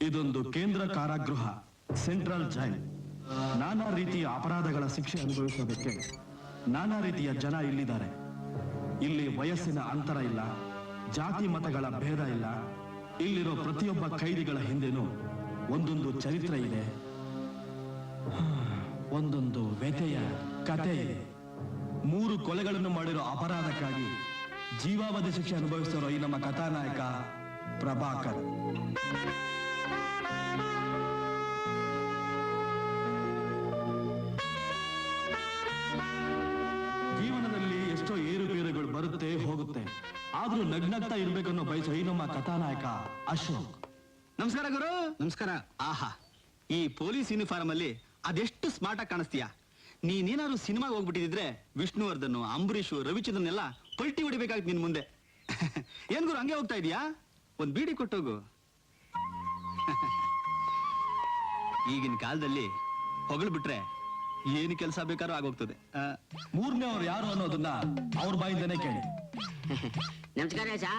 ಇದೊಂದು ಕೇಂದ್ರ ಕಾರಾಗೃಹ, ಸೆಂಟ್ರಲ್ ಜೈಲ್. ನಾನಾ ರೀತಿಯ ಅಪರಾಧಗಳ ಶಿಕ್ಷೆ ಅನುಭವಿಸೋದಕ್ಕೆ ನಾನಾ ರೀತಿಯ ಜನ ಇಲ್ಲಿದ್ದಾರೆ. ಇಲ್ಲಿ ವಯಸ್ಸಿನ ಅಂತರ ಇಲ್ಲ, ಜಾತಿ ಮತಗಳ ಭೇದ ಇಲ್ಲ. ಇಲ್ಲಿರೋ ಪ್ರತಿಯೊಬ್ಬ ಕೈದಿಗಳ ಹಿಂದೆನೂ ಒಂದೊಂದು ಚರಿತ್ರೆ ಇದೆ, ಒಂದೊಂದು ವ್ಯಥೆಯ ಕಥೆ ಇದೆ. 3 ಕೊಲೆಗಳನ್ನು ಮಾಡಿರೋ ಅಪರಾಧಕ್ಕಾಗಿ ಜೀವಾವಧಿ ಶಿಕ್ಷೆ ಅನುಭವಿಸಿರೋ ಈ ನಮ್ಮ ಕಥಾನಾಯಕ ಪ್ರಭಾಕರ್. ಜೀವನದಲ್ಲಿ ಎಷ್ಟೋ ಏರುಪೇರುಗಳು ಬರುತ್ತೆ ಹೋಗುತ್ತೆ, ಆದ್ರೂ ನಗ್ನಗ್ತಾ ಇರ್ಬೇಕನ್ನೋ ಬಯಸೋ ಈ ನಮ್ಮ ಕಥಾನಾಯಕ ಅಶೋಕ್. ನಮಸ್ಕಾರ ಗುರು. ನಮಸ್ಕಾರ. ಆಹಾ, ಈ ಪೊಲೀಸ್ ಯೂನಿಫಾರ್ಮ್ ಅಲ್ಲಿ ಅದೆಷ್ಟು ಸ್ಮಾರ್ಟ್ ಆಗಿ ಕಾಣಿಸ್ತೀಯಾ. ನೀನೇನಾದ್ರು ಸಿನಿಮಾಗೆ ಹೋಗ್ಬಿಟ್ಟಿದ್ರೆ ವಿಷ್ಣುವರ್ಧನ್, ಅಂಬರೀಷ್, ರವಿಚಂದ್ರನ್ ಎಲ್ಲ ಪಲ್ಟಿ ಹೊಡಿಬೇಕಾಗಿತ್ತು ನಿನ್ ಮುಂದೆ. ಏನ್ ಗುರು ಹಂಗೆ ಹೋಗ್ತಾ ಇದೀಯಾ? ಒಂದ್ ಬೀಡಿ ಕೊಟ್ಟೋಗು. ಈಗಿನ ಕಾಲದಲ್ಲಿ ಹೊಗಳು ಬಿಟ್ರೆ ಏನು ಕೆಲಸ ಬೇಕಾದ್ರೂ ಆಗೋಗ್ತದೆ. 3ನೇವ್ರು ಯಾರು ಅನ್ನೋದನ್ನ ಅವ್ರ ಬಾಯಿಂದನೇ ಕೇಳಿ. ನಮಸ್ಕಾರ ಸಾ,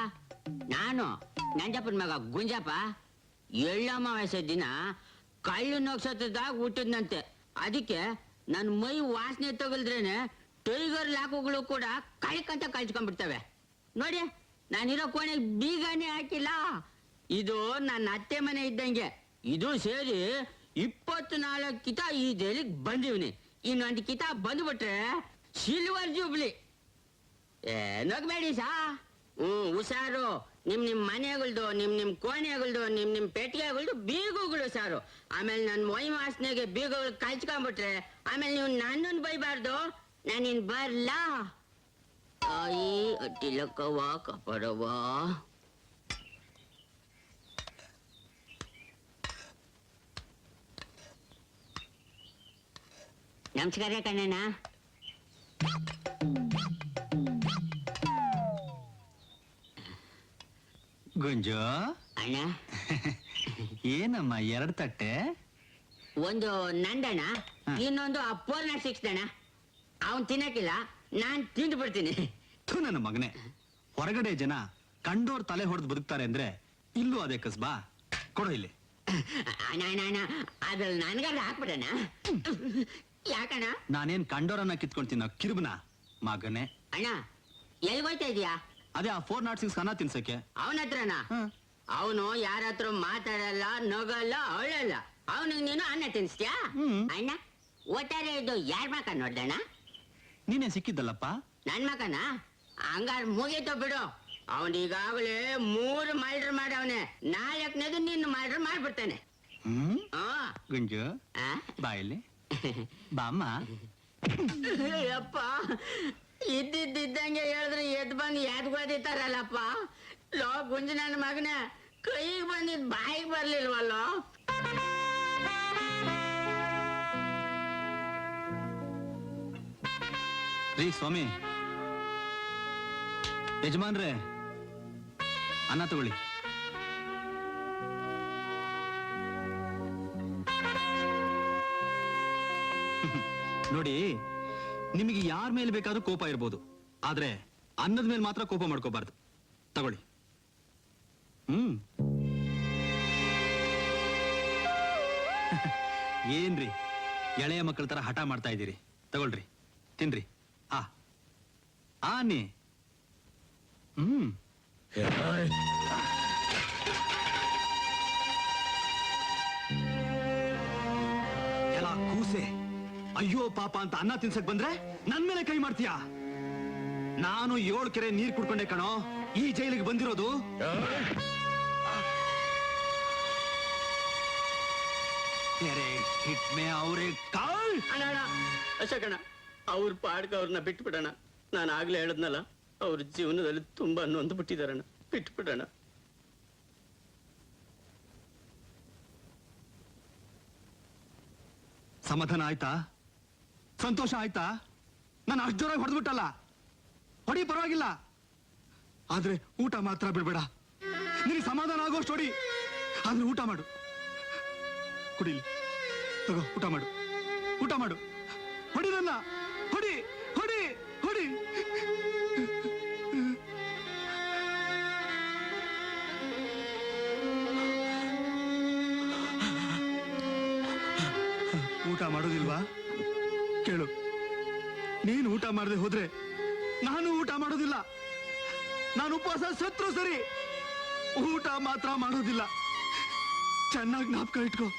ನಾನು ನಂಜಪ್ಪನ ಮಗ ಗುಂಜಪ್ಪ. ಎಳ್ಳಮಾವಾಸ್ಯ ದಿನ ಕಳ್ಳು ನಕ್ಷತ್ರದಾಗ ಹುಟ್ಟಿದ್ನಂತೆ. ಅದಕ್ಕೆ ನನ್ನ ಮೈ ವಾಸನೆ ತಗಲ್ದ್ರೇನೆ ಟೈಗರ್ ಲಾಕುಗಳು ಕೂಡ ಕಳ್ಕಂತ ಕಳ್ಸ್ಕೊಂಡ್ಬಿಡ್ತವೆ. ನೋಡಿ, ನಾನಿರೋ ಕೋಣೆಗೆ ಬೀಗನೇ ಹಾಕಿಲ್ಲ. ಇದು ನನ್ನ ಅತ್ತೆ ಮನೆ ಇದ್ದಂಗೆ. ಇದು ಸೇರಿ 24 ಕಿತ ಈ ಜೈಲಿಗೆ ಬಂದಿವ್ನಿ. ಇನ್ನೊಂದು ಕಿತ ಬಂದ್ಬಿಟ್ರೆ ಸಿಲ್ವರ್ ಜೂಬ್ಲಿ. ನಗ್ಬೇಡಿ ಸಾ. ಹುಷಾರು. ನಿಮ್ ಮನೆಗಳ್ದು, ನಿಮ್ ಕೋಣೆಗಳ್ದು, ನಿಮ್ ಪೆಟ್ಟಿಗೆಗಳ್ದು ಬೀಗುಗಳು ಸಾರು. ಆಮೇಲೆ ನನ್ನ ಮೈ ವಾಸನೆಗೆ ಬೀಗಗಳು ಕಳ್ಸ್ಕೊಂಡ್ಬಿಟ್ರೆ ಆಮೇಲೆ ನೀವು ನನ್ನನ್ನು ಬೈಬಾರ್ದು. ನಾನಿನ್ ಬರ್ಲಾ? ಆಯಿ ಅಟ್ಟಿಲಕ್ಕವ್ವ ಕಪಡವ್ವ. ನಮಸ್ಕಾರ ಕಣ್ಣಣ್ಣ. ಗುಂಜು ಅಣ್ಣ. ಏನಮ್ಮ 2 ತಟ್ಟೆ? ಒಂದು ನಂದಣ್ಣ, ಇನ್ನೊಂದು ಆ 406 ಅಣ್ಣ. ಅವನ್ ತಿನ್ನಕ್ಕಿಲ್ಲ, ನಾನ್ ತಿಂದು ಬಿಡ್ತೀನಿ. ನನ್ನ ಮಗನೇ, ಹೊರಗಡೆ ಜನ ಕಂಡೋರ್ ತಲೆ ಹೊಡೆದು ಬದುಕ್ತಾರೆ ಅಂದ್ರೆ ಇಲ್ಲೂ ಅದೇ ಕಸ್ಬಾ. ಕೊಡೋ ಇಲ್ಲಿ. ಅಣ್ಣ ಅದ್ರಲ್ಲಿ ನನ್ಗಾರ ಹಾಕ್ಬಿಡಣ. ಯಾಕಣ್ಣ? ನಾನೇನ್ ಕಂಡೋರನ್ನ ಕಿತ್ಕೊಂಡ್ ತಿನ್ನೋ ಕಿರುಬನ ಮಗನೇ. ಅಣ್ಣ ಎಲ್ಗೋಯ್ತಾ ಇದೀಯಾ? ಅದೇ ಆ 406 ಅನ್ನ ತಿನ್ಸಕ್ಕೆ. ಅವನ ಹತ್ರನಾ? ಅವನು ಯಾರ ಹತ್ರ ಮಾತಾಡಲ್ಲ, ನಗಲ್ಲ, ಅವಳಲ್ಲ. ಅವನಿಗೆ ನೀನು ಅನ್ನ ತಿನ್ಸ್ತೀಯಾ? ಅಣ್ಣ ಒಟ್ಟಾರೆ ಇದು ಯಾರ ಮಕ ನೋಡ್ದಣ್ಣ? ನೀನೇ ಸಿಕ್ಕಿದ್ದಲ್ಲಪ್ಪ. ನನ್ ಮಕನ? ಹಂಗಾರ ಮುಗೀತು ಬಿಡು. ಅವನ್ ಈಗಾಗಲೇ 3 ಮರ್ಡರ್ ಮಾಡವನೆ. 4ನೇದು ನಿನ್ನ ಮರ್ಡರ್ ಮಾಡ್ಬಿಡ್ತಾನೆ. ಗುಂಜು ಬಾ ಇಲ್ಲಿ. ಬಾಮ್ಮ. ಅಪ್ಪ, ಇದ್ದಿದ್ದಂಗೆ ಹೇಳಿದ್ರೆ ಎದ್ ಬಂದು ಎದ್ಗೋದಿತಾರಲ್ಲಪ್ಪ. ಲೋ ಗುಂಜು ನನ್ನ ಮಗನ, ಕೈಗೆ ಬಂದಿದ್ ಬಾಯಿಗೆ ಬರ್ಲಿಲ್ವಲ್ಲೋ. ರೀ ಸ್ವಾಮಿ, ಯಜಮಾನ್ರೆ ಅನ್ನ ತಗೊಳ್ಳಿ. ನೋಡಿ, ನಿಮಗೆ ಯಾರ ಮೇಲೆ ಬೇಕಾದ್ರೂ ಕೋಪ ಇರ್ಬೋದು, ಆದ್ರೆ ಅನ್ನದ ಮೇಲೆ ಮಾತ್ರ ಕೋಪ ಮಾಡ್ಕೋಬಾರ್ದು. ತಗೊಳ್ಳಿ. ಏನ್ರಿ ಎಳೆಯ ಮಕ್ಕಳ ತರ ಹಠ ಮಾಡ್ತಾ ಇದ್ದೀರಿ? ತಗೊಳ್ರಿ, ತಿನ್ರಿ. ಆನೆ. ಎಲ್ಲ ಕೂಸೆ, ಅಯ್ಯೋ ಪಾಪ ಅಂತ ಅನ್ನ ತಿನ್ಸಕ್ ಬಂದ್ರೆ ನನ್ ಮೇಲೆ ಕೈ ಮಾಡ್ತೀಯಾ? ನಾನು 7 ಕೆರೆ ನೀರ್ ಕುಡ್ಕೊಂಡೆ ಕಣೋ ಈ ಜೈಲಿಗೆ ಬಂದಿರೋದು. ಅವರೇ ಕಾಳ್. ಅಶೋಕಣ್ಣ, ಅವ್ರ ಪಾಡ್ಕ ಅವ್ರನ್ನ ಬಿಟ್ಬಿಡೋಣ. ನಾನು ಆಗ್ಲೇ ಹೇಳದ್ನಲ್ಲ, ಅವ್ರ ಜೀವನದಲ್ಲಿ ತುಂಬಾ ನೊಂದು ಬಿಟ್ಟಿದಾರಣ್ಣ. ಬಿಟ್ಬಿಡೋಣ. ಸಮಾಧಾನ ಆಯ್ತಾ? ಸಂತೋಷ ಆಯ್ತಾ? ನಾನು ಅಷ್ಟು ಜೋರಾಗಿ ಹೊಡೆದ್ಬಿಟ್ಟಲ್ಲ. ಹೊಡಿ, ಪರವಾಗಿಲ್ಲ. ಆದ್ರೆ ಊಟ ಮಾತ್ರ ಬಿಡ್ಬೇಡ. ನಿನಗೆ ಸಮಾಧಾನ ಆಗೋಷ್ಟು ಹೊಡಿ, ಆದ್ರೆ ಊಟ ಮಾಡು. ಕುಡಿಲಿ, ತಗೋ, ಊಟ ಮಾಡು, ಊಟ ಮಾಡು. ಹೊಡಿ ನನ್ನ, ಹೊಡಿ ಹೊಡಿ ಹೊಡಿ. ಮಾಡೋದಿಲ್ವಾ? ಕೇಳು, ನೀನು ಊಟ ಮಾಡದೆ ಹೋದ್ರೆ ನಾನು ಊಟ ಮಾಡೋದಿಲ್ಲ. ನಾನು ಉಪವಾಸ ಸತ್ರು ಸರಿ, ಊಟ ಮಾತ್ರ ಮಾಡೋದಿಲ್ಲ. ಚೆನ್ನಾಗಿ ಜ್ಞಾಪಕ ಇಟ್ಕೋ.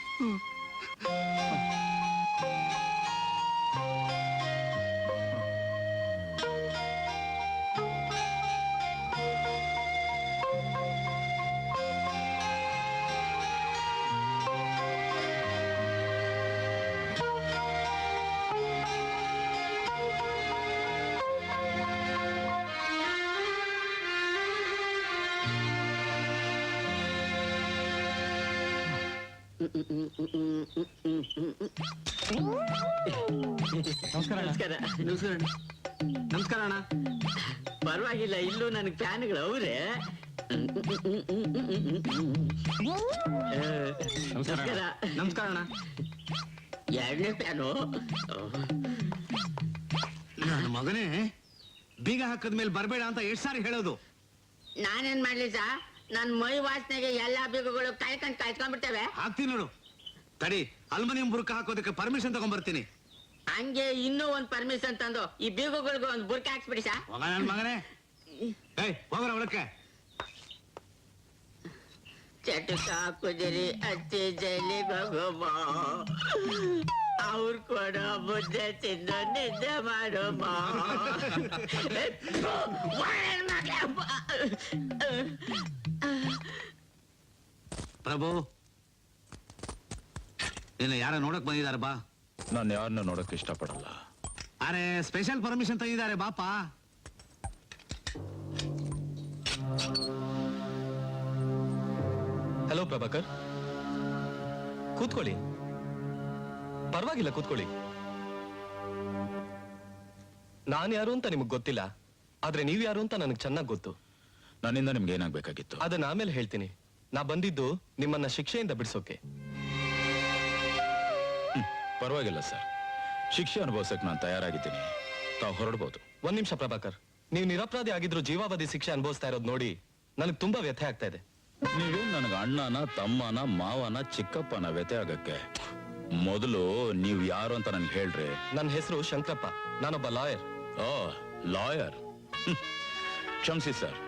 ನಮಸ್ಕಾರ ನಮಸ್ಕಾರ. ನಮಸ್ಕಾರ. ನಮಸ್ಕಾರ ಅಣ್ಣ. ಪರವಾಗಿಲ್ಲ, ಇಲ್ಲೂ ನನಗೆ ಫ್ಯಾನ್ಗಳು ಅವ್ರೆ. ನಮಸ್ಕಾರ. ನಮಸ್ಕಾರ ಅಣ್ಣ. ಎರಡನೇ ಫ್ಯಾನು. ನನ್ನ ಮಗನೇ, ಬೀಗ ಹಾಕದ್ಮೇಲೆ ಬರಬೇಡ ಅಂತ ಎಷ್ಟು ಸಾರಿ ಹೇಳೋದು? ನಾನೇನ್ ಮಾಡ್ಲಿ ಸಾ, ನನ್ ಮೈ ವಾಸನೆಗೆ ಎಲ್ಲಾ ಬೀಗಗಳು ಕಾಯ್ಕೊಂಡ್ಬಿಡ್ತೇವೆ. ಹಾಕ್ತೀನಿ ನೋಡು. ತಡಿ, ಅಲ್ಮನಿಯಂ ಬುರ್ಕ ಹಾಕೋದಕ್ಕೆ ಪರ್ಮಿಷನ್ ತಗೊಂಡ್ಬರ್ತೀನಿ. ಹಂಗೆ ಇನ್ನೂ ಒಂದ್ ಪರ್ಮಿಷನ್ ತಂದು ಈ ಬೀಗಗಳಿಗೆ ಒಂದ್ ಬುರ್ಕ ಹಾಕ್ಸ್ಬಿಡಿ ಸಾ. ಹೋಗ ನನ್ನ ಮಗನೇ. ಏಯ್, ಹೋಗ್ರ ಒಳಕ್ಕೆ. ಚಟಕ ಕುದಿರಿ ಅಚ್ಚಿ ಜೈಲಿ ಹೋಗುವ, ಅವ್ರು ಕೊಡೋ ಮುದ್ದೆ ತಿಂದು ನಿದ್ದೆ ಮಾಡೋ. ಪ್ರಭು, ನಿನ್ನ ಯಾರ ನೋಡಕ್ ಬಂದಿದ್ದಾರೆ ಬಾ. ನಾನು ಯಾರನ್ನ ನೋಡಕ್ ಇಷ್ಟಪಡಲ್ಲ. ಅರೆ, ಸ್ಪೆಷಲ್ ಪರ್ಮಿಷನ್ ತಂದಿದ್ದಾರೆ ಬಾಪ. ಹಲೋ ಪ್ರಭಾಕರ್, ಕೂತ್ಕೊಳ್ಳಿ. ಪರವಾಗಿಲ್ಲ, ಕೂತ್ಕೊಳ್ಳಿ. ನಾನು ಯಾರು ಅಂತ ನಿಮಗ್ ಗೊತ್ತಿಲ್ಲ, ಆದ್ರೆ ನೀವ್ ಯಾರು ಅಂತ ನನಗೆ ಚೆನ್ನಾಗಿ ಗೊತ್ತು. ನನ್ನಿಂದ ನಿಮ್ಗೆ ಏನಾಗ್ಬೇಕಾಗಿತ್ತು? ಅದನ್ನ ಆಮೇಲೆ ಹೇಳ್ತೀನಿ. ನಾ ಬಂದಿದ್ದು ನಿಮ್ಮನ್ನ ಶಿಕ್ಷೆಯಿಂದ ಬಿಡಿಸೋಕೆ. ಪರವಾಗಿಲ್ಲ ಸರ್, ಶಿಕ್ಷೆ ಅನುಭವಿಸಕ್ ನಾನು ತಯಾರಾಗಿದ್ದೀನಿ. ತಾವು ಹೊರಡ್ಬೋದು. ಒಂದ್ ನಿಮಿಷ ಪ್ರಭಾಕರ್, ನೀವು ನಿರಪರಾಧಿ ಆಗಿದ್ರು ಜೀವಾವಧಿ ಶಿಕ್ಷೆ ಅನುಭವಿಸ್ತಾ ಇರೋದು ನೋಡಿ ನನಗೆ ತುಂಬಾ ವ್ಯಥೆ ಆಗ್ತಾ ಇದೆ. ನೀವೇನ್ ನನಗೆ ಅಣ್ಣನ, ತಮ್ಮನ, ಮಾವನ, ಚಿಕ್ಕಪ್ಪನ ವ್ಯತೆ ಆಗಕ್ಕೆ ಮೊದಲು ನೀವು ಯಾರು ಅಂತ ನನ್ಗೆ ಹೇಳ್ರಿ. ನನ್ನ ಹೆಸರು ಶಂಕರಪ್ಪ, ನಾನೊಬ್ಬ ಲಾಯರ್. ಓ, ಲಾಯರ್. ಕ್ಷಮಿಸಿ ಸರ್,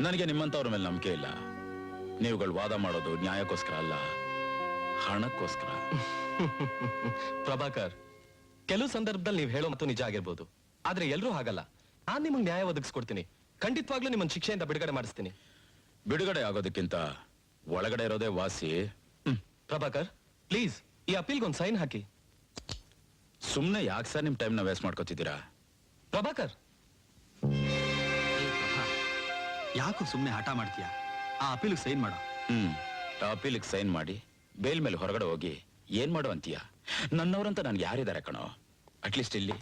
ನನಗೆ ನಿಮ್ಮಂತವ್ರ ಮೇಲೆ ನಂಬಿಕೆ ಇಲ್ಲ. ನೀವುಗಳು ವಾದ ಮಾಡೋದು ನ್ಯಾಯಕ್ಕೋಸ್ಕರ ಅಲ್ಲ, ಹಣಕ್ಕೋಸ್ಕರ. ಪ್ರಭಾಕರ್, ಕೆಲವು ಸಂದರ್ಭದಲ್ಲಿ ನೀವು ಹೇಳೋ ಮತ್ತು ನಿಜ ಆಗಿರ್ಬೋದು, ಆದ್ರೆ ಎಲ್ರೂ ಹಾಗಲ್ಲ. ನಾನ್ ನಿಮಗೆ ನ್ಯಾಯ ಒದಗಿಸ್ಕೊಡ್ತೀನಿ. ಖಂಡಿತವಾಗ್ಲೂ ನಿಮ್ಮನ್ನ ಶಿಕ್ಷೆಯಿಂದ ಬಿಡುಗಡೆ ಮಾಡಿಸ್ತೀನಿ. ಬಿಡುಗಡೆ ಆಗೋದಕ್ಕಿಂತ ಒಳಗಡೆ ಇರೋದೇ ವಾಸಿ. ಪ್ರಭಾಕರ್, ಪ್ಲೀಸ್ ಈ ಅಪೀಲ್ಗೊಂದು ಸೈನ್ ಹಾಕಿ. ಸುಮ್ನೆ ಯಾಕೆ ಸರ್ ನಿಮ್ ಟೈಮ್ನ ವೇಸ್ಟ್ ಮಾಡ್ಕೋತಿದ್ದೀರಾ? ಪ್ರಭಾಕರ್, ಯಾಕೋ ಸುಮ್ನೆ ಹಠ ಮಾಡ್ತೀಯ? ಆ ಅಪೀಲ್ ಸೈನ್ ಮಾಡು. ಅಪೀಲಿಗೆ ಸೈನ್ ಮಾಡಿ ಬೇಲ್ ಮೇಲೆ ಹೊರಗಡೆ ಹೋಗಿ ಏನ್ ಮಾಡು ಅಂತೀಯ? ನನ್ನವರಂತ ನನ್ಗೆ ಯಾರಿದ್ದಾರೆ ಕಣೋ? ಅಟ್ಲೀಸ್ಟ್ ಇಲ್ಲಿ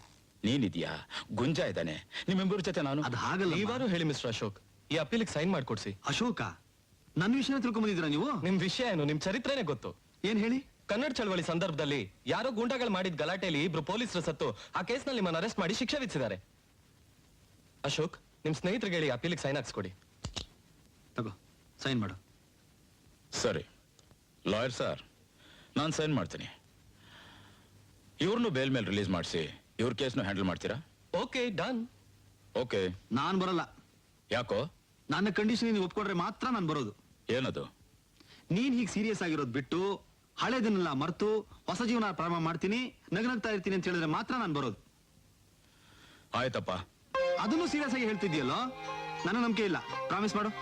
ನೀನಿದ್ಯಾ, ಗುಂಜಾ ಇದ್ದಾನೆ, ನಿಮ್ಮಿಬ್ಬರ ಜೊತೆ ನಾನು. ಅದು ಹಾಗಲ್ಲ. ನೀವಾರು ಹೇಳಿ ಮಿಸ್ಟರ್ ಅಶೋಕ್, ಈ ಅಪೀಲಿಗೆ ಸೈನ್ ಮಾಡ್ಕೊಡ್ಸಿ. ಅಶೋಕ, ನನ್ನ ವಿಷಯ ತಿಳ್ಕೊಂಬಂದಿದ್ದೀರಾ ನೀವು? ನಿಮ್ ವಿಷಯ ಏನು, ನಿಮ್ ಚರಿತ್ರೆನೇ ಗೊತ್ತು. ಏನ್ ಹೇಳಿ? ಕನ್ನಡ ಚಳವಳಿ ಸಂದರ್ಭದಲ್ಲಿ ಯಾರೋ ಗೂಂಡಾಗಳು ಮಾಡಿದ ಗಲಾಟೆಯಲ್ಲಿ ಇಬ್ರು ಪೊಲೀಸರು ಸತ್ತು ಆ ಕೇಸ್ನಲ್ಲಿ ನಿಮ್ಮನ್ನು ಅರೆಸ್ಟ್ ಮಾಡಿ ಶಿಕ್ಷೆ ವಿಧಿಸಿದ್ದಾರೆ. ಅಶೋಕ್, ನಿಮ್ ಸ್ನೇಹಿತರಿಗೆ ಹೇಳಿ ಅಪೀಲಿಗೆ ಸೈನ್ ಹಾಕ್ಸ್ಕೊಡಿ. ತಗೋ, ಸೈನ್ ಮಾಡು. ಸರಿ ಲಾಯರ್ ಸರ್, ನಾನು ಸೈನ್ ಮಾಡ್ತೀನಿ. ಇವ್ರನ್ನು ಬೇಲ್ ಮೇಲೆ ರಿಲೀಸ್ ಮಾಡಿಸಿ ಇವ್ರ ಕೇಸ್ನು ಹ್ಯಾಂಡಲ್ ಮಾಡ್ತೀರಾ? Okay, done. ಓಕೆ. ನಾನ್ ಬರಲ್ಲ. ಯಾಕೋ? ನನ್ನ ಕಂಡೀಷನ್ ನೀವು ಒಪ್ಕೊಂಡ್ರೆ ಮಾತ್ರ ನಾನು ಬರೋದು. ಏನದು? ನೀನ್ ಹೀಗೆ ಸೀರಿಯಸ್ ಆಗಿರೋದು ಬಿಟ್ಟು ಹಳೇದನ್ನೆಲ್ಲ ಮರೆತು ಹೊಸ ಜೀವನ ಪ್ರಾರಂಭ ಮಾಡ್ತೀನಿ, ನಗನಗ್ತಾ ಇರ್ತೀನಿ ಅಂತ ಹೇಳಿದ್ರೆ ಮಾತ್ರ ನಾನು ಬರೋದು. ಆಯ್ತಪ್ಪ. ಅದನ್ನು ಸೀರಿಯಸ್ ಆಗಿ ಹೇಳ್ತಿದ್ಯಲ್ಲೋ? ನನ್ನ ನಂಬಿಕೆ ಇಲ್ಲ. ಪ್ರಾಮಿಸ್ ಮಾಡು.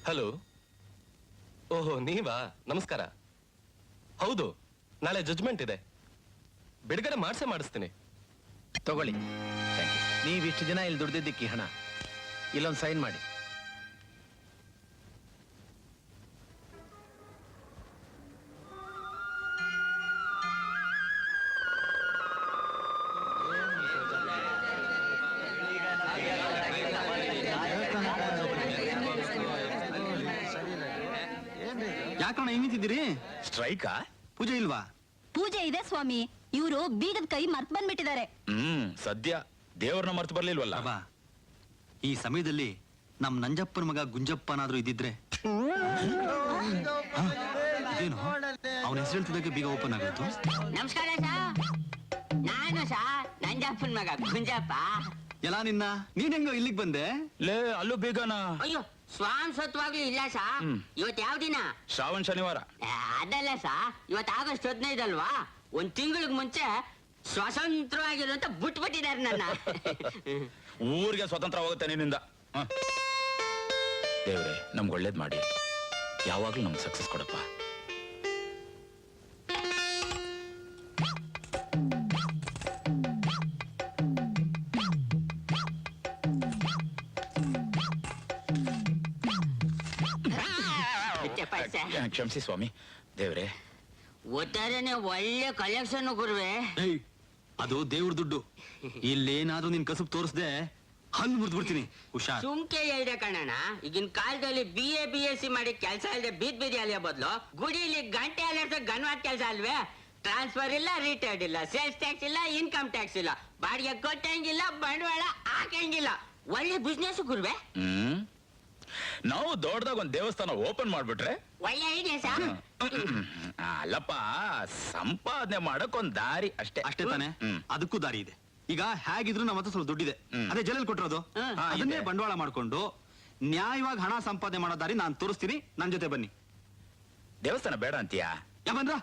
ಹಲೋ. ಓಹೋ, ನೀವಾ? ನಮಸ್ಕಾರ. ಹೌದು, ನಾಳೆ ಜಡ್ಜ್ಮೆಂಟ್ ಇದೆ. ಬಿಡುಗಡೆ ಮಾಡಿಸ್ತೀನಿ. ತಗೊಳ್ಳಿ. ನೀವಿಷ್ಟು ದಿನ ಇಲ್ಲಿ ದುಡ್ದಿದ್ದಕ್ಕೆ ಹಣ. ಇಲ್ಲೊಂದು ಸೈನ್ ಮಾಡಿ. ಯಾಕಣ್ಣ ಹಿಂಗಿದ್ದೀರಿ? ಸ್ಟ್ರೈಕಾ? ಪೂಜೆ ಇಲ್ವಾ? ಪೂಜೆ ಇದೆ ಸ್ವಾಮಿ. ಇವರು ಬೀಗದ ಕೈ ಮರ್ತ್ ಬಂದ್ಬಿಟ್ಟಿದ್ದಾರೆ. ಸದ್ಯ ದೇವ್ರನ್ನ ಮರ್ತು ಬರ್ಲಿಲ್ವಲ್ಲ. ಅಬ್ಬಾ, ಈ ಸಮಯದಲ್ಲಿ ನಮ್ ನಂಜಪ್ಪನ ಮಗ ಗುಂಜಪ್ಪನಾದ್ರೂ ಇದ್ದಿದ್ರೆ. ಏನು ಅವನ ಹೆಸರು ಹೇಳ್ತಿದ್ದಕ್ಕೆ ಬೀಗ ಓಪನ್ ಆಗಿತ್ತು. ನಮಸ್ಕಾರ ಸಾ, ನಾನು ಸಾ ನಂಜಪ್ಪನ್ ಮಗ ಗುಂಜಪ್ಪ. ಎಲ್ಲ ನಿನ್ನ ನೀನ್ ಹೆಂಗೋ ಇಲ್ಲಿಗೆ ಬಂದೆ? ಲೇ, ಅಲ್ಲೂ ಬೇಗನಾ? ಅಯ್ಯೋ, ಸ್ವಾಮ್ ಸತ್ವಾಗ್ಲೂ ಇಲ್ಲ ಸಾ. ಇವತ್ ಯಾವ ದಿನ? ಶ್ರಾವಣ ಶನಿವಾರ. ಅದಲ್ಲ ಸಾ, ಇವತ್ ಆಗಸ್ಟ್ 15 ಅಲ್ವಾ? ಒಂದ್ ತಿಂಗಳಿಗೆ ಮುಂಚೆ ಸ್ವತಂತ್ರವಾಗಿರು ಅಂತ ಬಿಟ್ಬಿಟ್ಟಿದ್ದಾರೆ ನನ್ನ. ಊರಿಗೆ ಸ್ವತಂತ್ರ ಹೋಗುತ್ತೆ ನಿನ್ನಿಂದ. ದೇವ್ರೆ, ನಮ್ಗೆ ಒಳ್ಳೇದ್ ಮಾಡಿ ಯಾವಾಗ್ಲೂ ನಮ್ಗೆ ಸಕ್ಸಸ್ ಕೊಡಪ್ಪ. ಕ್ಷಮಿಸಿ ಸ್ವಾಮಿ. ದೇವ್ರೆ, ಒಟ್ಟಾರೆನೆ ಒಳ್ಳೆ ಕಲೆಕ್ಷನ್ ಗುರುವೆ. ಏಯ್, ಅದು ದೇವ್ರ ದುಡ್ಡು. ಇಲ್ಲೇನಾದ್ರೂ ನಿನ್ ಕಸುಬ್ ತೋರಿಸ್ದೆ ಹಲ್ಲು ಮುರಿದು ಬಿಡ್ತೀನಿ. ಹುಷಾರ್. ಸುಮ್ಕೆ ಹೇಳಿದೆ ಕಣಣ್ಣ. ಈಗಿನ ಕಾಲದಲ್ಲಿ BA BSc ಮಾಡಿ ಕೆಲಸ ಇಲ್ಲದೆ ಬೀದಿ ಅಲಿಯೋ ಬದಲು ಗುಡಿಲಿ ಗಂಟೆ ಅಲರ್ಸ ಗನ್ವಾದ ಕೆಲಸ ಅಲ್ವೇ? ಟ್ರಾನ್ಸ್ಫರ್ ಇಲ್ಲ, ರಿಟೈರ್ಡ್ ಇಲ್ಲ, ಸೇಲ್ಸ್ ಟ್ಯಾಕ್ಸ್ ಇಲ್ಲ, ಇನ್ಕಮ್ ಟ್ಯಾಕ್ಸ್ ಇಲ್ಲ, ಬಾಡಿಗೆ ಕೊಟ್ಟಂಗಿಲ್ಲ, ಬಂಡವಾಳ ಹಾಕಂಗಿಲ್ಲ. ಒಳ್ಳೆ ಬಿಸ್ನೆಸ್ ಗುರುವೆ. ನಾವು ದೊಡ್ಡದಾಗ ಒಂದ್ ದೇವಸ್ಥಾನ ಓಪನ್ ಮಾಡ್ಬಿಟ್ರೆ ಒಳ್ಳೆ ಐಡಿಯಾ ಸರ್. ಅಲ್ಲಪ್ಪ, ಸಂಪಾದನೆ ಮಾಡಕ್ ಒಂದ್ ದಾರಿ ಅಷ್ಟೇ. ಅಷ್ಟೇ ತಾನೆ? ಅದಕ್ಕೂ ದಾರಿ ಇದೆ. ಈಗ ಹೇಗಿದ್ರು ನಮ್ಮ ಹತ್ರ ಸ್ವಲ್ಪ ದುಡ್ಡಿದೆ. ಅದೇ ಜೈಲಲ್ಲಿ ಕೊಟ್ಟಿರೋದು. ಅದನ್ನೇ ಬಂಡವಾಳ ಮಾಡ್ಕೊಂಡು ನ್ಯಾಯವಾಗಿ ಹಣ ಸಂಪಾದನೆ ಮಾಡೋ ದಾರಿ ನಾನು ತೋರಿಸ್ತೀನಿ. ನನ್ ಜೊತೆ ಬನ್ನಿ. ದೇವಸ್ಥಾನ ಬೇಡ ಅಂತೀಯಾ? ಯಾ ಬಂದ್ರ?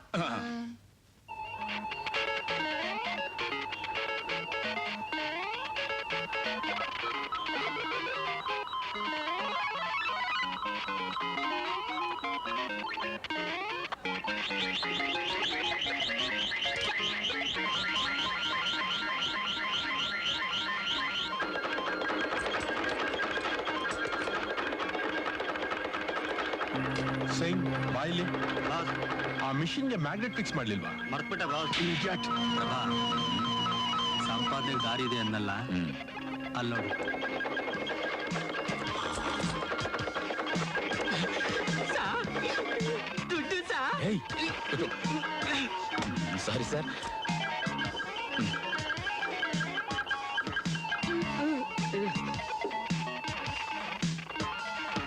ಸೈನ್ ಬಾಯಿಲಿ. ಆ ಮಿಷಿನ್ಗೆ ಮ್ಯಾಗ್ನೆಟ್ ಫಿಕ್ಸ್ ಮಾಡ್ಲಿಲ್ವಾ? ಮರ್ತ್ಬಿಟ್ಟ ಸಂಪಾದನೆಗೆ ದಾರಿ ಇದೆ ಅನ್ನಲ್ಲ. ಅಲ್ಲೋಡಿ. ದುಡ್ಡು ಸಾ. Sorry sir.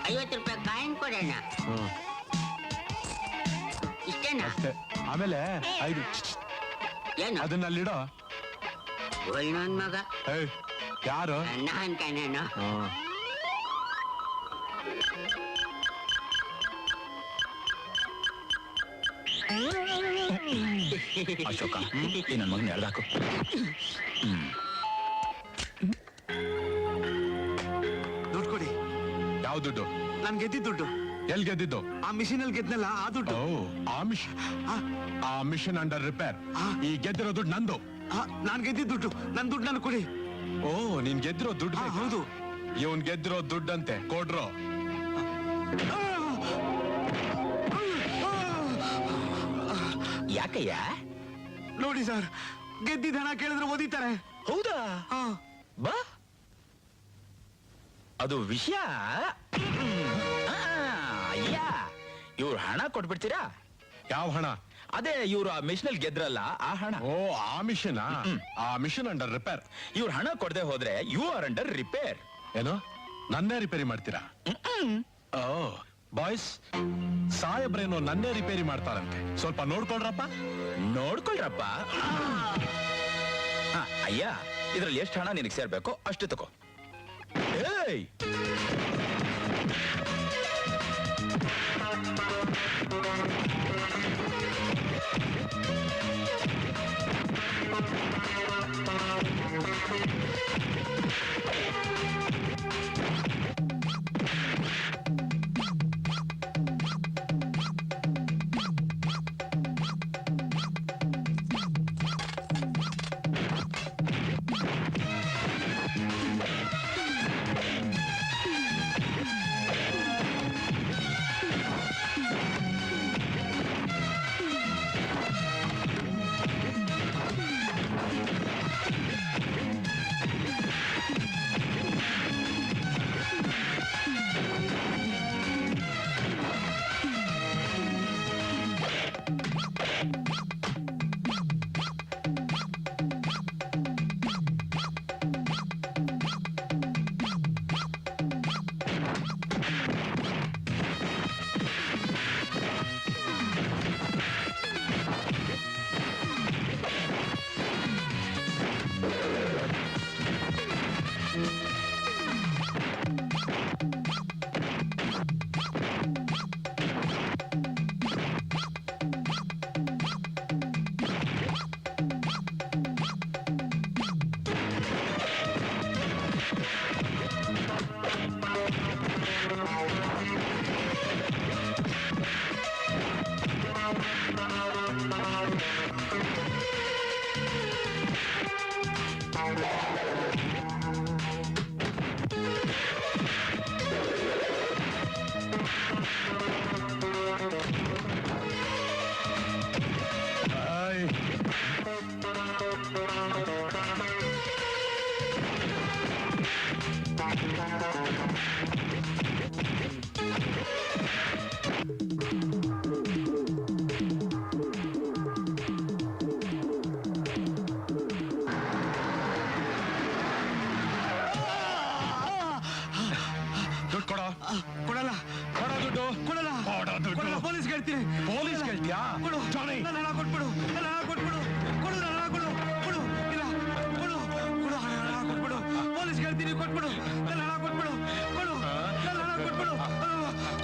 ₹50 ಕಾಯಿನ್ ಕೊಡೋಣ. ಇಷ್ಟೇನಾ? ಅಷ್ಟೇ. ಆಮೇಲೆ 5 ಏನು? ಅದನ್ನಲ್ಲಿಡೋ. ಒಳ್ಳೆ ಮಗ. ಏಯ್, ಯಾರು? ನಾನ್ ಕಣೇನು. ಅಶೋಕ, ಈ ನನ್ ಮಗನ ಎಳ್ದಾಕು. ದುಡ್ಡು ಕೊಡಿ. ಯಾವ ದುಡ್ಡು? ನಾನ್ ಗೆದ್ದಿದ್ದ ದುಡ್ಡು. ಎಲ್ ಗೆದ್ದಿದ್ದು? ಆ ಮಿಷಿನ್ ಅಲ್ಲಿ ಗೆದ್ನಲ್ಲ, ಆ ದುಡ್ಡು. ಆ ಮಿಷನ್ ಅಂಡರ್ ರಿಪೇರ್. ಈ ಗೆದ್ದಿರೋ ದುಡ್ಡು ನಂದು. ನಾನ್ ಗೆದ್ದಿದ್ದ ದುಡ್ಡು. ನನ್ ದುಡ್ಡು ನಾನು ಕೊಡಿ. ಓ, ನೀನ್ ಗೆದ್ದಿರೋ ದುಡ್ಡು? ಹೌದು. ಇವನ್ ಗೆದ್ದಿರೋ ದುಡ್ಡಂತೆ, ಕೊಡ್ರೋ. ಯಾಕಯ್ಯ? ನೋಡಿ ಸರ್, ಗೆದ್ದಿದ್ದ ಹಣ ಕೇಳಿದ್ರೆ ಓದಿತಾರೆ. ಹೌದಾ? ಬಾ, ಅದು ವಿಷಯ. ಅಯ್ಯ, ಇವ್ರು ಹಣ ಕೊಟ್ಬಿಡ್ತೀರಾ? ಯಾವ ಹಣ? ಅದೇ ಇವ್ರು ಆ ಮಿಷನ್ ಗೆದ್ರಲ್ಲ, ಆ ಹಣ. ಓ, ಆ ಮಿಷನ್. ಆ ಮಿಷನ್ ಅಂಡರ್ ರಿಪೇರ್. ಇವ್ರು ಹಣ ಕೊಡದೆ ಹೋದ್ರೆ ಯು ಆರ್ ಅಂಡರ್ ರಿಪೇರ್. ಏನು, ನನ್ನೇ ರಿಪೇರಿ ಮಾಡ್ತೀರಾ? ಓ ಬಾಯ್ಸ್, ಸಾಹೇಬ್ರೇನೋ ನನ್ನೇ ರಿಪೇರಿ ಮಾಡ್ತಾರಂತೆ. ಸ್ವಲ್ಪ ನೋಡ್ಕೊಳ್ರಪ್ಪ. ನೋಡ್ಕೊಳ್ರಪ್ಪ. ಅಯ್ಯ, ಇದ್ರಲ್ಲಿ ಎಷ್ಟು ಹಣ ನಿನಗೆ ಸೇರ್ಬೇಕೋ ಅಷ್ಟು ತಗೋ. ಏಯ್, ಆಯ್. ದುಡ್ಡು ಕೊಡೋ. ಕೊಡಲ್ಲ ಕೊಡೋ ದುಡ್ಡು. ಕೊಡಲ್ಲ ಕೊಡೋ ದುಡ್ಡು. ಕೊಡಲ್ಲ ಪೊಲೀಸ್ ಹೇಳ್ತೀನಿ ಪೊಲೀಸ್ ಕೇಳ್ತೀಯಾ? ಕೊಡು ಜಾನಿ. ನನ್ನ ಹಣ ಕೊಟ್ಬಿಡು ನನ್ನ ಹಣ ಕೊಟ್ಬಿಡು ಕೊಡು ನನ್ನ ಹಣ ಕೊಡು ಕೊಡು ಇಲ್ಲ ಕೊಡು ಕೊಡು ನನ್ನ ಹಣ ಕೊಟ್ಬಿಡು ಪೊಲೀಸ್ ಹೇಳ್ತೀನಿ ಕೊಟ್ಬಿಡು ನನ್ನ ಹಣ ಕೊಟ್ಬಿಡು ಕೊಡು ನನ್ನ ಹಣ ಕೊಟ್ಬಿಡು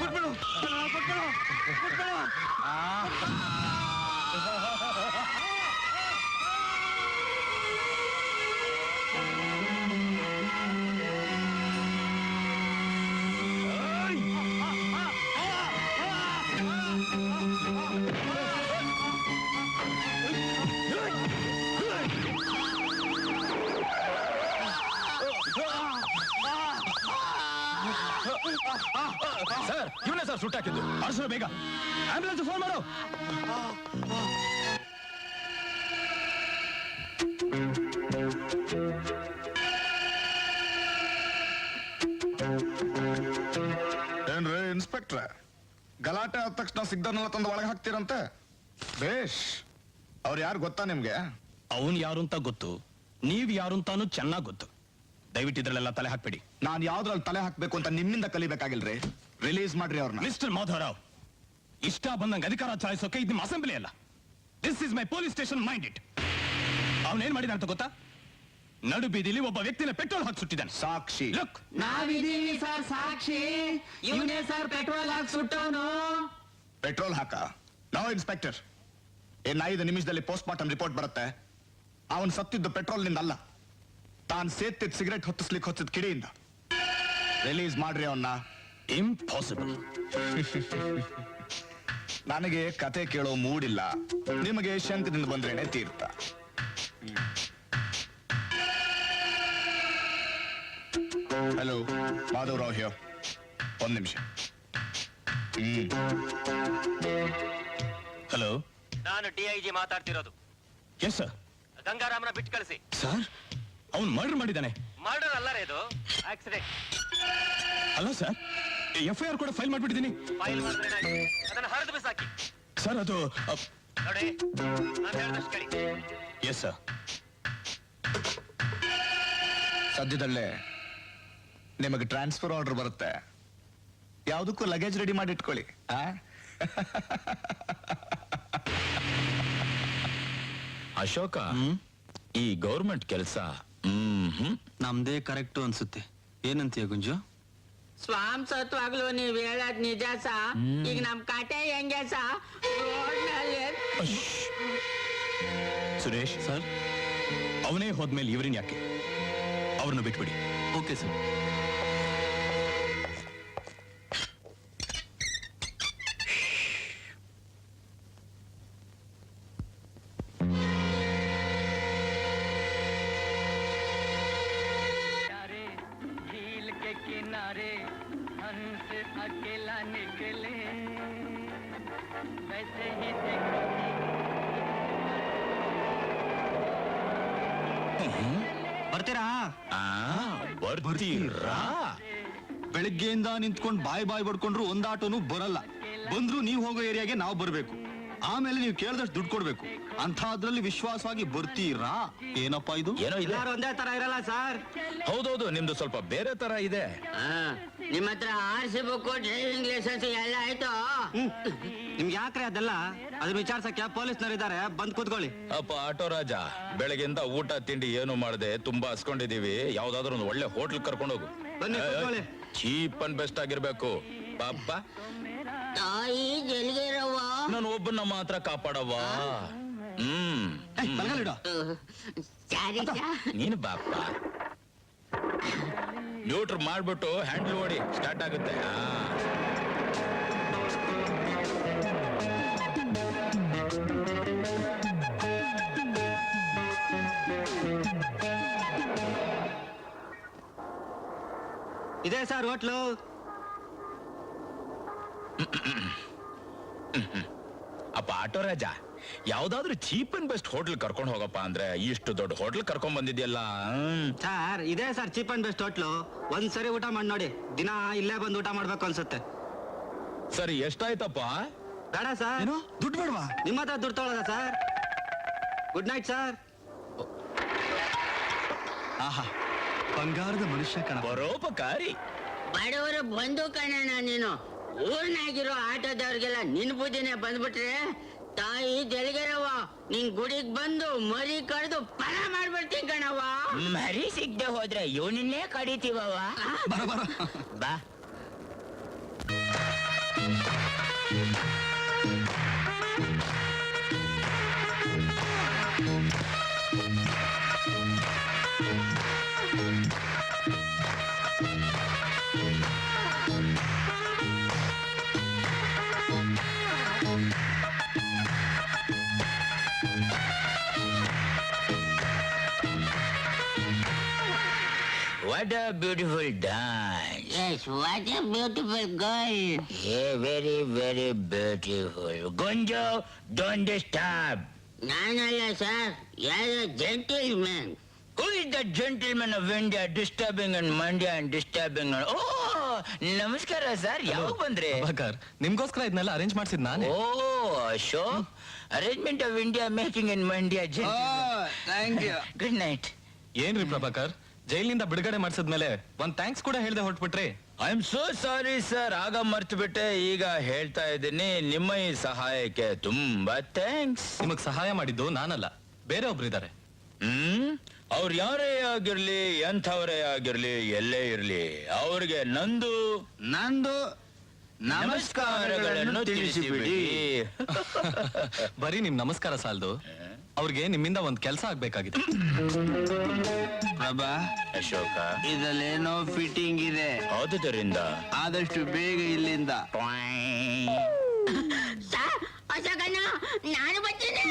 ಕೊಟ್ಬಿಡು ನನ್ನ ಹಣ ಕೊಟ್ಬಿಡು ಕೊಟ್ಬಿಡು ಸರ್ ಇವನೇ ಸರ್ ಸುಟ್ಟಾಕಿದ್ದು. ಅರ್ಸು ಬೇಗ ಆಂಬ್ಯುಲೆನ್ಸ್ ಫೋನ್ ಮಾಡು. ಏನ್ರಿ ಇನ್ಸ್ಪೆಕ್ಟ್ರೆ, ಗಲಾಟೆ ಆದ ತಕ್ಷಣ ಸಿಗ್ದನ್ನೆಲ್ಲ ತಂದು ಒಳಗೆ ಹಾಕ್ತೀರಂತೆ? ಬೇಷ್. ಅವ್ರು ಯಾರು ಗೊತ್ತಾ ನಿಮ್ಗೆ? ಅವನ್ ಯಾರು ಅಂತ ಗೊತ್ತು, ನೀವ್ ಯಾರು ಅಂತಾನು ಚೆನ್ನಾಗ್ ಗೊತ್ತು. ದಯವಿಟ್ಟು ಇದ್ರಲ್ಲೆಲ್ಲ ತಲೆ ಹಾಕ್ಬೇಡಿ. ನಾನ್ ಯಾವ್ದ್ರಲ್ಲಿ ತಲೆ ಹಾಕ್ಬೇಕು ಅಂತ ನಿಮ್ಮಿಂದ ಕಲಿಬೇಕಾಗಿಲ್ರಿ. ರಿಲೀಸ್ ಮಾಡ್ರಿ ಅವ್ರನ್ನ. ಮಿಸ್ಟರ್ ಮಾಧವರಾವ್, ಇಷ್ಟ ಬಂದಂಗೆ ಅಧಿಕಾರ ಚಾಲಿಸೋಕೆ ಇದು ನಿಮ್ಮ ಅಸೆಂಬ್ಲಿ ಅಲ್ಲ. This is my police station, mind it. ಅವನೇನ್ ಮಾಡಿದ ಅಂತ ಗೊತ್ತಾ? ನಡು ಬೀದಿಲಿ ಒಬ್ಬ ವ್ಯಕ್ತಿನ ಪೆಟ್ರೋಲ್ ಹಾಕಿ ಸುಟ್ಟಿದ್ದಾನೆ. ಸಾಕ್ಷಿ. ಲುಕ್, ನಾವಿದೀವಿ ಸರ್ ಸಾಕ್ಷಿ. ಇವನೇ ಸರ್ ಪೆಟ್ರೋಲ್ ಹಾಕಿ ಸುಟ್ಟವನು. ಪೆಟ್ರೋಲ್ ಹಾಕ? ನೋ ಇನ್ಸ್ಪೆಕ್ಟರ್, ಇನ್ನು 5 ನಿಮಿಷದಲ್ಲಿ ಪೋಸ್ಟ್ ಮಾರ್ಟಮ್ ರಿಪೋರ್ಟ್ ಬರುತ್ತೆ. ಅವನ್ ಸತ್ತಿದ್ದು ಪೆಟ್ರೋಲ್ ನಿಂದ ಅಲ್ಲ, ತಾನ್ ಸೇತ್ತಿದ್ ಸಿಗರೆಟ್ ಹೊತ್ತಿಸ್ಲಿಕ್ಕೆ ಹೊತ್ತಿದ್ ಕಿಡಿಯಿಂದ. ರಿಲೀಸ್ ಮಾಡ್ರಿ ಅವನ್ನ. ಇಂಪಾಸಿಬಲ್. ನನಗೆ ಕತೆ ಕೇಳೋ ಮೂಡಿಲ್ಲ, ನಿಮಗೆ ಶಂಕದಿಂದ ಬಂದ್ರೇನೆ ತೀರ್ಥ. Hello, Madhavrao here. 1 ನಿಮಿಷ. ಹಲೋ, ನಾನು ಡಿಐಜಿ ಮಾತಾಡ್ತಿರೋದು. Yes sir. ಗಂಗಾರಾಮನ ಬಿಟ್ಟು ಕಳಿಸಿ. ಸರ್, ಅವನು ಮರ್ಡರ್ ಮಾಡಿದ್ದಾನೆ. ಮರ್ಡರ್ ಅಲ್ಲ ಇದು, ಆಕ್ಸಿಡೆಂಟ್. ಅಲ್ಲ ಸರ್, FIR ಕೂಡ ಫೈಲ್ ಮಾಡ್ಬಿಟ್ಟಿದ್ದೀನಿ. ಫೈಲ್ ಮಾಡಿದ್ರೆ ಅದನ್ನ ಹರಿದು ಬಿಸಾಕಿ. ಸರ್ ಅದು ನೋಡಿ, ನಾನು ಹೇಳಿದಷ್ಟು ಕೇಳಿ. Yes sir. ಸದ್ಯದಲ್ಲೇ ನಿಮಗೆ ಟ್ರಾನ್ಸ್ಫರ್ ಆರ್ಡರ್ ಬರುತ್ತೆ. ಯಾವುದಕ್ಕೂ ಲಗೇಜ್ ರೆಡಿ ಮಾಡಿ ಇಟ್ಕೊಳ್ಳಿ. ಅಶೋಕ, ಈ ಗೌರ್ಮೆಂಟ್ ಕೆಲಸ ನಮ್ದೇ ಕರೆಕ್ಟು ಅನ್ಸುತ್ತೆ. ಏನಂತೀಯ ಗುಂಜು? ಸ್ವಾಮ್ ಸತ್ವಾಗ್ಲು ನೀವ್ ಹೇಳದ್ ನಿಜ ಸಾ. ಈಗ ನಮ್ ಕತೆ ಹೆಂಗೆ ಸಾ? ರೋಡ್ನಲ್ಲಿ ಸುರೇಶ್ ಸರ್, ಅವನೇ ಹೋದ್ಮೇಲೆ ಇವ್ರನ್ನ ಯಾಕೆ? ಅವ್ರನ್ನ ಬಿಟ್ಬಿಡಿ. Okay sir. झील के किनारे हंस अकेला निकले, वैसे ही ಬರ್ತೀರಾ? ಬರ್ತೀರಾ? ಬೆಳಿಗ್ಗೆಯಿಂದ ನಿಂತ್ಕೊಂಡು ಬಾಯ್ ಬಡ್ಕೊಂಡ್ರು ಒಂದ್ ಆಟೋನು ಬರಲ್ಲ. ಬಂದ್ರು ನೀವು ಹೋಗೋ ಏರಿಯಾಗೆ ನಾವು ಬರ್ಬೇಕು. ಆಮೇಲೆ ನೀವು ಕೇಳಿದಷ್ಟು ದುಡ್ಡು ಕೊಡ್ಬೇಕು. ಅಂಥದ್ರಲ್ಲಿ ವಿಶ್ವಾಸವಾಗಿ ಬರ್ತೀರಾ? ಏನಪ್ಪಾ ಇದು? ಏನೋ ಇದೆ. ಒಂದೇ ತರ ಇರಲ್ಲ ಸರ್. ಹೌದೌದು, ನಿಮ್ದು ಸ್ವಲ್ಪ ಬೇರೆ ತರ ಇದೆ. ನಿಮ್ಮ ಹತ್ರ RC ಬುಕ್, ಡ್ರೈವಿಂಗ್ ಲೈಸೆನ್ಸ್ ಎಲ್ಲ ಆಯ್ತು? ನಿಮ್ಗೆ ಯಾಕ್ರೆ ಅದೆಲ್ಲ? ಅದ್ರ ವಿಚಾರಿಸಕ್ಕೆ ಪೊಲೀಸ್ನವರಿದ್ದಾರೆ, ಬಂದ್ ಕೂತ್ಕೊಳ್ಳಿ. ಅಪ್ಪ ಆಟೋ ರಾಜ, ಬೆಳಗ್ಗೆಯಿಂದ ಊಟ ತಿಂಡಿ ಏನು ಮಾಡದೆ ತುಂಬಾ ಹಸ್ಕೊಂಡಿದೀವಿ. ಯಾವ್ದಾದ್ರು ಒಂದು ಒಳ್ಳೆ ಹೋಟ್ಲ್ ಕರ್ಕೊಂಡು ಹೋಗು. ಬನ್ನಿ, ಕೂತ್ಕೊಳ್ಳಿ. ಚೀಪ್ ಅಂಡ್ ಬೆಸ್ಟ್ ಆಗಿರ್ಬೇಕು ಪಾಪ. ತಾಯಿ ಜಲ್ಗಿರವ್ವ. ನಾನು ಒಬ್ಬನ ಮಾತ್ರ ಕಾಪಾಡವ್ವ. ಬಲಗಲಿಡು. ಸರಿ ಸಾ. ನೀನು ಬಾಪ. ನ್ಯೂಟ್ರ್ ಮಾಡ್ಬಿಟ್ಟು ಹ್ಯಾಂಡ್ಲ್ ಓಡಿ ಸ್ಟಾರ್ಟ್ ಆಗುತ್ತೆ. ಇದೆ ಸರ್ ಹೋಟ್ಲು. ಅಪ್ಪ ಆಟೋ ರಾಜ, ಯಾವ್ದಾದ್ರು ಚೀಪ್ ಅಂಡ್ ಬೆಸ್ಟ್ ಹೋಟ್ಲ್ ಕರ್ಕೊಂಡು ಹೋಗಪ್ಪ ಅಂದ್ರೆ ಇಷ್ಟು ದೊಡ್ಡ ಹೋಟ್ಲ್ ಕರ್ಕೊಂಡ್ ಬಂದಿದ್ಯಲ್ಲ. ಸರ್ ಇದೆ sir cheap and best hotel. ಒಂದ್ಸರಿ ಊಟ ಮಾಡಿ ನೋಡಿ, ದಿನ ಇಲ್ಲೇ ಬಂದು ಊಟ ಮಾಡ್ಬೇಕು ಅನ್ಸುತ್ತೆ. ಸರಿ, ಎಷ್ಟಾಯ್ತಪ್ಪ? ಬೇಡ ಸರ್. ಏನು ದುಡ್ಡು ಬೇಡವಾ? ನಿಮ್ಮ ಹತ್ರ ದುಡ್ಡು ತೊಗೊಳದ ಸರ್? Good night sir. ಆಹಾ, ಬಂಗಾರದ ಮನುಷ್ಯ ಕಣ. ಪರೋಪಕಾರಿ. ಬಡವರು ಬಂದು ಕಣ ನೀನು. ಊರ್ನಾಗಿರೋ ಆಟೋದವ್ರಿಗೆಲ್ಲ ನಿನ್ ಬುದ್ಧಿನೇ ಬಂದ್ಬಿಟ್ರೆ ತಾಯಿ ಜಲಗೆರವ ನಿನ್ ಗುಡಿಗ್ ಬಂದು ಮರಿ ಕಡ್ದು ಫಲ ಮಾಡ್ಬಿಡ್ತೀನಿ ಕಣವ್ವ. ಮರಿ ಸಿಗ್ದೆ ಹೋದ್ರೆ ಇವನನ್ನೇ ಕಡಿತೀವವ್ವ. ಬರ ಬರ. ಬಾ. What a beautiful dance. Yes, what a beautiful girl. Yeah, very, very beautiful. Gunjo, don't disturb. ನಾನಲ್ಲ ಸರ್, ಯಾರೋ gentleman. Who is the gentleman of India disturbing and Mandya and disturbing? Oh, ನಮಸ್ಕಾರ ಸರ್, ಯಾವಾಗ ಬಂದ್ರೆ? ಪ್ರಭಾಕರ್, ನಿಮ್ಗೋಸ್ಕರ ಇದನ್ನೆಲ್ಲ arrange ಮಾಡ್ಸಿದ್ ನಾನೇ. Oh, Ashok, arrangement of India making in Mandya gentleman. Thank you. Good night. ಏನ್ರಿ ಪ್ರಭಾಕರ್, ಜೈಲಿನಿಂದ ಬಿಡುಗಡೆ ಮಾಡಿಸಿದ್ಮೇಲೆ ಒಂದ್ ಥ್ಯಾಂಕ್ಸ್ ಕೂಡ ಹೇಳ್ದೆ ಹೊರಟ್ಬಿಟ್ರಿ. I am so sorry sir, ಆಗ ಮರ್ತು ಬಿಟ್ಟೆ, ಈಗ ಹೇಳ್ತಾ ಇದ್ದೀನಿ. ನಿಮ್ಮ ಈ ಸಹಾಯಕ್ಕೆ ತುಂಬಾ ಥ್ಯಾಂಕ್ಸ್. ನಿಮಗ್ ಸಹಾಯ ಮಾಡಿದ್ದು ನಾನಲ್ಲ, ಬೇರೆ ಒಬ್ರಿದ್ದಾರೆ. ಅವ್ರು ಯಾರೇ ಆಗಿರ್ಲಿ, ಎಂಥವರೇ ಆಗಿರ್ಲಿ, ಎಲ್ಲೇ ಇರ್ಲಿ, ಅವ್ರಿಗೆ ನಂದು ನಮಸ್ಕಾರಗಳನ್ನು ತಿಳಿಸಿಬಿಡಿ. ಬರೀ ನಿಮ್ ನಮಸ್ಕಾರ ಸಾಲದು, ಅವ್ರಿಗೆ ನಿಮ್ಮಿಂದ ಒಂದ್ ಕೆಲಸ ಆಗ್ಬೇಕಾಗಿದೆ. ಪ್ರಭಾ, ಅಶೋಕ, ಇದರಲ್ಲೇನೋ ಫಿಟ್ಟಿಂಗ್ ಇದೆ. ಆದುದರಿಂದ ಆದಷ್ಟು ಬೇಗ ಇಲ್ಲಿಂದ. ಸರ್, ಅಶೋಕಣ್ಣ, ನಾನು ಬರ್ತೀನಿ.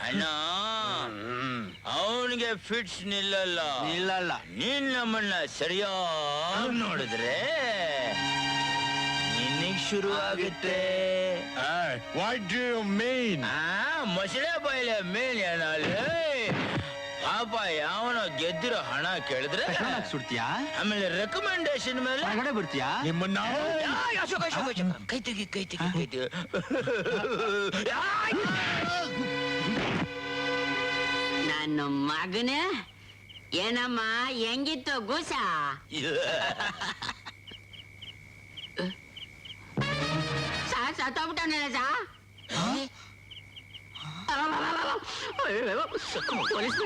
ಅಣ್ಣ, ಅವನಿಗೆ ಫಿಟ್ಸ್ ನಿಲ್ಲಲ್ಲ. ನೀನ್ ನಮ್ಮನ್ನ ಸರಿಯಾಗಿ ನೋಡಿದ್ರೆ ನಿನ್ನಿಗ್ ಶುರು ಆಗುತ್ತೆ. What do you mean? ಮೊಸಳೆ ಬಾಯಿಲೆ ಮೀನ್ ಏನಲ್ಲಿ. ಪಾಪ ಯಾವನೋ ಗೆದ್ದಿರೋ ಹಣ ಕೇಳಿದ್ರೆ ಸುಡ್ತೀಯಾ? ಆಮೇಲೆ ರೆಕಮೆಂಡೇಶನ್ ಮೇಲೆ ಹೊರಗಡೆ ಬರ್ತೀಯಾ? ನಿಮ್ಮನ್ನ ಕೈ ತೆಗಿ. ನನ್ನ ಮಗನೇ, ಏನಮ್ಮ ಹೆಂಗಿತ್ತು ಗೂಸ? ಸಾರ್ ಸತ್ತೋಗ್ಬಿಟ್ಟವನಲ್ಲ ಸಾ? ಪೊಲೀಸ್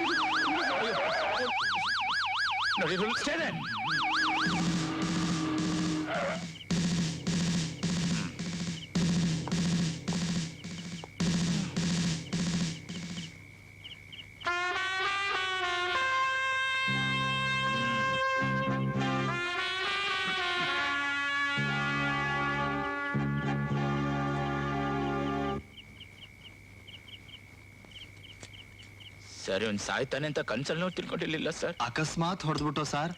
ಸರಿ, ಒಂದ್ ಸಾಯ್ತಾನೆ ಅಂತ ಕನ್ಸಲ್ಲಿ ನಾವು ತಿಳ್ಕೊಂಡಿರ್ಲಿಲ್ಲ ಸರ್. ಅಕಸ್ಮಾತ್ ಹೊಡೆದ್ಬಿಟ್ಟೋ ಸರ್?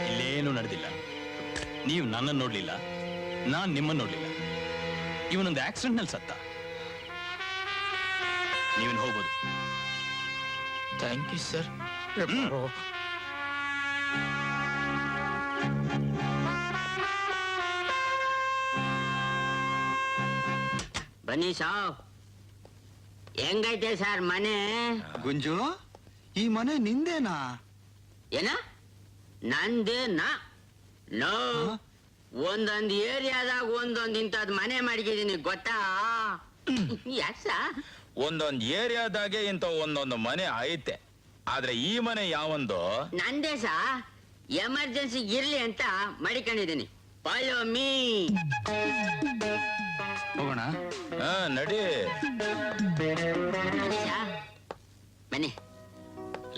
ಇಲ್ಲೇನು ನಡೆದಿಲ್ಲ. ನೀವು ನನ್ನನ್ನು ನೋಡ್ಲಿಲ್ಲ, ನಾನ್ ನಿಮ್ಮನ್ನು ನೋಡ್ಲಿಲ್ಲ. ಇವನೊಂದು ಆಕ್ಸಿಡೆಂಟ್ ನಲ್ಲಿ ಸತ್ತ. ನೀವನ್ ಹೋಗ್ಬೋದು. Thank you sir. ಬನ್ನಿ ಸಾವ್. ಹೆಂಗೈತೆ ಸರ್ ಮನೆ? ಗುಂಜು, ಈ ಮನೆ ನಿಂದೇನಾ? ಏನ ನಂದೇನಾ? ನೋ, ಒಂದೊಂದ್ ಏರಿಯಾದಾಗ ಒಂದೊಂದ್ ಇಂಥದ್ ಮನೆ ಮಾಡಿದ್ದೀನಿ ಗೊತ್ತಾ? ಯಾಕ್ ಸಾ ಒಂದೊಂದ್ ಏರಿಯಾದಾಗೆ ಇಂತ ಒಂದೊಂದು ಮನೆ ಐತೆ, ಆದ್ರೆ ಈ ಮನೆ ಯಾವೊಂದು ನಂದೇ ಸಾ ಎಮರ್ಜೆನ್ಸಿ ಇರ್ಲಿ ಅಂತ ಮಡಿಕೊಂಡಿದ್ದೀನಿ. Follow me. ಹೋಗೋಣ. ಹಾ ನಡಿ. ಬನ್ನಿ.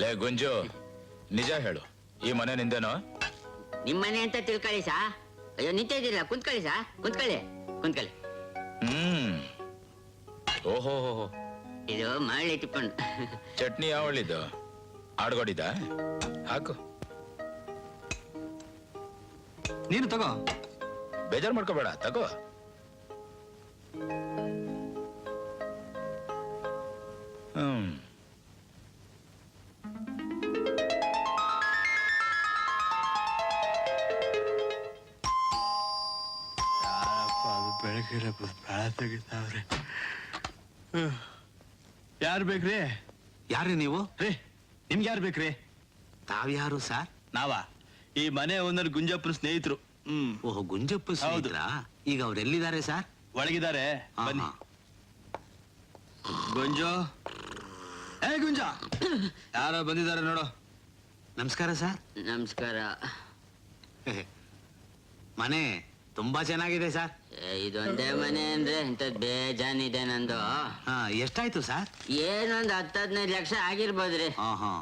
ಲೇ ಗುಂಜು, ನಿಜ ಹೇಳು, ಈ ಮನೆ ನಿಂದೇನೋ? ನಿಮ್ಮನೆ ಅಂತ ತಿಳ್ಕೊಳ್ಳಿ ಸಾ. ಅಯ್ಯೋ ನಿಂತಿದ್ದೀರಾ, ಕುಂತ್ಕೊಳ್ಳಿ ಸಾ, ಕುಂತ್ಕೊಳ್ಳಿ. ಓಹೋ, ಇದು ಮರಳಿ ಇಟ್ಕೊಂಡು. ಚಟ್ನಿ ಯಾವಳಿದ್ದು? ಆಡ್ಗೊಡಿದ? ಹಾಕು. ನೀನು ತಗೋ. ಬೇಜಾರ್ ಮಾಡ್ಕೋಬೇಡ, ತಗೋ. ಬೆಳಗ್ಗೆ ಪ್ರಾಣ ತೆಗಿತಾವ್ರೆ. ಯಾರು ಬೇಕ್ರಿ? ಯಾರೇ ನೀವು? ರೀ ನಿಮ್ಗೆ ಯಾರು ಬೇಕ್ರಿ? ತಾವ್ಯಾರು ಸರ್? ನಾವಾ ಈ ಮನೆ ಓನರ್ ಗುಂಜಪ್ಪನ ಸ್ನೇಹಿತರು. ಓಹೋ, ಗುಂಜಪ್ಪ ಸ್ನೇಹಿತರಾ? ಈಗ ಅವ್ರು ಎಲ್ಲಿದ್ದಾರೆ ಸರ್? ಒಳಗಿದ್ದಾರೆ, ಬನ್ನಿ. ಗುಂಜು, ಏ ಗುಂಜ, ಯಾರೋ ಬಂದಿದ್ದಾರೆ ನೋಡು. ನಮಸ್ಕಾರ ಸರ್. ನಮಸ್ಕಾರ. ಮನೆ ತುಂಬಾ ಚೆನ್ನಾಗಿದೆ ಸರ್. ಇದೊಂದೇ ಮನೆ ಅಂದ್ರೆ ಇಂಥದ್ ಬೇಜಾನಿದೆ ನಂದು. ಎಷ್ಟಾಯ್ತು ಸರ್? ಏನೊಂದ್ 10-15 ಲಕ್ಷ ಆಗಿರ್ಬೋದ್ರಿ.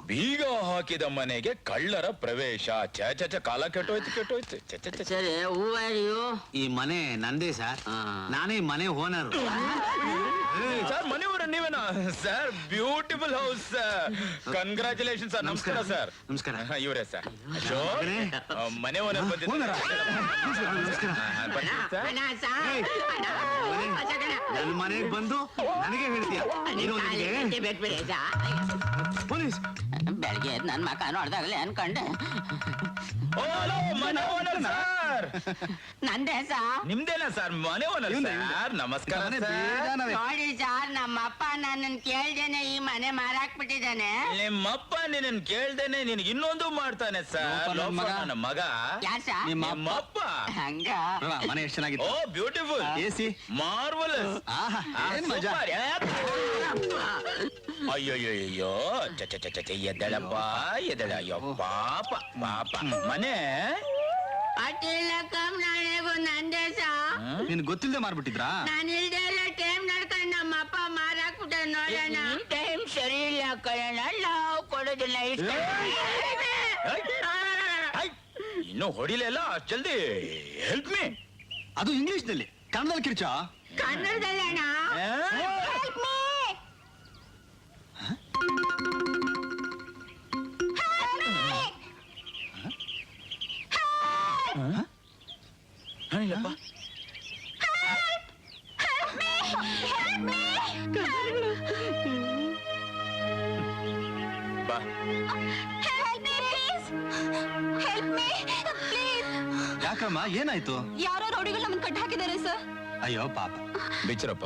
ಬೀಗ ಹಾಕಿದ ಮನೆಗೆ ಕಳ್ಳರ ಪ್ರವೇಶ. ಚ ಕಾಲ ಕೆಟ್ಟೋಯ್ತು. ಸರಿ, ಹೂವಾರಿಯು? ಈ ಮನೆ ನಂದೇ ಸರ್. ನಾನೇ ಮನೆ ಓನರ್. ಸರ್, ಮನೆಯವರ ನೀವೇನಾ sir? Beautiful house. Congratulation sir. ನಮಸ್ಕಾರ ಸರ್. ನಮಸ್ಕಾರ. ಇವರೇ ಸರ್ ಮನೆ ಓನರ್ ಬಂದಿದ್ದಾರೆ. ನನ್ನ ಮನೆಗೆ ಬಂದು ನನಗೆ ಹೇಳ್ತೀಯ? ಪೊಲೀಸ್ ಬೆಳಗ್ಗೆ ನನ್ ಮಕ ನೋಡ್ದಾಗಲೇ ಅನ್ಕೊಂಡೆ. ಮನೆ ಓನರ್ ಸರ್. ನಂದೇ ಸಾ. ನಿಮ್ದೇನಾ ಸರ್ ಮನೆ ಓನರ್ ಸರ್? ನಮಸ್ಕಾರ ಸರ್. ನೋಡಿ ಸರ್, ನಮ್ಮಪ್ಪ ನನ್ನನ್ ಕೇಳ್ದೇನೆ ಈ ಮನೆ ಮಾರಾಕ್ ಬಿಟ್ಟಿದ್ದಾನೆ. ನಿಮ್ಮಪ್ಪ ನಿನ್ನ ಕೇಳ್ದೇನೆ ನಿನ್ಗೆ ಇನ್ನೊಂದು ಮಾಡ್ತಾನೆ ಸರ್. ನನ್ನ ಮಗ. ಯಾರ್ ಸಾ? ನಿಮ್ಮಪ್ಪ. ಹಂಗ ಮನೆ ಎಷ್ಟು ಚೆನ್ನಾಗಿದೆ. ಓ ಬ್ಯೂಟಿಫುಲ್. AC marvellous. ಮಜಾ. ಅಯ್ಯೋಯ್ಯೋ, ಎದ್ದಳಪ್ಪ ಎದ್ದಳ. ಅಯ್ಯೋ ಪಾಪ ಪಾಪ. ಮನೆ ಅಟ್ಟಿಲ್ಲ ಕಮ್ ನಾಳೆಗೂ ನಂದೇ ಸಾ. ನಿನ್ ಗೊತ್ತಿಲ್ಲದೆ ಮಾರ್ಬಿಟ್ಟಿದ್ರಾ? ನಾನು ಇಲ್ದೇ ಇರೋ ಟೈಮ್ ನಡ್ಕೊಂಡು ನಮ್ಮಪ್ಪ ಮಾರಾಕ್ಬಿಟ್ಟ. ನೋಡೋಣ. ಟೈಮ್ ಸರಿ ಇಲ್ಲ ಕಣ, ನಾವು ಕೊಡೋದಿಲ್ಲ. ಇನ್ನು ಹೊಡಿಲೆಲ್ಲ ಅಷ್ಟ್ ಜಲ್ದಿ. Help me. ಅದು ಇಂಗ್ಲಿಷ್ ನಲ್ಲಿ, ಕನ್ನಡದಲ್ಲಿ ಕಿರ್ಚ. ಕನ್ನಡದಲ್ಲಣ್ಣ. ಇಲ್ಲಪ್ಪ. ಬಾ. ಯಾಕಮ್ಮ, ಏನಾಯ್ತು? ಯಾರೋ ರೌಡಿಗಳು ನಮ್ಮನ್ನ ಕಟ್ಟ ಹಾಕಿದ್ದಾರೆ ಸರ್. ಅಯ್ಯೋ ಪಾಪ. ಬಿಚ್ಚರಪ್ಪ.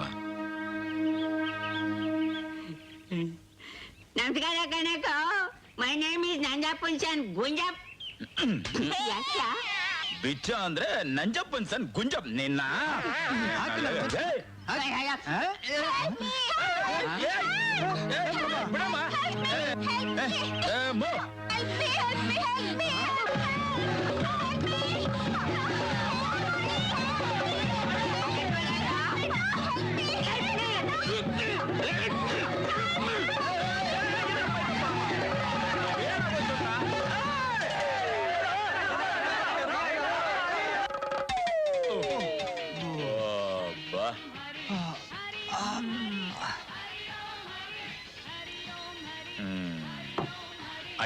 ನಮಸ್ಕಾರ ಕಣಕ. ಮೈ ನೇಮ್ ಇಸ್ ನಂಜಪ್ಪನ್ ಸನ್ ಗುಂಜಪ್. ಬಿಚ್ಚ ಅಂದ್ರೆ ನಂಜಪ್ಪನ್ ಸನ್ ಗುಂಜಪ್. ನಿನ್ನ ಬಿಡಮ್ಮ.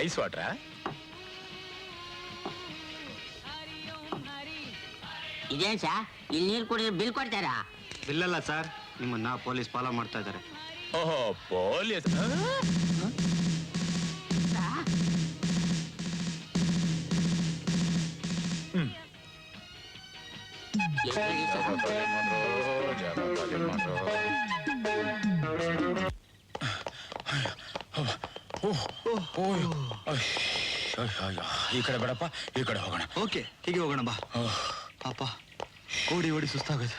Ice water? ಇದೇನ್ ಸಾ, ಇಲ್ಲಿ ನೀರು ಕುಡಿದ್ರೆ ಬಿಲ್ ಕೊಡ್ತಾರಾ? ಇಲ್ಲಲ್ಲ ಸರ್, ನಿಮ್ಮನ್ನ ಪೊಲೀಸ್ ಫಾಲೋ ಮಾಡ್ತಾ ಇದ್ದಾರೆ. ಓಹೋ, ಪೊಲೀಸ್. ಈ ಕಡೆ ಬೇಡಪ್ಪ, ಈ ಕಡೆ ಹೋಗೋಣ. ಓಕೆ, ಹೀಗೆ ಹೋಗೋಣ ಬಾ. ಪಾಪ ಓಡಿ ಓಡಿ ಸುಸ್ತಾಗೋದು.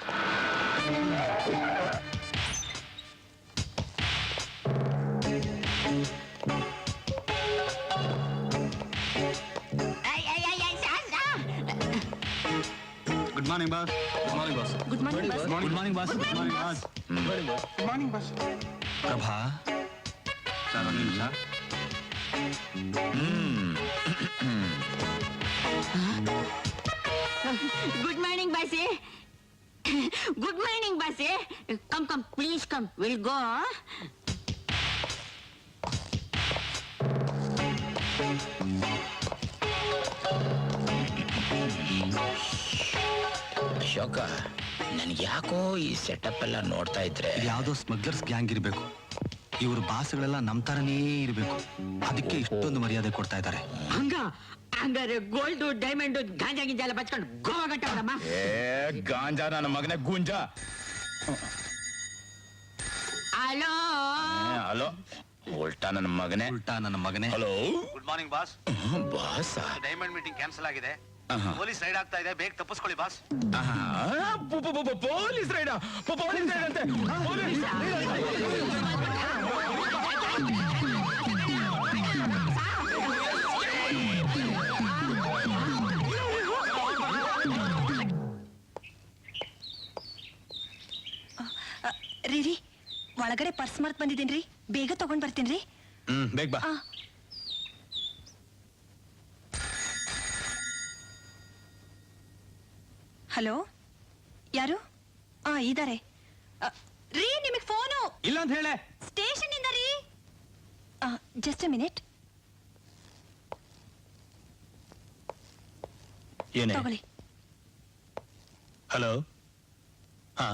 Morning boss. Morning boss. Good morning boss. Good morning boss. Good morning boss. Prabha sir ಒಂದು ನಿಮಿಷ. Good morning boss. Good morning boss. Come please come, will go. Ashoka, ನನ್ಗೆ ಯಾಕೋ ಈ ಸೆಟಪ್ ಎಲ್ಲ ನೋಡ್ತಾ ಇದ್ರೆ ಇದು ಯಾವ್ದೋ ಸ್ಮಗ್ಲರ್ಸ್ ಗ್ಯಾಂಗ್ ಇರ್ಬೇಕು. ಇವ್ರ ಬಾಸ್ಗಳೆಲ್ಲ ನಮ್ ತರನೇ ಇರ್ಬೇಕು. ಅದಕ್ಕೆ ಇಷ್ಟೊಂದು ಮರ್ಯಾದೆ ಕೊಡ್ತಾ ಇದ್ದಾರೆ. ಹಂಗಾರೆ ಗೋಲ್ಡ್ ಡೈಮಂಡ್ ಗಾಂಜಾ ಗಿಂಜಾ ಎಲ್ಲ ಬಚ್ಕೊಂಡು ಗೋವಾ ಗಂಟ ಬಿಡಮ್ಮ. ಗಾಂಜಾ ನನ್ನ ಮಗನೇ ಗುಂಜ. ಹಲೋ ಹಲೋ, ಉಲ್ಟಾ ನನ್ನ ಮಗನೇ. ಉಲ್ಟಾ ನನ್ನ ಮಗನೇ. Hello good morning boss. Boss. Diamond meeting cancel ಆಗಿದೆ. ಪೊಲೀಸ್ ರೈಡ್ ಆಗ್ತಾ ಇದೆ, ಬೇಗ ತಪ್ಪಿಸ್ಕೊಳ್ಳಿ ಬಾಸ್. ಪೊಲೀಸ್ ರೈಡ್, ಪೊಲೀಸ್ ರೈಡ್ ಅಂತೆ. ರೀ ಒಳಗಡೆ ಪರ್ಸ್ ಮರ್ತ್ ಬಂದಿದ್ದೀನ್ರಿ, ಬೇಗ ತಗೊಂಡ್ ಬರ್ತೀನ್ರಿ. ಬೇಗ ಬಾ. ಹಲೋ, ಯಾರು? ಇದಾರೆ. ರೀ ನಿಮಗ್ ಫೋನು ಇಲ್ಲ ಅಂತ ಹೇಳೆ. ಸ್ಟೇಷನ್ ಇಂದ ರೀ. Just a minute. ಏನೇ? ತಗೊಳ್ಳಿ. ಹಲೋ. ಹಾ,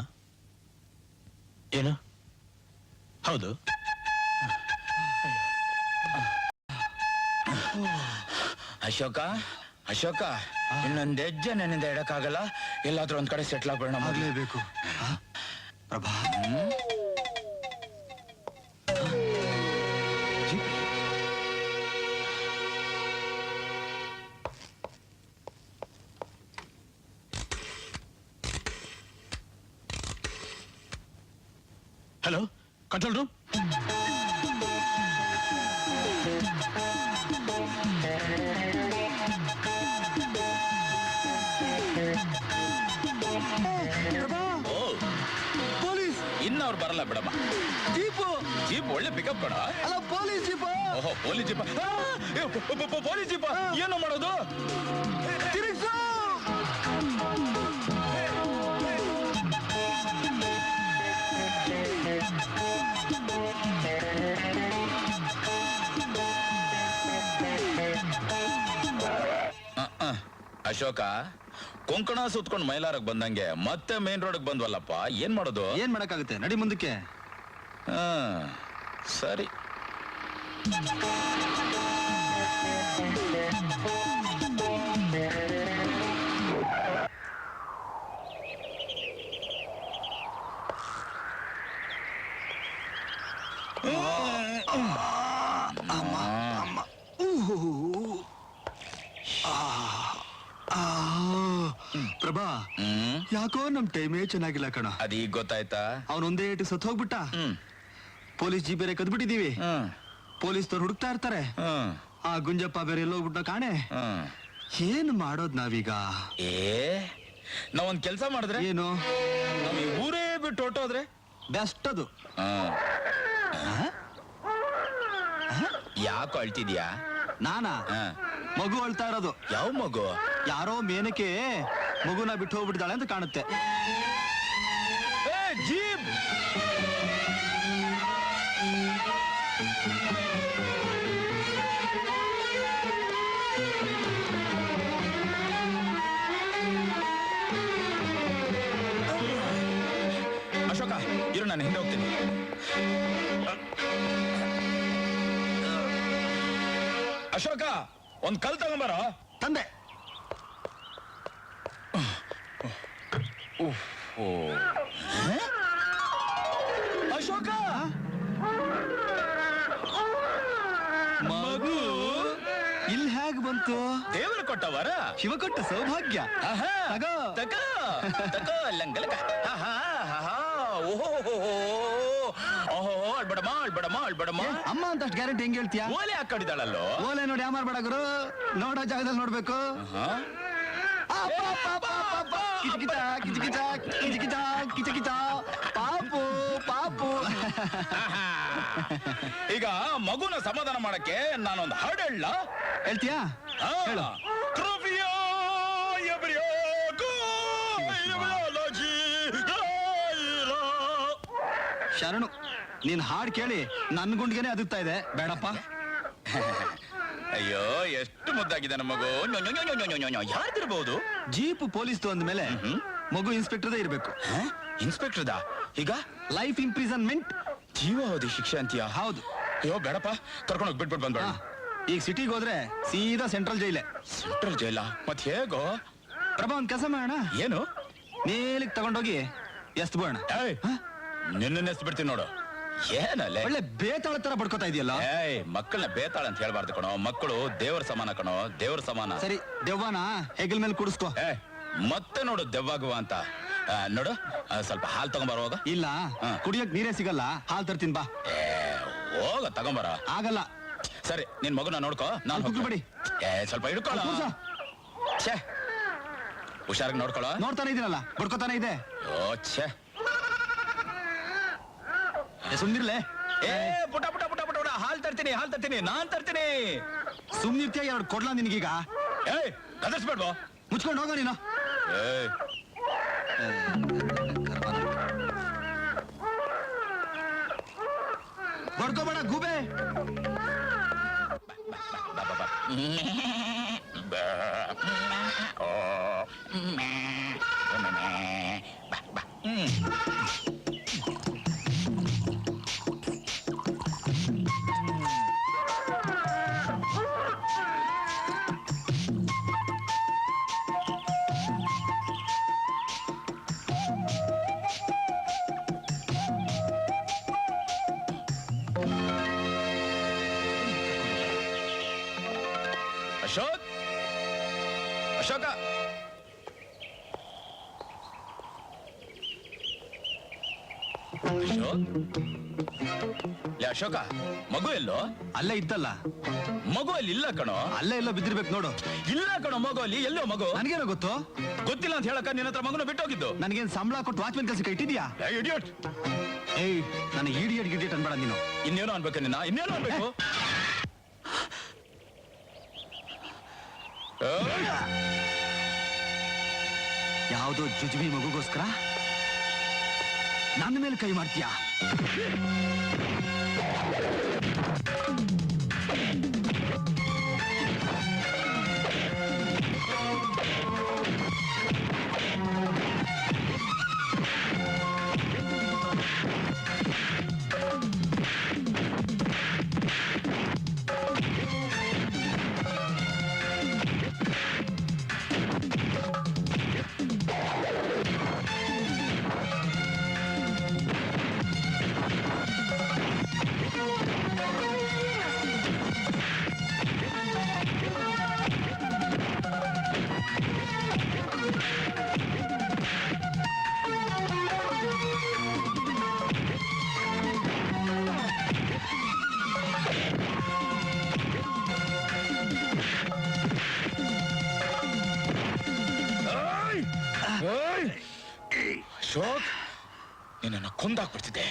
ಏನು? ಹೌದು. ಅಶೋಕ, ಅಶೋಕ, ಇನ್ನೊಂದ್ ಹೆಜ್ಜೆ ನನ್ನಿಂದ ಇಡಕ್ಕಾಗಲ್ಲ. ಎಲ್ಲಾದ್ರೂ ಒಂದ್ ಕಡೆ ಸೆಟ್ಲ್ ಆಗ್ಬಿಡೋಣ. ಆಗ್ಲೇಬೇಕು. Prabha, hello, control room. Police ಇನ್ನವ್ರು ಬರಲ್ಲ ಬಿಡಮ್ಮ. ಜೀಪು. ಜೀಪ್ ಒಳ್ಳೆ ಪಿಕಪ್ ಕಣ. ಅಲ್ಲ, ಪೊಲೀಸ್ ಜೀಪ. ಓಹೋ, ಪೊಲೀಸ್ ಜೀಪ. ಪೊಲೀಸ್ ಜೀಪ ಏನು ಮಾಡೋದು? ತಿರುಗ್ಸು. ಅಶೋಕ, ಕೊಂಕಣ ಸುತ್ಕೊಂಡು ಮೈಲಾರಕ್ ಬಂದಂಗೆ ಮತ್ತೆ ಮೇನ್ ರೋಡ್ ಬಂದ್ವಲ್ಲಪ್ಪ. ಏನ್ ಮಾಡೋದು? ಏನ್ ಮಾಡಕ್ಕಾಗುತ್ತೆ, ನಡಿ ಮುಂದಕ್ಕೆ. ಹಾ, ಸರಿ. ಪ್ರಭಾ, ಯಾಕೋ ನಮ್ ಟೈಮೇ ಚೆನ್ನಾಗಿಲ್ಲ ಕಣ. ಅದೀಗ ಗೊತ್ತಾಯ್ತಾ? ಅವನೊಂದೇ ಏಟು ಸತ್ ಹೋಗ್ಬಿಟ್ಟ. ಪೊಲೀಸ್ ಜೀಪ್ ಬೇರೆ ಕದ್ಬಿಟ್ಟಿದೀವಿ. ಪೊಲೀಸ್ನವ್ರು ಹುಡುಕ್ತಾ ಇರ್ತಾರೆ. ಆ ಗುಂಜಪ್ಪ ಬೇರೆ ಎಲ್ಲೋಗ್ಬಿಟ್ಟ ಕಾಣೆ. ಏನ್ ಮಾಡೋದ್ ನಾವೀಗ? ನಾವೊಂದ್ ಕೆಲ್ಸ ಮಾಡಿದ್ರೆ ಏನು? ನಾವ್ ಈ ಊರೇ ಬಿಟ್ಟು ಹೊಟ್ಟೋದ್ರೆ ಬೆಸ್ಟ್ ಅದು. ಯಾಕೋ ಅಳ್ತಿದ್ಯಾ? ನಾನಾ? ಮಗು ಅಳ್ತಾ ಇರೋದು. ಯಾವ ಮಗು? ಯಾರೋ ಮೇನಕ್ಕೆ ಮಗುನ ಬಿಟ್ಟು ಹೋಗ್ಬಿಟ್ಟಿದ್ದಾಳೆ ಅಂತ ಕಾಣುತ್ತೆ. ಜೀಪ್. ಅಶೋಕ, ಇರು, ನಾನು ಹಿಂದೆ ಹೋಗ್ತೀನಿ. ಅಶೋಕ, ಒಂದ್ ಕಲ್ ತಗೊಂಬಾರ. ತಂದೆ. ಅಶೋಕ, ಮಗು ಇಲ್ಲಿ ಹೇಗ್ ಬಂತು? ದೇವರು ಕೊಟ್ಟ ವರ. ಶಿವ ಕೊಟ್ಟ ಸೌಭಾಗ್ಯ. ತಗೋ. ತಗೋ, ತಗೋ, ಲಂಗಲಕ. ಓಹೋ, ಅಳ್ಬೇಡಮ್ಮ, ಅಳ್ಬೇಡಮ್ಮ, ಅಳ್ಬೇಡಮ್ಮ. ಅಮ್ಮ ಅಂತ ಅಷ್ಟು ಗ್ಯಾರಂಟಿ ಹೆಂಗ್ ಹೇಳ್ತೀಯ? ಓಲೆ ಹಾಕೊಂಡಿದ್ದಾಳಲ್ಲೋ. ಓಲೆ ನೋಡಿ ಯಾಮಾರ್ಬೇಡ ಗುರು. ನೋಡೋ ಜಾಗದಲ್ಲಿ ನೋಡ್ಬೇಕು. ಕಿಚಕಿಚ ಕಿಚಕಿಚ ಕಿಚಕಿಚ ಕಿಚಕಿಚ ಪಾಪು ಪಾಪು. ಈಗ ಮಗುನ ಸಮಾಧಾನ ಮಾಡಕ್ಕೆ ನಾನೊಂದು ಹಾಡು ಹೇಳ ಹೇಳ್ತೀಯಾ? ಹೇಳು. ಶರಣು, ನೀನ್ ಹಾಡ್ ಕೇಳಿ ನನ್ ಗುಂಡ್ಗೆನೆ ಅದುತ್ತಾ ಇದೆ. ಬೇಡಪ್ಪ. ಅಯ್ಯೋ ಎಷ್ಟು ಮುದ್ದಾಗಿದೆ ನಮ್ಮ ಮಗು. ಯಾರ್ದಿರ್ಬಹುದು? ಜೀಪ್ ಪೊಲೀಸ್ದು ಅಂದ್ಮೇಲೆ ಮಗು ಇನ್ಸ್ಪೆಕ್ಟರ್ದೇ ಇರ್ಬೇಕು. ಇನ್ಸ್ಪೆಕ್ಟರ್ದಾ? ಈಗ ಲೈಫ್ ಇಂಪ್ರಿಸನ್ಮೆಂಟ್, ಜೀವಾವಧಿ ಶಿಕ್ಷೆ ಅಂತೀಯ? ಹೌದು. ಅಯ್ಯೋ ಬೇಡಪ್ಪ, ಕರ್ಕೊಂಡೋಗಿ ಬಿಟ್ಬಿಟ್ಟು ಬಂದ್ಬೇಡ. ಈಗ ಸಿಟಿಗೆ ಹೋದ್ರೆ ಸೀದಾ ಸೆಂಟ್ರಲ್ ಜೈಲೆ. ಸೆಂಟ್ರಲ್ ಜೈಲ? ಮತ್ ಹೇಗೋ? ಪ್ರಭಾ, ಒಂದ್ ಕೆಲಸ ಮಾಡೋಣ. ಏನು? ಮೇಲಿಗೆ ತಗೊಂಡೋಗಿ ಎಸ್ತ್ ಬೋಣ. ನಿನ್ನ ಎಸ್ ಬಿಡ್ತೀನಿ ನೋಡು. ಏನಲ್ಲೇ ಒಳ್ಳೆ ಬೇತಾಳ ತರ ಬಡ್ಕೋತಾ ಇದೆಯಲ್ಲ. ಏಯ್, ಮಕ್ಕಳನ್ನ ಬೇತಾಳ ಅಂತ ಹೇಳ್ಬಾರ್ದು ಕಣೋ. ಮಕ್ಕಳು ದೇವರ ಸಮಾನ ಕಣೋ, ದೇವರ ಸಮಾನ. ಸರಿ, ದೆವ್ವನ ಹೆಗಲ್ ಮೇಲೆ ಕುಡಿಸ್ಕೋ. ಮತ್ತೆ ನೋಡು ದೆವ್ವಾಗುವ ಅಂತ. ನೋಡು, ಸ್ವಲ್ಪ ಹಾಲು ತಗೊಂಬರೋಗ. ಇಲ್ಲ, ಕುಡಿಯಕ್ ನೀರೇ ಸಿಗಲ್ಲ. ಹಾಲ್ ತರ್ತೀನಿ ಬಾ. ಹೋಗ ತಗೊಂಬರ. ಆಗಲ್ಲ. ಸರಿ, ನಿನ್ ಮಗುನ ನೋಡ್ಕೋ. ನಾನು ಬಿಡಿ. ಸ್ವಲ್ಪ ಹಿಡ್ಕೊಳ್ಳೋ. ಛೇ, ಹುಷಾರಾಗಿ ನೋಡ್ಕೊಳ್ಳೋ. ನೋಡ್ತಾನೆ ಇದೀನಲ್ಲ, ಬಡ್ಕೋತಾನೆ ಇದೆ. ಓ ಛೇ, ಸುಮ್ನಿರ್ಲೆ. ಪುಟ ಪುಟ ಪುಟ ಪುಟ ಹಾಲ್ ತರ್ತೀನಿ, ಹಾಲ್ ತರ್ತೀನಿ, ನಾನ್ ತರ್ತೀನಿ. ಸುಮ್ನಿರ್ತೀಯ? ಎರಡು ಕೊಡ್ಲಾ ನಿನ್ಗೀಗ? ಏಯ್, ಕದರ್ಸ್ಬೇಡ್ಬೋ. ಮುಚ್ಕೊಂಡು ಹೋಗೋ ನೀನು. ಏಯ್, ಬಡ್ಕೋಬೇಡ ಗೂಬೆ. ಅಶೋಕ್, ಅಶೋಕ. ಅಶೋಕ್, ಲೇ ಅಶೋಕ, ಮಗು ಎಲ್ಲೋ? ಅಲ್ಲೇ ಇತ್ತಲ್ಲ. ಮಗು ಅಲ್ಲಿ ಇಲ್ಲ ಕಣೋ. ಅಲ್ಲೇ ಎಲ್ಲೋ ಬಿದ್ದಿರ್ಬೇಕು ನೋಡು. ಇಲ್ಲ ಕಣೋ, ಮಗು ಅಲ್ಲಿ ಎಲ್ಲೋ. ಮಗು ನನಗೇನೋ ಗೊತ್ತು. ಗೊತ್ತಿಲ್ಲ ಅಂತ ಹೇಳಕ್ಕ ನಿನ್ನ ಹತ್ರ ಮಗುನ ಬಿಟ್ಟು ಹೋಗಿದ್ದು. ನನಗೇನ್ ಸಂಬಳ ಕೊಟ್ಟು ವಾಚ್ಮೆನ್ ಕೆಲ್ಸಕ್ಕೆ ಇಟ್ಟಿದ್ಯಾ? ಇಡಿಯಟ್. ಏಯ್, ನನ್ನ ಇಡಿಯಟ್ ಗಿಡಿಯಟ್ ಅನ್ಬೇಡ ನೀನು. ಇನ್ನೇನೋ ಅನ್ಬೇಕು ನಿನ್ನ, ಇನ್ನೇನೋ ಅನ್ಬೇಕು. ಯಾವುದೋ ಜುಜುಬಿ ಮಗುಗೋಸ್ಕರ ನನ್ನ ಮೇಲೆ ಕೈ ಮಾಡ್ತೀಯಾ? ಅಶೋಕ್, ನಿನ್ನನ್ನು ಕೊಂದಾಕ್ಬಿಡ್ತಿದ್ದೆ.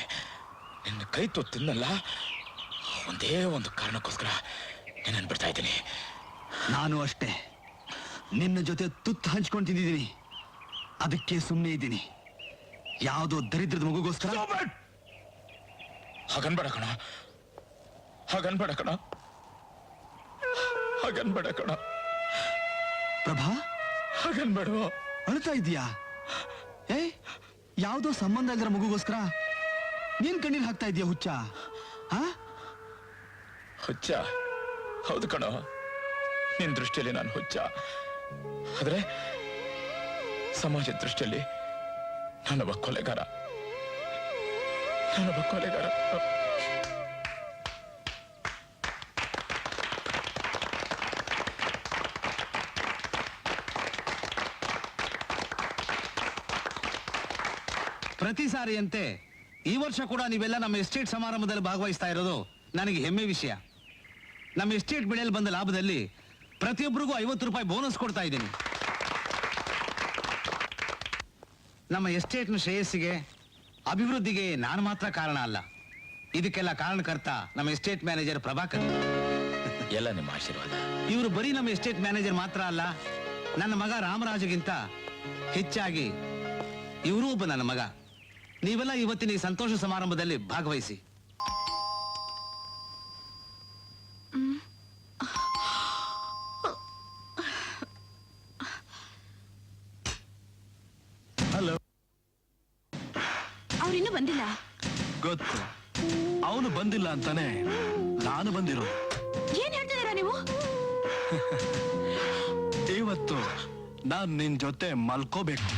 ನಿನ್ನ ಕೈ ತುತ್ತು ತಿನ್ನಲ್ಲ, ಒಂದೇ ಒಂದು ಕಾರಣಕ್ಕೋಸ್ಕರ ನಿನ್ನನ್ನು ಬಿಡ್ತಾ ಇದ್ದೀನಿ. ನಾನು ಅಷ್ಟೇ ನಿನ್ನ ಜೊತೆ ತುತ್ತು ಹಂಚ್ಕೊಂಡು ತಿಂದಿದ್ದೀನಿ. ಅದಕ್ಕೆ ಸುಮ್ಮನೆ ಇದ್ದೀನಿ. ಯಾವುದೋ ದರಿದ್ರದ ಮಗುಗೋಸ್ಕರ. ಹಾಗನ್ಬೇಡ ಕಣ, ಹಾಗನ್ಬೇಡ ಕಣ, ಹಾಗನ್ಬೇಡ ಕಣ. ಪ್ರಭಾ, ಹಾಗನ್ಬೇಡ. ಅಳ್ತಾ ಇದೀಯಾ? ಯಾವುದೋ ಸಂಬಂಧ ಇಲ್ದರ ಮಗುಗೋಸ್ಕರ ನೀನ್ ಕಣ್ಣೀರ್ ಹಾಕ್ತಾ ಇದೀಯ ಹುಚ್ಚ? ಹುಚ್ಚ? ಹೌದು ಕಣೋ, ನಿನ್ ದೃಷ್ಟಿಯಲ್ಲಿ ನಾನು ಹುಚ್ಚ. ಆದ್ರೆ ಸಮಾಜದ ದೃಷ್ಟಿಯಲ್ಲಿ ನಾನೊಬ್ಬ ಕೊಲೆಗಾರ. ನಾನೊಬ್ಬ ಕೊಲೆಗಾರ. ಪ್ರತಿ ಸಾರಿಯಂತೆ ಈ ವರ್ಷ ಕೂಡ ನೀವೆಲ್ಲ ನಮ್ಮ ಎಸ್ಟೇಟ್ ಸಮಾರಂಭದಲ್ಲಿ ಭಾಗವಹಿಸ್ತಾ ಇರೋದು ನನಗೆ ಹೆಮ್ಮೆ ವಿಷಯ. ನಮ್ಮ ಎಸ್ಟೇಟ್ ಬೆಳೆಯಲ್ಲಿ ಬಂದ ಲಾಭದಲ್ಲಿ ಪ್ರತಿಯೊಬ್ಬರಿಗೂ 50 ರೂಪಾಯಿ ಬೋನಸ್ ಕೊಡ್ತಾ ಇದ್ದೀನಿ. ನಮ್ಮ ಎಸ್ಟೇಟ್ನ ಶ್ರೇಯಸ್ಸಿಗೆ ಅಭಿವೃದ್ಧಿಗೆ ನಾನು ಮಾತ್ರ ಕಾರಣ ಅಲ್ಲ, ಇದಕ್ಕೆಲ್ಲ ಕಾರಣಕರ್ತ ನಮ್ಮ ಎಸ್ಟೇಟ್ ಮ್ಯಾನೇಜರ್ ಪ್ರಭಾಕರ್. ಎಲ್ಲ ನಿಮ್ಮ ಆಶೀರ್ವಾದ. ಇವರು ಬರೀ ನಮ್ಮ ಎಸ್ಟೇಟ್ ಮ್ಯಾನೇಜರ್ ಮಾತ್ರ ಅಲ್ಲ, ನನ್ನ ಮಗ ರಾಮರಾಜುಗಿಂತ ಹೆಚ್ಚಾಗಿ ಇವರು ಒಬ್ಬ ನನ್ನ ಮಗ. ನೀವೆಲ್ಲ ಇವತ್ತಿನ ಈ ಸಂತೋಷ ಸಮಾರಂಭದಲ್ಲಿ ಭಾಗವಹಿಸಿ. ಅವ್ರಿನ್ನೂ ಬಂದಿಲ್ಲ. ಗೊತ್ತು, ಅವನು ಬಂದಿಲ್ಲ ಅಂತಾನೆ ನಾನು ಬಂದಿರೋ. ಏನ್ ಹೇಳ್ತಿದ್ದೀರಾ ನೀವು? ಇವತ್ತು ನಾನ್ ನಿನ್ ಜೊತೆ ಮಲ್ಕೋಬೇಕು.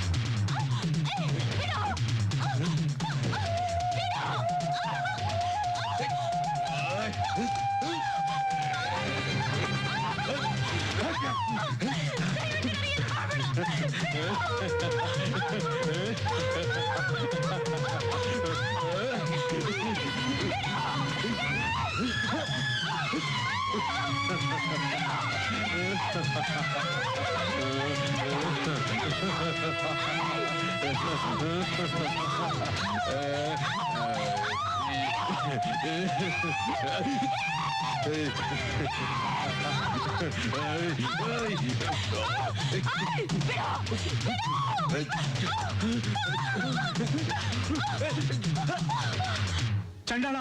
ಚಂಡಾಳ,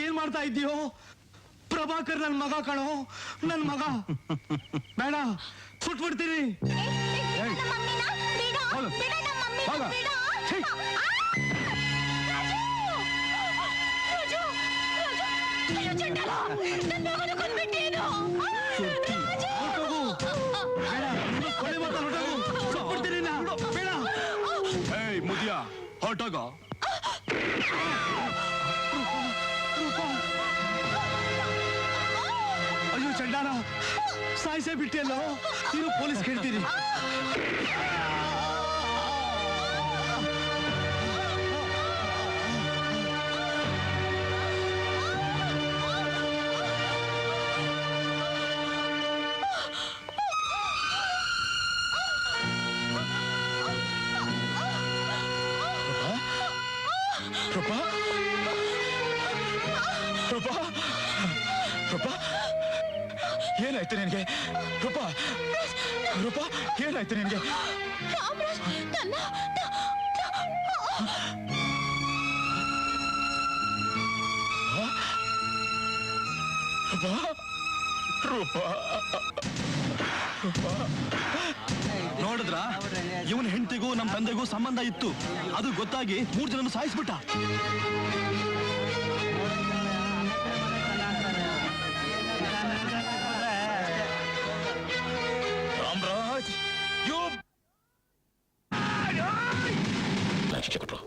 ಏನ್ ಮಾಡ್ತಾ ಇದ್ದೀಯೋ? ಪ್ರಭಾಕರ್ ನನ್ ಮಗ ಕಣೋ, ನನ್ ಮಗ. ಬೇಡ, ಸುಟ್ಬಿಡ್ತೀನಿ. ಮುದಿಯ ಹೊರಟೋಗ. ಅಯ್ಯೋ ಚಂಡಾಲ, ಸಾಯಿಸೇ ಬಿಟ್ಟಿಯಲ್ಲೋ. ನೀನು ಪೊಲೀಸ್ ಕೇಳ್ತೀರಿ. ರೂಪಾ, ರೂಪಾ, ರೂಪಾ, ಏನಾಯ್ತು ನಿನ್ಗೆ? ರೂಪಾ, ರೂಪಾ, ಏನಾಯ್ತು ನಿನ್ಗೆ? ನೋಡಿದ್ರ, ಇವನ್ ಹೆಂಡತಿಗೂ ನಮ್ ತಂದೆಗೂ ಸಂಬಂಧ ಇತ್ತು. ಅದು ಗೊತ್ತಾಗಿ 3 ಜನನು ಸಾಯಿಸ್ಬಿಟ್ಟ. ರಾಮರಾಜ್, ಶಿಕ್ಷೆ ಕೊಟ್ರು.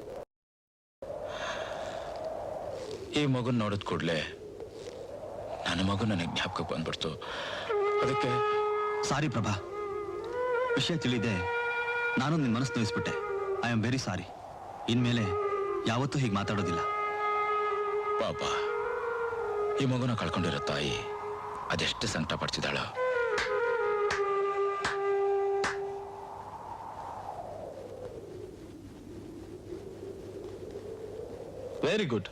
ಈ ಮಗುನ್ ನೋಡಿದ ಕೂಡ್ಲೆ ನನ್ನ ಮಗು ನನಗೆ ಜ್ಞಾಪಕಕ್ಕೆ ಬಂದ್ಬಿಡ್ತು. ಅದಕ್ಕೆ ಸಾರಿ ಪ್ರಭಾ, ವಿಷಯ ತಿಳಿದೆ ನಾನು ನಿನ್ನ ಮನಸ್ಸು ನೋಯಿಸ್ಬಿಟ್ಟೆ. I am very sorry. ಇನ್ಮೇಲೆ ಯಾವತ್ತೂ ಹೀಗೆ ಮಾತಾಡೋದಿಲ್ಲ. ಪಾಪ, ಈ ಮಗುನ ಕಳ್ಕೊಂಡಿರೋ ತಾಯಿ ಅದೆಷ್ಟು ಸಂಕಟ ಪಡ್ತಿದ್ದಾಳ. Very good.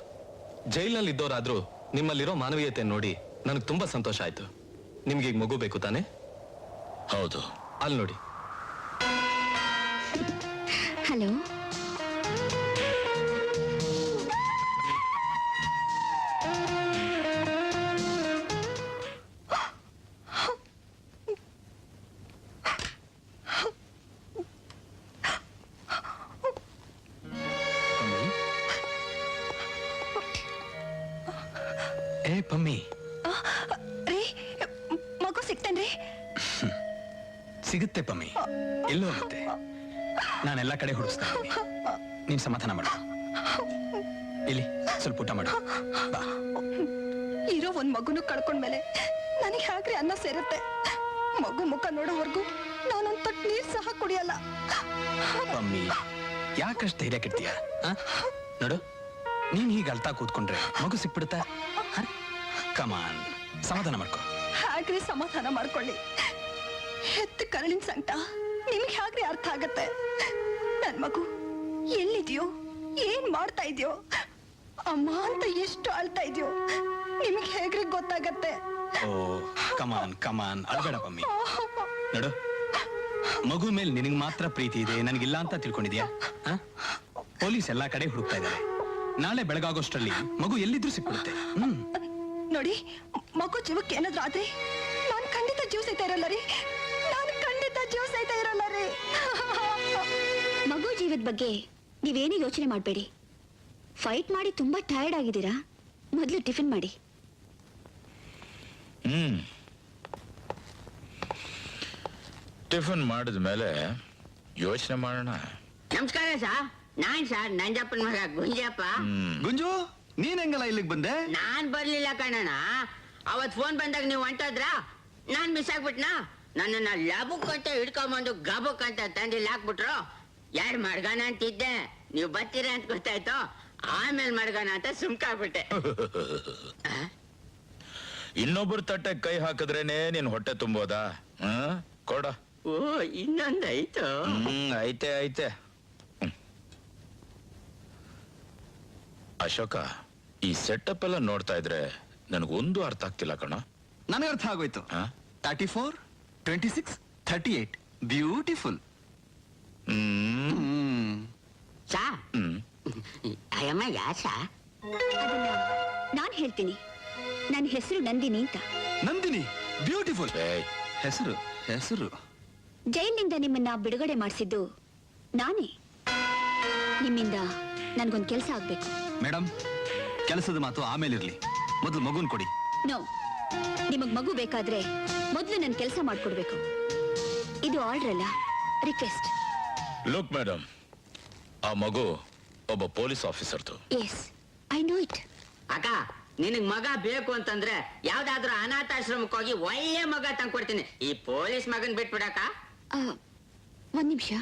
ಜೈಲ್ನಲ್ಲಿ ಇದ್ದವರಾದ್ರೂ ನಿಮ್ಮಲ್ಲಿರೋ ಮಾನವೀಯತೆ ನೋಡಿ ನನಗೆ ತುಂಬಾ ಸಂತೋಷ ಆಯ್ತು. ನಿಮ್ಗೆ ಈಗ ಮಗು ಬೇಕು ತಾನೆ? ಹೌದು. ಅಲ್ಲಿ ನೋಡಿ. ಹಲೋ, ಏ ಪಮ್ಮಿ, ರೀ ಮಗು ಸಿಗ್ತೇನ್ರಿ? ಸಿಗುತ್ತೆ ಪಮ್ಮಿ, ಎಲ್ಲೋ ಮತ್ತೆ. ನಾನೆಲ್ಲ ಕಡೆ ಹುಡುಕ್ತಾ ಇದ್ದೀನಿ. ನೀನ್ ಸಮಾಧಾನ ಮಾಡು. ಇಲ್ಲಿ ಸ್ವಲ್ಪ ಊಟ ಮಾಡು. ಬಾ. ಇರೋ ಒಂದ್ ಮಗುನು ಕಳ್ಕೊಂಡ್ಮೇಲೆ ನನಗೆ ಹೇಗ್ರಿ ಅನ್ನ ಸೇರುತ್ತೆ? ಮಗು ಮುಖ ನೋಡೋವರೆಗೂ ನಾನೊಂದ್ ತೊಟ್ಟು ನೀರ್ ಸಹ ಕುಡಿಯಲ್ಲ. ಪಮ್ಮಿ, ಯಾಕಷ್ಟು ಧೈರ್ಯ ಕೆಡ್ತೀಯ? ನೋಡು, ನೀನ್ ಹೀಗೆ ಅಳ್ತಾ ಕೂತ್ಕೊಂಡ್ರೆ ಮಗು ಸಿಕ್ಬಿಡುತ್ತಾ? ಕಮಾನ್, ಸಮಾಧಾನ ಮಾಡ್ಕೊ. ಹೇಗ್ರಿ ಸಮಾಧಾನ ಮಾಡ್ಕೊಳ್ಳಿ? ಹೆತ್ತ ಕರಳಿನ ಸಂಕಟ ನಿಮ್ಗೆ ಹೇಗ್ರಿ ಅರ್ಥ ಆಗತ್ತೆ? ನನ್ ಮಗು ಎಲ್ಲಿದ್ಯೋ? ಏನ್ ಮಾಡ್ತಾ ಇದ್ಯೋ? ಅಮ್ಮ ಅಂತ ಎಷ್ಟು ಅಳ್ತಾ ಇದ್ಯೋ? ನಿಮ್ಗೆ ಹೇಗ್ರಿ ಗೊತ್ತಾಗತ್ತೆ? ಓ ಕಮಾನ್ ಅಳ್ಬೇಡ ಪಮ್ಮಿ. ನೋಡು, ಮಗು ಮೇಲೆ ನಿನಗೆ ಮಾತ್ರ ಪ್ರೀತಿ ಇದೆ, ನನಗಿಲ್ಲ ಅಂತ ತಿಳ್ಕೊಂಡಿದ್ಯಾ? ಪೊಲೀಸ್ ಎಲ್ಲಾ ಕಡೆ ಹುಡುಕ್ತಾ ಇದ್ದಾರೆ. ನಾಳೆ ಬೆಳಗಾಗೋಷ್ಟರಲ್ಲಿ ಮಗು ಎಲ್ಲಿದ್ರು ಸಿಕ್ಬಿಡುತ್ತೆ. ನೋಡಿ, ಮಗು ಜೀವಕ್ಕೆ ಏನಾದ್ರೂ ಆದ್ರೆ ನಾನ್ ಖಂಡಿತ ಜೀವ ಸಹಿತ ಇರಲ್ಲ ರೀ. ನಾನ್ ಖಂಡಿತ ಜೀವ ಸಹಿತ ಇರಲ್ಲ ರೀ. ಮಗು ಜೀವದ ಬಗ್ಗೆ ನೀವೇನು ಯೋಚನೆ ಮಾಡಬೇಡಿ. ಫೈಟ್ ಮಾಡಿ ತುಂಬಾ ಟಯರ್ಡ್ ಆಗಿದ್ದೀರಾ, ಮೊದಲು ಟಿಫಿನ್ ಮಾಡಿ. ಟಿಫನ್ ಮಾಡಿದ ಮೇಲೆ ಯೋಚನೆ ಮಾಡೋಣ. ನಮಸ್ಕಾರ ಸರ್, ನಾನ್ ಸರ್ ನಂಜಪ್ಪನ ಮಗ ಗುಂಜಪ್ಪ. ಗುಂಜು, ನೀನ್ ಹೆಂಗಲ್ಲ ಇಲ್ಲಿಗೆ ಬಂದೆ? ನಾನ್ ಬರ್ಲಿಲ್ಲ ಕಣಣ್ಣ. ಅವತ್ ಫೋನ್ ಬಂದಾಗ ನೀವು ಹೊಂಟೋದ್ರ, ನಾನ್ ಮಿಸ್ ಆಗ್ಬಿಟ್ನಾ. ನನ್ನನ್ನ ಲಬುಕ್ ಅಂತ ಹಿಡ್ಕೊಂಬಂದು ಗಬುಕ್ ಅಂತ ತಂದಿಲ್ಲಿ ಹಾಕ್ಬಿಟ್ರು. ಯಾರು ಮಡ್ಗಾನ ಅಂತಿದ್ದೆ, ನೀವು ಬರ್ತೀರ ಅಂತ ಗೊತ್ತಾಯ್ತು. ಆಮೇಲೆ ಮಡ್ಗಾನ ಅಂತ ಸುಮ್ಕಾಗ್ಬಿಟ್ಟೆ. ಇನ್ನೊಬ್ರು ತಟ್ಟೆ ಕೈ ಹಾಕಿದ್ರೇನೆ ನೀನ್ ಹೊಟ್ಟೆ ತುಂಬೋದಾ? ಕೊಡ. ಓ, ಇನ್ನೊಂದಾಯ್ತು. ಐತೆ. ಅಶೋಕ, ಈ ಸೆಟಪ್ ಎಲ್ಲ ನೋಡ್ತಾ ಇದ್ರೆ ನನಗೊಂದು ಅರ್ಥ ಆಗ್ತಿಲ್ಲ ಕಣ. ನನಗೆ ಅರ್ಥ ಆಗೋಯ್ತು. 34, 26, 38 ಬ್ಯೂಟಿಫುಲ್. ಸಾ ಅಯ್ಯಮ್ಮ ಯಾ ಸಾ? ಅದನ್ನ ನಾನ್ ಹೇಳ್ತೀನಿ. ನನ್ನ ಹೆಸರು ನಂದಿನಿ ಅಂತ. ನಂದಿನಿ, ಬ್ಯೂಟಿಫುಲ್ ಹೆಸರು. ಜೈಲಿನಿಂದ ನಿಮ್ಮನ್ನ ಬಿಡುಗಡೆ ಮಾಡಿಸಿದ್ದು ನಾನೇ. ನಿಮ್ಮಿಂದ ನನ್ಗೊಂದ್ ಕೆಲಸ ಆಗ್ಬೇಕು. ಮೇಡಮ್, ಕೆಲಸದ ಮಾತು ಆಮೇಲೆ ಇರ್ಲಿ, ಮೊದಲು ಮಗುನ್ ಕೊಡಿ. ನೋ, ನಿಮಗ್ ಮಗು ಬೇಕಾದ್ರೆ ಮೊದ್ಲು ನನ್ ಕೆಲಸ ಮಾಡ್ಕೊಡ್ಬೇಕು. ಇದು ಆರ್ಡರ್ ಅಲ್ಲ, ರಿಕ್ವೆಸ್ಟ್. ಲುಕ್ ಮೇಡಮ್, ಆ ಮಗು ಒಬ್ಬ ಪೊಲೀಸ್ ಆಫೀಸರ್ದು. Yes, I know it. ಅಕ್ಕ, ನಿನಗ್ ಮಗ ಬೇಕು ಅಂತಂದ್ರೆ ಯಾವ್ದಾದ್ರು ಅನಾಥಾಶ್ರಮಕ್ಕೆ ಹೋಗಿ ಒಳ್ಳೆ ಮಗ ತಂದ್ಕೊಡ್ತೀನಿ. ಈ ಪೊಲೀಸ್ ಮಗನ್ ಬಿಟ್ಬಿಡಕ್ಕ. ಒಂದ್ ನಿಮಿಷ,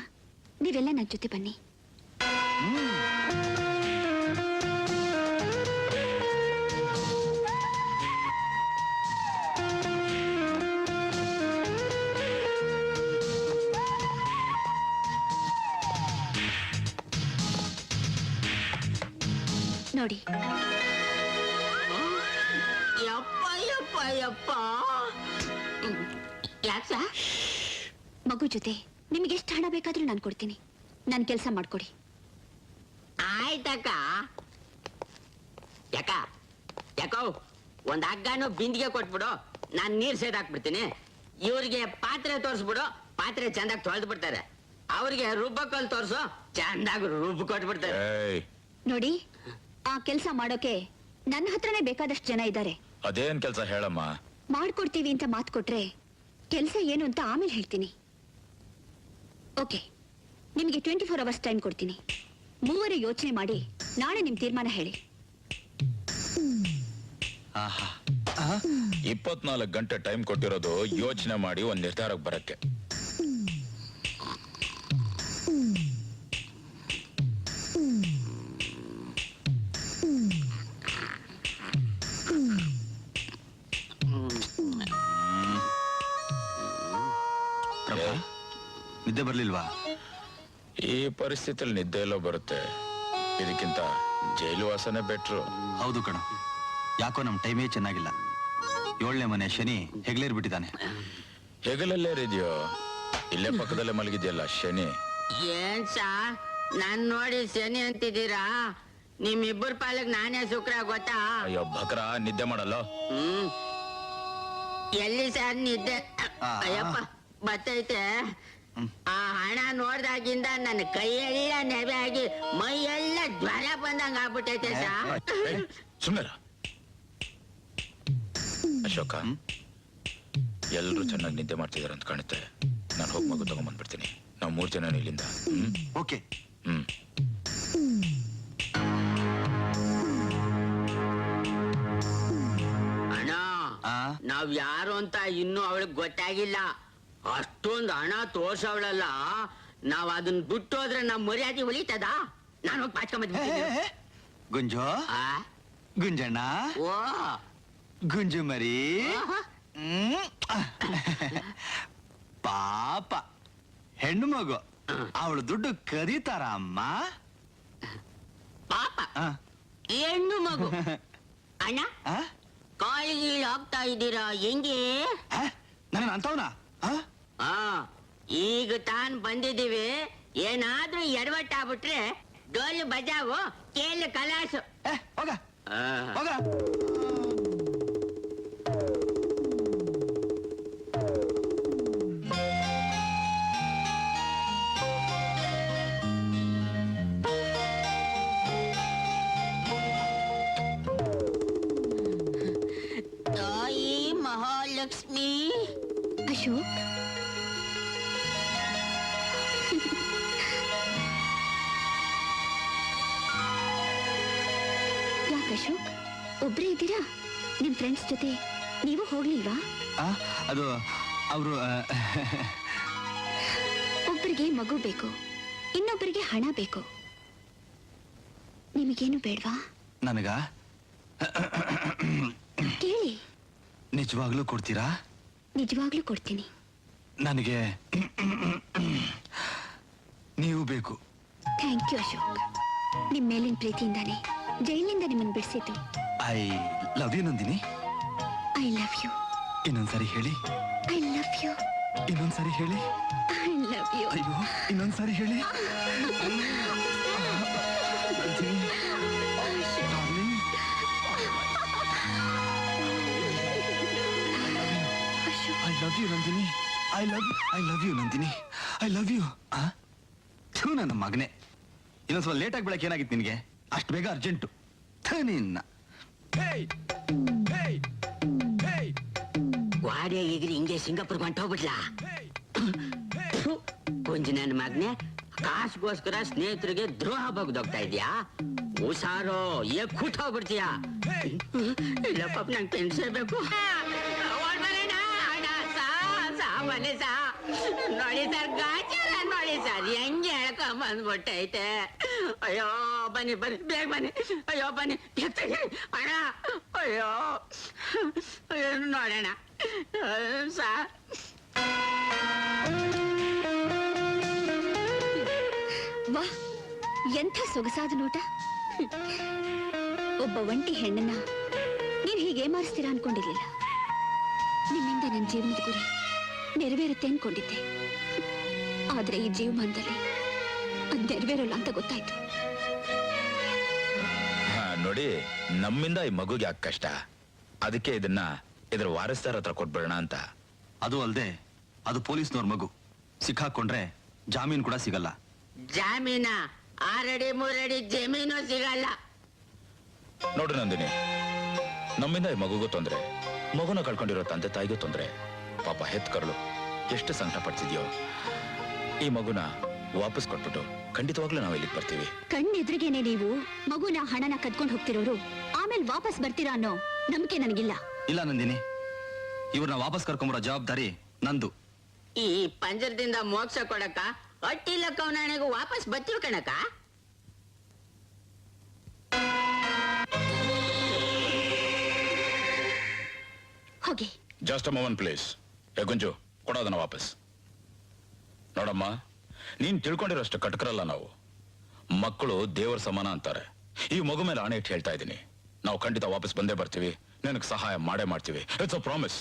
ನೀವೆಲ್ಲ ನನ್ನ ಜೊತೆ ಬನ್ನಿ. ನೋಡಿ, ಯಪ್ಪ ಯಾಕ ಮಗು ಜೊತೆ ನಿಮಗೆ ಎಷ್ಟು ಹಣ ಬೇಕಾದ್ರೂ ನಾನು ಕೊಡ್ತೀನಿ. ನನ್ ಕೆಲಸ ಮಾಡ್ಕೊಡಿ. ಆಯ್ತಕ್ಕ. ಯಾಕೋ ಒಂದ್ ಹಗ್ಗನು ಬಿಂದಿಗೆ ಕೊಟ್ಬಿಡು, ನಾನ್ ನೀರ್ ಸೇದಾಕ್ಬಿಡ್ತೀನಿ. ಇವ್ರಿಗೆ ಪಾತ್ರೆ ತೋರ್ಸ್ಬಿಡು, ಪಾತ್ರೆ ಚಂದಾಗ ತೊಳೆದು ಬಿಡ್ತಾರೆ. ಅವ್ರಿಗೆ ರುಬ್ಬಕಲ್ ತೋರ್ಸು, ಚಂದಾಗ ರುಬ್ಬ ಕೊಟ್ಬಿಡ್ತಾರೆ. ನೋಡಿ, ಆ ಕೆಲಸ ಮಾಡೋಕೆ ನನ್ನ ಹತ್ರನೇ ಬೇಕಾದಷ್ಟು ಜನ ಇದ್ದಾರೆ. ಅದೇನ್ ಕೆಲಸ ಹೇಳಮ್ಮ? ಮಾಡ್ಕೊಡ್ತೀವಿ ಅಂತ ಮಾತು ಕೊಟ್ರೆ ಕೆಲಸ ಏನು ಅಂತ ಆಮೇಲೆ ಹೇಳ್ತೀನಿ. ಓಕೆ, ನಿಮಗೆ 24 ಅವರ್ಸ್ ಟೈಮ್ ಕೊಡ್ತೀನಿ. ಮೂವರು ಯೋಚನೆ ಮಾಡಿ ನಾಳೆ ನಿಮ್ ತೀರ್ಮಾನ ಹೇಳಿ. 24 ಗಂಟೆ ಟೈಮ್ ಕೊಟ್ಟಿರೋದು ಯೋಚನೆ ಮಾಡಿ ಒಂದ್ ನಿರ್ಧಾರಕ್ಕೆ ಬರಕ್ಕೆ. ನಿದ್ದೆ ಬರ್ಲಿಲ್ವಾ? ಈ ಪರಿಸ್ಥಿತಿಯಲ್ಲಿ ನಿದ್ದೆ ಎಲ್ಲೋ ಬರುತ್ತೆ. ಇದಕ್ಕಿಂತ ಜೈಲು ವಾಸನೆ ಬೆಟ್ರು. ಹೌದು ಕಣ, ಯಾಕೋ ನಮ್ ಟೈಮೇ ಚೆನ್ನಾಗಿಲ್ಲ. 7ನೇ ಮನೆ ಶನಿ ಹೆಗ್ಲೇರ್ ಬಿಟ್ಟಿದ್ದಾನೆ. ಹೆಗಲಲ್ಲೇರಿದ್ಯೋ? ಇಲ್ಲೇ ಪಕ್ಕದಲ್ಲೇ ಮಲಗಿದ್ಯಲ್ಲ ಶನಿ. ಏನ್ ಸಾ ನಾನ್ ನೋಡಿ ಶನಿ ಅಂತಿದ್ದೀರಾ? ನಿಮ್ಮಿಬ್ಬರ ಪಾಲಕ್ ನಾನೇ ಶುಕ್ರ ಗೊತ್ತಾ? ಅಯ್ಯೋ ಭಕ್ರ, ನಿದ್ದೆ ಮಾಡಲ್ಲ. ಎಲ್ಲಿ ಸರ್ ನಿದ್ದೆ? ಅಯ್ಯಪ್ಪ ಬತ್ತೈತೆ. ಆ ಹಣ ನೋಡ್ದಾಗಿಂದ ನನ್ನ ಕೈಯೆಲ್ಲ ನೆವೆ ಆಗಿ ಮೈಯೆಲ್ಲ ಜ್ವರ ಬಂದಂಗ ಆಗ್ಬಿಟ್ಟೈತೆ ಸರ್. ಸುಮ್ಮನೆ ಅಶೋಕ, ಎಲ್ರು ಚೆನ್ನಾಗಿ ನಿದ್ದೆ ಮಾಡ್ತಿದಾರೆ ಅಂತ ಕಾಣುತ್ತೆ. ನಾನು ಹೋಗಿ ಮಗು ತಗೊಂಡ್ಬಂದ್ಬಿಡ್ತೀನಿ. ನಾವು 3 ಜನ ಇಲ್ಲಿಂದ. ಓಕೆ. ಅಣ್ಣ, ನಾವ್ ಯಾರು ಅಂತ ಇನ್ನೂ ಅವಳಿಗೆ ಗೊತ್ತಾಗಿಲ್ಲ. ಅಷ್ಟೊಂದು ಹಣ ತೋರ್ಸವಳಲ್ಲ. ನಾವ್ ಅದನ್ನ ಬಿಟ್ಟು ಹೋದ್ರೆ ನಮ್ ಮರ್ಯಾದೆ ಉಳಿತದ? ನಾನು ಹೋಗಿ ಪಾಚ್ಕೊಂಬಂದ್ಬಿಡ್ತೀನಿ. ಗುಂಜು, ಗುಂಜಣ್ಣ, ಓ ಗುಂಜು ಮರಿ. ಪಾಪ ಹೆಣ್ಣು ಮಗು, ಅವಳು ದುಡ್ಡು ಕದೀತಾರ ಅಮ್ಮ. ಪಾಪ ಆ, ಹೆಣ್ಣು ಮಗು ಅಣ್ಣ ಆ? ಕಾಲಿಗೆ ಹಾಕ್ತಾ ಇದ್ದೀರಾ ಹೆಂಗೆ ಆ? ನನ್ನ ಅಂತವನ ಆ ಈಗ ತಾನ್ ಬಂದಿದ್ದೀವಿ ಏನಾದ್ರೂ ಎಡವಟ್ಟಾಗ್ಬಿಟ್ರೆ ಡೋಲು ಬಜಾವು ಕೇಳು ಕಲಾಸು ಹೋಗ ಆ. ಹೋಗ ತಾಯಿ ಮಹಾಲಕ್ಷ್ಮಿ ಅಶೋಕ್ ಯಾಕೆ ಅಶೋಕ್ ಒಬ್ರೇ ಇದ್ದೀರಾ? ನಿಮ್ ಫ್ರೆಂಡ್ಸ್ ಜೊತೆ ನೀವು ಹೋಗ್ಲಿಲ್ವಾ? ಆ, ಅದು ಅವರು ಒಬ್ಬರಿಗೆ ಮಗು ಬೇಕು, ಇನ್ನೊಬ್ಬರಿಗೆ ಹಣ ಬೇಕು. ನಿಮಗೇನು ಬೇಡ್ವಾ? ನನಗ ಕೇಳಿ, ನಿಜವಾಗ್ಲೂ ಕೊಡ್ತೀರಾ? ನಿಜವಾಗ್ಲೂ ಕೊಡ್ತೀನಿ. ನನಗೆ ನೀವು ಬೇಕು. Thank you Ashok. ನಿಮ್ ಮೇಲಿನ ಪ್ರೀತಿಯಿಂದಾನೆ ಜೈಲಿಂದ ನಿಮ್ಮನ್ನು ಬಿಡಿಸಿದ್ದು. I love you Nandini. I love you. ಇನ್ನೊಂದ್ಸರಿ ಹೇಳಿ. I love you. ಇನ್ನೊಂದ್ಸರಿ ಹೇಳಿ. I love you. ಅಯ್ಯೋ ಇನ್ನೊಂದ್ಸರಿ ಹೇಳಿ. Ashok, I love you Nandini. I love you Nandini. I love you. ನನ್ನ ಮಗನೇ, ಇನ್ನೊಂದ್ ಸ್ವಲ್ಪ ಲೇಟ್ ಆಗಿ ಬೆಳಕ್ಕೆ ಏನಾಗಿತ್ತು ನಿನಗೆ? ಅಷ್ಟು ಬೇಗ ಅರ್ಜೆಂಟು ನಿನ್ನ. ವಾಡೆ ಈಗಲಿ ಹಿಂಗೆ ಸಿಂಗಾಪುರ್ ಹೊಂಟೋಗ್ಬಿಟ್ಲಾ? ಕುಂಜ ನನ್ನ ಮಗ್ನೆ, ಕಾಸ್ಗೋಸ್ಕರ ಸ್ನೇಹಿತರಿಗೆ ದ್ರೋಹ ಬಗ್ದೋಗ್ತಾ ಇದ್ಯಾ? ಹುಷಾರೋ, ಕೂಟೋಗ್ಬಿಡ್ತೀಯಾ? ಇಲ್ಲ ಪಾಪ ನಂಗೆ ಪೆನ್ಸೇಬೇಕು. ನೋಡಿ ಸರ್, ಗಾಚಾರ ನೋಡಿ ಸರ್, ಹೆಂಗೆ ಹೇಳ್ಕೊಂಡ್ ಬಂದ್ಬಿಟ್ಟೈತೆ. ಅಯ್ಯೋ ಬನ್ನಿ ಬನ್ನಿ, ಬೇಗ ಬನ್ನಿ. ಅಯ್ಯೋ ಬನ್ನಿ, ಅಣ್ಣ. ಅಯ್ಯೋ ನೋಡೋಣ ಸರ್. ವಾ, ಎಂಥ ಸೊಗಸಾದ ನೋಟ. ಒಬ್ಬ ಒಂಟಿ ಹೆಣ್ಣನ್ನ ನೀವ್ ಹೀಗೆ ಮಾರಿಸ್ತೀರಾ ಅನ್ಕೊಂಡಿರ್ಲಿಲ್ಲ. ನಿಮ್ಮಿಂದ ನನ್ನ ಜೀವನದ ಗುರಿ ನೆರವೇರುತ್ತೆ ಅನ್ಕೊಂಡಿದ್ದೆ. ಆದ್ರೆ ಈ ಜೀವಮಾನದಲ್ಲಿ ಅದ್ ನೆರವೇರಲ್ಲ ಅಂತ ಗೊತ್ತಾಯ್ತು. ನೋಡಿ, ನಮ್ಮಿಂದ ಈ ಮಗುಗೆ ಯಾಕೆ ಕಷ್ಟ, ಅದಕ್ಕೆ ಇದ್ರ ವಾರಸ್ದಾರ ಹತ್ರ ಕೊಟ್ಬಿಡೋಣ ಅಂತ. ಅದು ಅಲ್ದೆ ಅದು ಪೊಲೀಸ್ನವ್ರ ಮಗು, ಸಿಕ್ಕಾಕೊಂಡ್ರೆ ಜಾಮೀನು ಕೂಡ ಸಿಗಲ್ಲ. ಜಾಮೀನ 6 ಅಡಿ 3 ಅಡಿ ಜಮೀನು ಸಿಗಲ್ಲ. ನೋಡ್ರಿ ನಂದಿನಿ, ನಮ್ಮಿಂದ ಈ ಮಗುಗೂ ತೊಂದ್ರೆ, ಮಗುನ ಕಳ್ಕೊಂಡಿರೋ ತಂದೆ ತಾಯಿಗೂ ತೊಂದ್ರೆ. ಪಾಪ ಹೆತ್ ಕರಳು ಎಷ್ಟು ಸಂಕಟ ಪಡ್ತಿದ್ಯೋ. ಈ ಮಗುನ ವಾಪಸ್ ಕೊಟ್ಬಿಟ್ಟು ಖಂಡಿತವಾಗ್ಲೂ ನಾವು ಇಲ್ಲಿಗೆ ಬರ್ತೀವಿ. ಕಣ್ಣೆದ್ರಿಗೇನೆ ನೀವು ಮಗುನ ಹಣನ ಕದ್ಕೊಂಡು ಹೋಗ್ತಿರೋರು ಆಮೇಲೆ ವಾಪಸ್ ಬರ್ತೀರಾ ಅನ್ನೋ ನಂಬಿಕೆ ನನಗಿಲ್ಲ. ಇಲ್ಲ ನಂದಿನಿ, ಇವ್ರನ್ನ ವಾಪಸ್ ಕರ್ಕೊಂಬರೋ ಜವಾಬ್ದಾರಿ ನಂದು. ಈ ಪಂಜರದಿಂದ ಮೋಕ್ಷ ಕೊಡಕ ಅಟ್ಟಿಲ್ಲ ಕವನಾಣೆಗೂ ವಾಪಸ್ ಬರ್ತೀವಿ ಕಣಕ. ಹೋಗಿ. Just a moment please. ಗುಂಜು, ಕೊಡೋದನ್ನ ವಾಪಸ್. ನೋಡಮ್ಮ, ನೀನ್ ತಿಳ್ಕೊಂಡಿರೋಷ್ಟು ಕಟ್ಕರಲ್ಲ ನಾವು. ಮಕ್ಕಳು ದೇವರ ಸಮಾನ ಅಂತಾರೆ. ಈ ಮಗು ಮೇಲೆ ಆಣೆ ಇಟ್ಟು ಹೇಳ್ತಾ ಇದ್ದೀನಿ, ನಾವು ಖಂಡಿತ ವಾಪಸ್ ಬಂದೇ ಬರ್ತೀವಿ. ನಿನಗೆ ಸಹಾಯ ಮಾಡೇ ಮಾಡ್ತೀವಿ. It's a promise.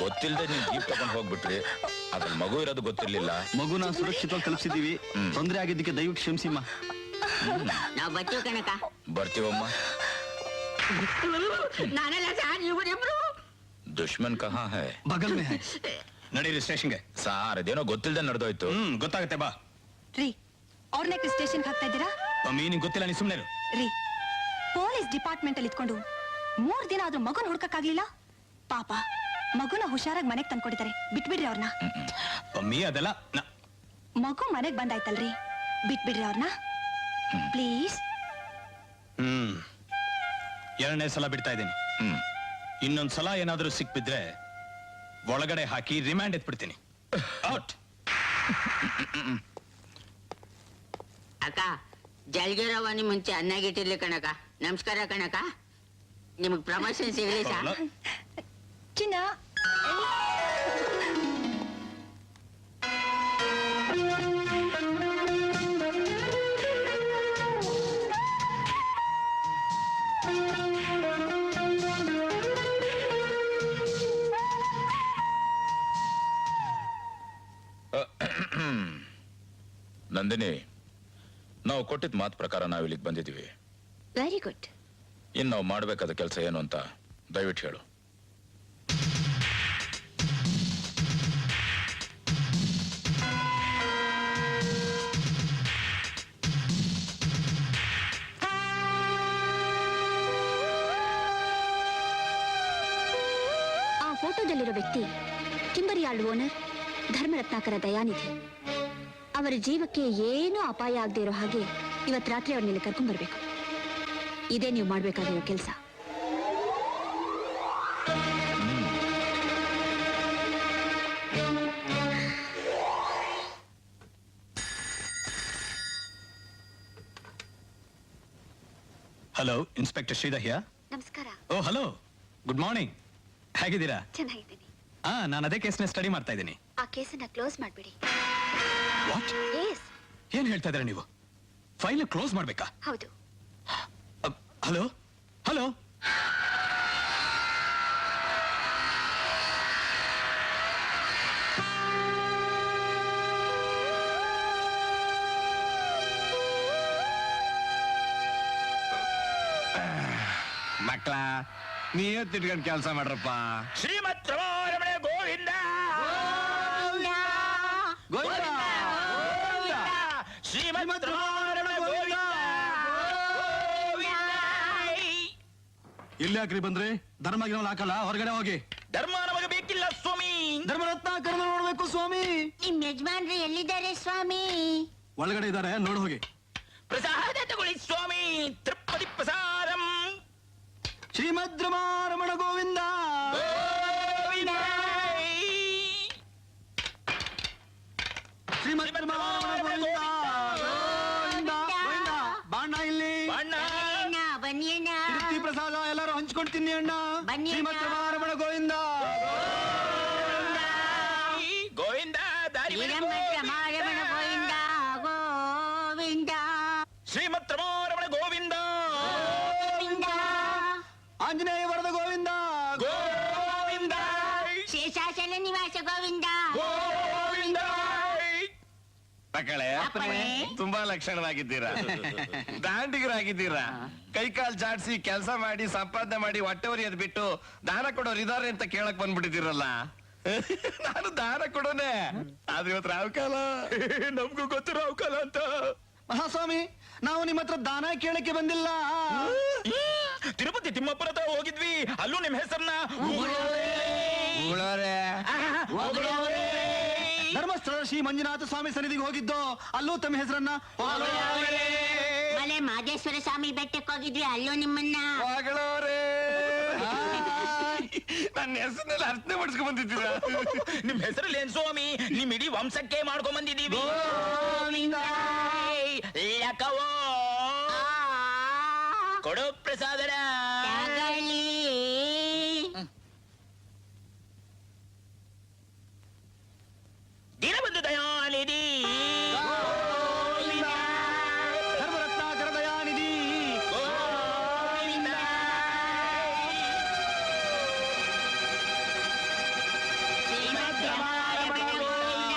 ಗೊತ್ತಿಲ್ಲದೆ ನೀವು ಜೀಪ್ ತಗೊಂಡು ಹೋಗ್ಬಿಟ್ರಿ, ಅದ್ರಲ್ಲಿ ಮಗು ಇರೋದು ಗೊತ್ತಿರ್ಲಿಲ್ಲ. ಮಗುನ ಸುರಕ್ಷಿತವಾಗಿ ತಲುಪಿಸಿದೀವಿ. ತೊಂದರೆ ಆಗಿದ್ದಕ್ಕೆ ದಯವಿಟ್ಟು ಕ್ಷಮಿಸಿಮ್ಮ. ನಾವ್ ಬರ್ತೀವಿ ಕಣಕ. ಬರ್ತೀವಮ್ಮ. ನಾನೆಲ್ಲ ಸಾರ್ ಇವರಿಬ್ರು ದುಶ್ಮನ್ ಕಹಾ ಹೈ? ಬಗಲ್ ಮೇ ಹೈ. ನಡೀರಿ ಸ್ಟೇಷನ್ಗೆ. ಸಾರ್, ಅದೇನೋ ಗೊತ್ತಿಲ್ದೆ ನಡೆದೋಯ್ತು. ಗೊತ್ತಾಗುತ್ತೆ ಬಾ. ರೀ, ಅವ್ರನ್ನ ಸ್ಟೇಷನ್ ಹಾಕ್ತಾ ಇದ್ದೀರಾ? ನಿಂಗೆ ಗೊತ್ತಿಲ್ಲ, ನೀ ಸುಮ್ಮನೆ ರೀ, ಪೊಲೀಸ್ ಡಿಪಾರ್ಟ್ಮೆಂಟ್ ಅಲ್ಲಿ ಇದ್ಕೊಂಡು 3 ದಿನ ಆದ್ರೂ ಮಗುನ ಹುಡ್ಕಕ್ಕಾಗ್ಲಿಲ್ಲ. ಪಾಪ, ಮಗುನ ಹುಷಾರಾಗಿ ಮನೆಗ್ ತಂದ್ಕೊಡಿದ್ದಾರೆ, ಬಿಟ್ಬಿಡ್ರಿ ಅವ್ರನ್ನ. ಮಮ್ಮಿ ಅದೆಲ್ಲ ಮಗು ಮನೆಗ್ ಬಂದಾಯ್ತಲ್ರಿ, ಬಿಟ್ಬಿಡ್ರಿ ಅವ್ರನ್ನ ಪ್ಲೀಸ್. 2ನೇ ಸಲ ಬಿಡ್ತಾ ಇದ್ದೀನಿ. ಇನ್ನೊಂದ್ಸಲ ಏನಾದ್ರೂ ಸಿಕ್ಬಿದ್ರೆ ಒಳಗಡೆ ಹಾಕಿ ರಿಮ್ಯಾಂಡ್ ಎತ್ಬಿಡ್ತೀನಿ. ಔಟ್. ಅಕ್ಕ, ಜಲ್ಗಿರೋವನಿ ಮುಂಚೆ ಅನ್ನಾಗಿಟ್ಟಿರ್ಲಿ ಕಣಕ. ನಮಸ್ಕಾರ ಕಣಕ. ನಿಮಗ್ ಪ್ರಮೋಷನ್ ಸಿಗ್ಲಿ ಸಾ. ಚಿನ್ನ ನಂದಿನಿ, ನಾವು ಕೊಟ್ಟಿದ್ದ ಮಾತು ಪ್ರಕಾರ ನಾವು ಇಲ್ಲಿಗೆ ಬಂದಿದ್ದೀವಿ. Very good. ಇನ್ನು ನಾವು ಮಾಡಬೇಕಾದ ಕೆಲಸ ಏನು ಅಂತ ದಯವಿಟ್ಟು ಹೇಳು. ಆ ಫೋಟೋದಲ್ಲಿರೋ ವ್ಯಕ್ತಿ ಟಿಂಬರಿಯಾಲ್ಡ್ ಓನರ್ ಧರ್ಮರತ್ನಾಕರ ದಯಾನಿಧಿ. ಅವರ ಜೀವಕ್ಕೆ ಏನೂ ಅಪಾಯ ಆಗದೆ ಇರೋ ಹಾಗೆ ಇವತ್ತು ರಾತ್ರಿ ಅವ್ರನ್ನೆಲ್ಲ ಕರ್ಕೊಂಡ್ ಬರ್ಬೇಕು. ಇದೇ ನೀವು ಮಾಡ್ಬೇಕಾಗಿರೋ ಕೆಲಸ. Hello, inspector Sridhar here. ನಮಸ್ಕಾರ. ಓ ಹಲೋ, ಗುಡ್ ಮಾರ್ನಿಂಗ್. ಹೇಗಿದ್ದೀರಾ? ಚೆನ್ನಾಗಿದ್ದೀನಿ. ನಾನು ಅದೇ ಕೇಸ್ನ ಸ್ಟಡಿ ಮಾಡ್ತಾ ಇದ್ದೀನಿ. ಆ ಕೇಸನ್ನ ಕ್ಲೋಸ್ ಮಾಡ್ಬಿಡಿ. ವಾಟ್? ಎಸ್. ಏನ್ ಹೇಳ್ತಾ ಇದ್ದೀರಾ ನೀವು? ಫೈಲ್ ಕ್ಲೋಸ್ ಮಾಡ್ಬೇಕಾ? ಹೌದು. ಹಲೋ ಹಲೋ, ಮಕ್ಳ ನೀವೇ ತಿಟ್ಕೊಂಡ್ ಕೆಲಸ ಮಾಡ್ರಪ್ಪ. ಶ್ರೀಮತ್ ರಮಣ ಗೋವಿಂದ ಶ್ರೀಮತ್ ರಮಣ ಗೋವಿಂದ. ಇಲ್ಲಿ ಯಾಕ್ರಿ ಬಂದ್ರಿ? ಧರ್ಮಗಿನ ಹಾಕಲ್ಲ, ಹೊರಗಡೆ ಹೋಗಿ. ಧರ್ಮ ನಮಗೆ ಬೇಕಿಲ್ಲ ಸ್ವಾಮಿ. ಧರ್ಮರತ್ನಾಕರನ್ನ ನೋಡ್ಬೇಕು ಸ್ವಾಮಿ. ನಿಮ್ ಯಜಮಾನ್ರು ಎಲ್ಲಿದ್ದಾರೆ ಸ್ವಾಮಿ? ಒಳಗಡೆ ಇದ್ದಾರೆ, ನೋಡಿ ಹೋಗಿ. ಪ್ರಸಾದ ತಗೊಳ್ಳಿ ಸ್ವಾಮಿ. ತಿರುಪತಿ ಪ್ರಸಾದಂ. ಶ್ರೀಮದ್ ರಮಣ ಗೋವಿಂದ. ಗೋವಿಂದ. ಶ್ರೀಮದ್ ರಮಣ ಗೋವಿಂದ. ಗೋವಿಂದ, ಗೋವಿಂದ. ಬಾಣ ಇಲ್ಲಿ. ಬಣ್ಣ. ಬನ್ನಿ ಅಣ್ಣ. ಕೀರ್ತಿ ಪ್ರಸಾದ ಎಲ್ಲರೂ ಹಂಚ್ಕೊಂಡು ತಿನ್ನಿ ಅಣ್ಣ. ಬನ್ನಿ ಅಣ್ಣ. ಶ್ರೀಮದ್ ರಮಣ ಗೋವಿಂದ. ಗೋವಿಂದ ದಾರಿ ಶ್ರೀರಮಣ ಗೋವಿಂದ ಗೋವಿಂದ ಶ್ರೀಮತ್ ರಮಣ ಗೋವಿಂದ. ಗೋವಿಂದ. ಆಂಜನೇಯ ವರದ ಗೋವಿಂದ. ಗೋವಿಂದ. ಶೇಷಾಚಲ ನಿವಾಸ ಗೋವಿಂದ. ಗೋವಿಂದ. ಮಕ್ಕಳೇ, ಅಪ್ಪಣೆ. ತುಂಬಾ ಲಕ್ಷಣವಾಗಿದ್ದೀರಾ, ದಾಂಡಿಗರಾಗಿದ್ದೀರಾ. ಕೈಕಾಲ್ ಜಾಡ್ಸಿ ಕೆಲಸ ಮಾಡಿ ಸಂಪಾದನೆ ಮಾಡಿ ಹೊಟ್ಟೆವರಿ ಅದ್ ಬಿಟ್ಟು ದಾನ ಕೊಡೋರು ಇದಾರೆ ಅಂತ ಕೇಳಕ್ ಬಂದ್ಬಿಟ್ಟಿದ್ದೀರಲ್ಲ. ನಾನು ದಾನ ಕೊಡೋನೆ, ಆದ್ರೆ ಇವತ್ತು ರಾವ್ಕಾಲ. ನಮ್ಗೂ ಗೊತ್ತು ರಾವ್ಕಾಲ ಅಂತ. ಮಹಾಸ್ವಾಮಿ, ನಾವು ನಿಮ್ಮ ಹತ್ರ ದಾನ ಕೇಳಕ್ಕೆ ಬಂದಿಲ್ಲ. ತಿರುಪತಿ ತಿಮ್ಮಪ್ಪರ ಹತ್ರ ಹೋಗಿದ್ವಿ, ಅಲ್ಲೂ ನಿಮ್ ಹೆಸರನ್ನ ಧರ್ಮಸ್ಥಳ ಶ್ರೀ ಮಂಜುನಾಥ ಸ್ವಾಮಿ ಸನ್ನಿಧಿಗೆ ಹೋಗಿದ್ದು, ಅಲ್ಲೂ ತಮ್ಮ ಹೆಸರನ್ನ ಮಲೆ ಮಾದೇಶ್ವರ ಸ್ವಾಮಿ ಬೆಟ್ಟಕ್ಕೆ ಹೋಗಿದ್ವಿ, ಅಲ್ಲೂ ನಿಮ್ಮನ್ನ. ನನ್ನ ಹೆಸರಿನಲ್ಲಿ ಅರ್ಥನೆ ಮಾಡಿಸ್ಕೊಂಡ್ ಬಂದಿದ್ದೀರಾ? ನಿಮ್ ಹೆಸರಲ್ಲಿ ಏನ್ ಸ್ವಾಮಿ, ನಿಮ್ ಇಡೀ ವಂಶಕ್ಕೆ ಮಾಡ್ಕೊಂಡ್ ಬಂದಿದ್ದೀವಿ. ಲಕವೋ ಕೊಡು ಪ್ರಸಾದರ. ತಗೊಳ್ಳಿ. ದಿನಬಂಧು ದಯಾನಿಧಿ. ಧರ್ಮರತ್ನಾಕರ ದಯಾನಿಧಿ. ಗೋವಿಂದ. ಶ್ರೀಮದ್ ರಮಣ ಗೋವಿಂದ.